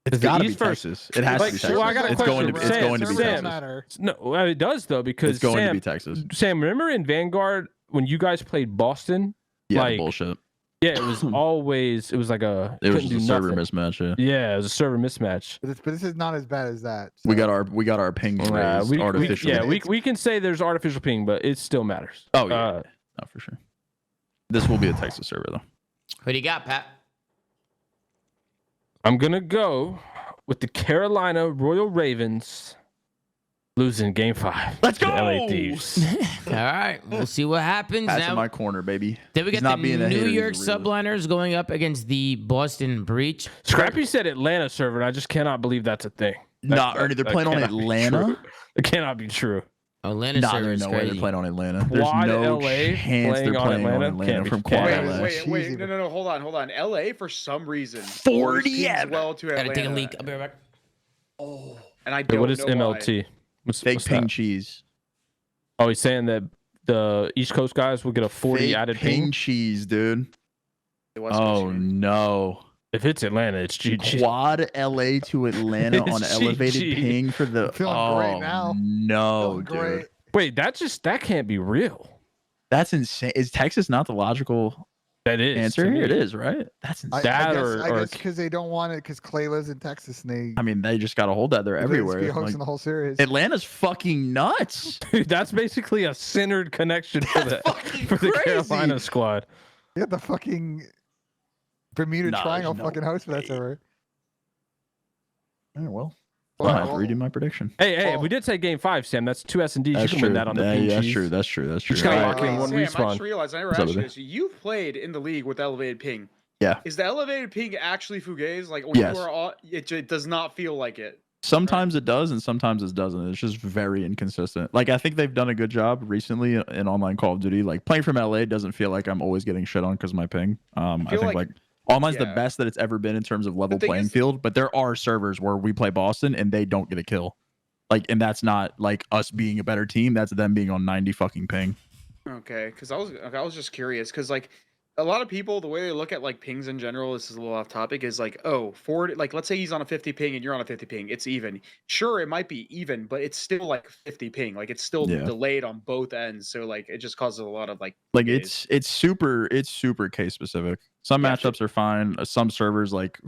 It's
Is the
got to be
East versus-
Texas. It has
Like,
to be
so
Texas.
I got a
It's going to
question.
it's going to be
Sam,
Texas.
Matter.
No, well, it does though because
It's going
Sam,
to be Texas.
Sam, remember in Vanguard when you guys played Boston?
Yeah,
like,
bullshit.
Yeah, it was always it was like a
It was
couldn't
just a
do
server
nothing.
mismatch. Yeah.
Yeah, it was a server mismatch.
But this is not as bad as that.
We
so-
got our pings raised artificially.
we can say there's artificial ping, but it still matters.
Oh yeah, no, for sure. This will be a Texas server though.
Who do you got, Pat?
I'm gonna go with the Carolina Royal Ravens losing Game 5.
Let's
to
go!
LA Thieves.
All right, we'll see what happens.
Pat's
Now,
in my corner, baby.
then we
He's
got
not
the
being a
New
hater, he's a
York
realist.
Subliners going up against the Boston Breach.
Scrappy said Atlanta server, and I just cannot believe that's a thing.
Nah, Ernie, they're playing on
cannot be
Atlanta.
true. It cannot be true.
Atlanta
Nah,
server
there's
is
no way
crazy.
they're playing on Atlanta. There's
Quad
no
LA
chance
playing
they're
on
playing on
Atlanta?
Atlanta
Can't be-
from
can't
Quad
be.
LA.
Wait. No. Hold on. LA for some reason.
40
teams
yeah.
well to
Gotta
Atlanta.
take a leak. I'll be right back.
And I
Wait,
don't
what is
know why.
MLT? What's
Fake
what's
ping
that?
cheese.
Oh, he's saying that the East Coast guys will get a 40
Fake
added
ping
ping.
cheese, dude.
The West Coast
Oh
team.
no.
If it's Atlanta, it's GG.
Quad LA to Atlanta on
It's
elevated
GG.
ping for the.
Feeling
oh
great now.
no,
Feeling great.
dude.
Wait, that can't be real.
That's insane. Is Texas not the logical
That is
answer
to
here?
me.
It is, right? That's insane.
That
I
or-
guess because they don't want it because Clay lives in Texas and they.
I mean, they just got to hold that. They're everywhere.
Be hosting
Like,
the whole series.
Atlanta's fucking nuts.
Dude, that's basically a centered connection for the
fucking
for the
crazy.
Carolina squad.
Yeah, the fucking Bermuda
Nah,
Triangle
there's no
fucking host for that server.
All right, well,
Well,
I'll have to
well,
redo my prediction.
Hey,
Well-
we did say game 5, Sam. That's 2 S&Ds. You
That's
can
true.
win that on the
Yeah,
ping
that's
cheese.
true. That's true. That's true.
Just gotta
All
lock
right.
in one
Sam, I
respawn.
just realized I never
What's up,
asked you
baby?
this. You've played in the league with elevated ping.
Yeah.
Is the elevated ping actually fugazi? Like when
Yes.
you are on, it does not feel like it.
Sometimes it does, and sometimes it doesn't. It's just very inconsistent. Like I think they've done a good job recently in online Call of Duty. Like playing from LA doesn't feel like I'm always getting shit on because of my ping. I
feel
think
like-
like online's the
yeah.
best that it's ever been in terms of level
thing
playing
is-
field. But there are servers where we play Boston and they don't get a kill. Like, and that's not like us being a better team. That's them being on 90 fucking ping.
Okay, because I was just curious because like a lot of people the way they look at like pings in general, this is a little off topic, is like, oh, forward, like let's say he's on a 50 ping and you're on a 50 ping, it's even. Sure, it might be even, but it's still like 50 ping, like it's still
Yeah.
delayed on both ends, so like it just causes a lot of like
Like it's super case specific. Some
Yeah,
matchups are fine. Some servers like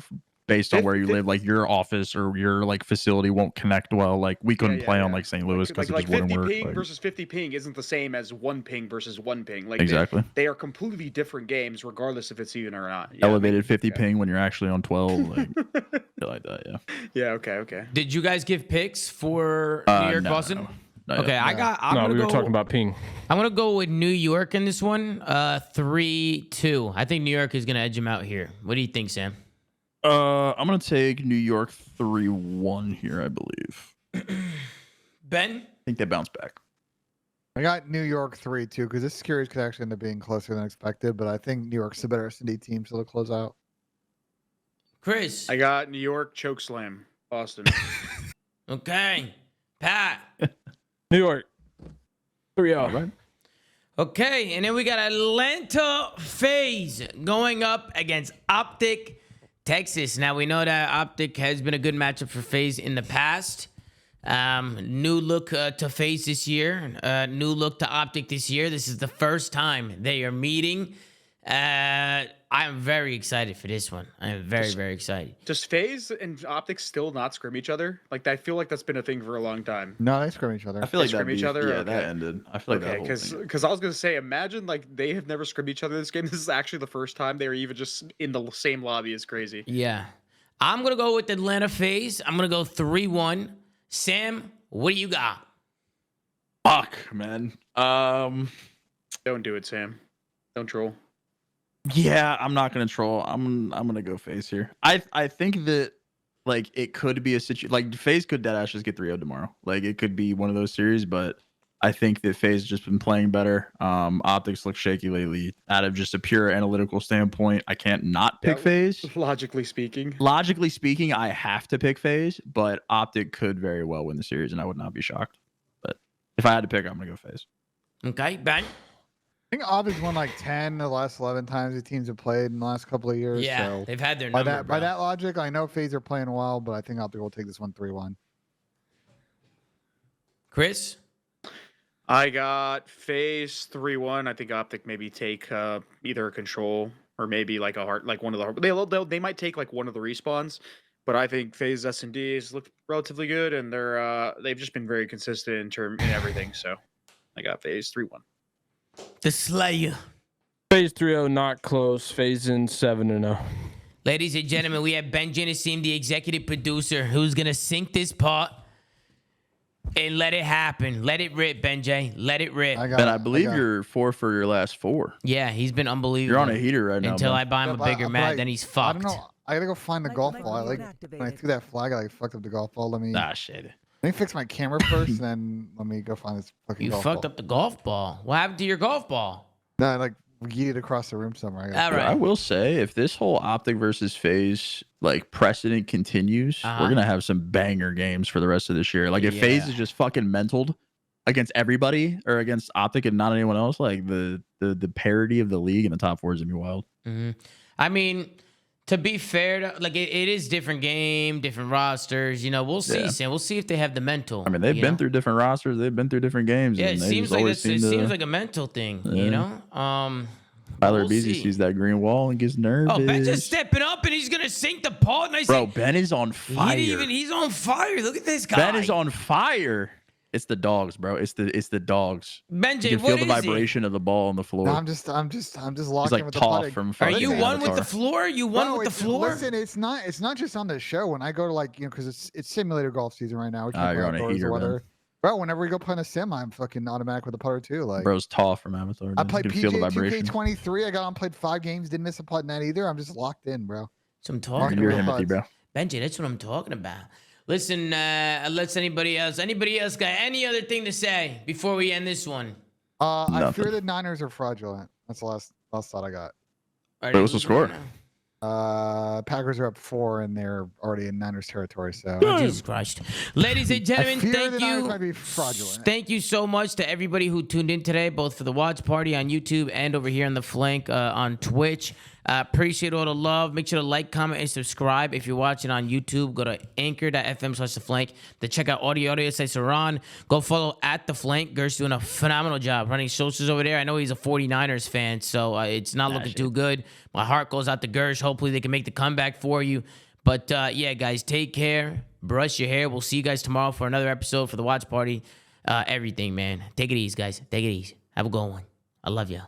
based on where you
Fif-
live, like your office or your like facility won't connect well. Like we couldn't
yeah,
play on
yeah.
like St. Louis because
like
it just
50
wouldn't work.
ping
like-
versus 50 ping isn't the same as 1 ping versus 1 ping. Like
exactly.
they are completely different games, regardless if it's even or not. Yeah,
Elevated 50
okay.
ping when you're actually on 12, like shit like that. Yeah.
Yeah. Okay.
Did you guys give picks for New York,
no,
Boston?
no, not
Okay,
yet.
I'm
No,
gonna
we were
go,
talking about ping.
I'm gonna go with New York in this one. 3-2. I think New York is gonna edge them out here. What do you think, Sam?
I'm gonna take New York 3-1 here. I believe.
Ben?
I think they bounce back.
I got New York 3-2 because this series could actually end up being closer than expected, but I think New York's the better S&D team, so they'll close out.
Chris?
I got New York chokeslam Boston.
Okay. Pat?
New York. 3-0.
All right.
Okay, and then we got Atlanta FaZe going up against Optic Texas. Now we know that Optic has been a good matchup for FaZe in the past. New look to FaZe this year. New look to Optic this year. This is the first time they are meeting. I'm very excited for this one. I am very, very excited.
Does FaZe and Optics still not scrim each other? Like I feel like that's been a thing for a long time.
No, they scrim each other.
I feel like
They
that
scrim each
beef-
other?
Yeah,
Okay.
that ended. I feel like that
Okay,
whole
because
thing.
I was gonna say, imagine like they have never scrimmed each other this game. This is actually the first time they were even just in the same lobby. Is crazy.
Yeah. I'm going to go with Atlanta FaZe. I'm going to go 3-1. Sam, what do you got?
Fuck, man.
Don't do it, Sam. Don't troll.
Yeah, I'm not gonna troll. I'm gonna go FaZe here. I think that like it could be a situation like FaZe could deadass just get 3-0 tomorrow. Like it could be one of those series, but I think that FaZe has just been playing better. Optics look shaky lately. Out of just a pure analytical standpoint, I can't not pick
Yeah.
FaZe.
Logically speaking.
Logically speaking, I have to pick FaZe, but Optic could very well win the series, and I would not be shocked. But if I had to pick, I'm gonna go FaZe.
Okay, Ben?
I think Optic's won like 10 of the last 11 times the teams have played in the last couple of years.
Yeah,
so
they've had their
by
number,
that by
bro.
that logic, I know FaZe are playing well, but I think Optic will take this one 3-1.
Chris?
I got FaZe 3-1. I think Optic maybe take either a control or maybe like a heart, like one of the. They might take like one of the respawns, but I think FaZe S&Ds look relatively good, and they've just been very consistent in everything. So I got FaZe 3-1.
The Slayer.
FaZe 3-0, not close. FaZe in 7-0.
Ladies and gentlemen, we have Ben Genesim, the executive producer, who's going to sink this pot and let it happen. Let it rip, Benjay. Let it rip.
Ben, I believe you're 4 for your last 4.
Yeah, he's been unbelievable.
You're on a heater right now.
Until
Ben.
I buy him a bigger mat, then he's
I
fucked.
don't know. I gotta go find the golf ball. When I threw that flag, I fucked up the golf ball. Let me
Shit.
fix my camera first, and then let me go find this fucking
You
golf
fucked
ball.
up the golf ball. What happened to your golf ball?
No, I like yeeted across the room somewhere. I
All
gotta-
right.
I will say, if this whole Optic versus FaZe like precedent continues,
Uh-huh.
we're gonna have some banger games for the rest of this year. Like if
Yeah.
FaZe is just fucking mentaled against everybody or against Optic and not anyone else, like the parity of the league in the top 4 is gonna be wild.
I mean, To be fair, like it is different game, different rosters. You know, we'll see.
Yeah.
Sam. We'll see if they have the mental.
I mean, they've
you
been
know?
through different rosters. They've been through different games.
Yeah,
and
it
they
seems
just
like
always
it
seem to-
seems like a mental thing. You
Yeah.
know.
Tyler
we'll
Beasley
see.
sees that green wall and gets nervous.
Oh, Ben's just stepping up and he's gonna sink the pot. Nice.
Bro, Ben is on fire.
He's on fire. Look at this guy.
Ben is on fire. It's the dogs, bro. It's the dogs.
Benji,
You can feel the vibration of the ball on the floor.
No, I'm just locked
He's
in
like
with the
Toph
putting.
from
Are
fucking
you one with
Avatar.
the floor? You one
Bro,
with the
it's-
floor?
Listen, it's not just on the show. When I go to like because it's simulator golf season right now. We can't
You're
play
on a
outdoors or
heater, man.
whatever. Bro, whenever we go play in a sim, I'm fucking automatic with the putter too. Like
Bro's Toph from Avatar.
I
dude.
played
You can feel the
PJ
vibration.
2K23. I got on, played 5 games, didn't miss a putt in that either. I'm just locked in, bro.
So I'm talking
You're
about.
Timothy, bro.
Benji, that's what I'm talking about. Listen, let's anybody else got any other thing to say before we end this one?
I
Nothing.
fear the Niners are fraudulent. That's the last thought I got.
Are
Wait,
they
what's the
losing
score?
right now?
Packers are up 4 and they're already in Niners territory. So
Oh, Jesus Christ. Ladies and gentlemen,
fear
thank
the Niners
you.
might be fraudulent.
Thank you so much to everybody who tuned in today, both for the watch party on YouTube and over here on the flank on Twitch. Appreciate all the love. Make sure to like, comment, and subscribe. If you're watching on YouTube, go to anchor.fm/theflank to check out audio sites are on. Go follow at the flank. Gert's doing a phenomenal job running socials over there. I know he's a 49ers fan, so it's not looking too good. My heart goes out to Gersh. Hopefully they can make the comeback for you. But yeah, guys, take care. Brush your hair. We'll see you guys tomorrow for another episode for the watch party. Everything, man. Take it easy, guys. Take it easy. Have a good one. I love you.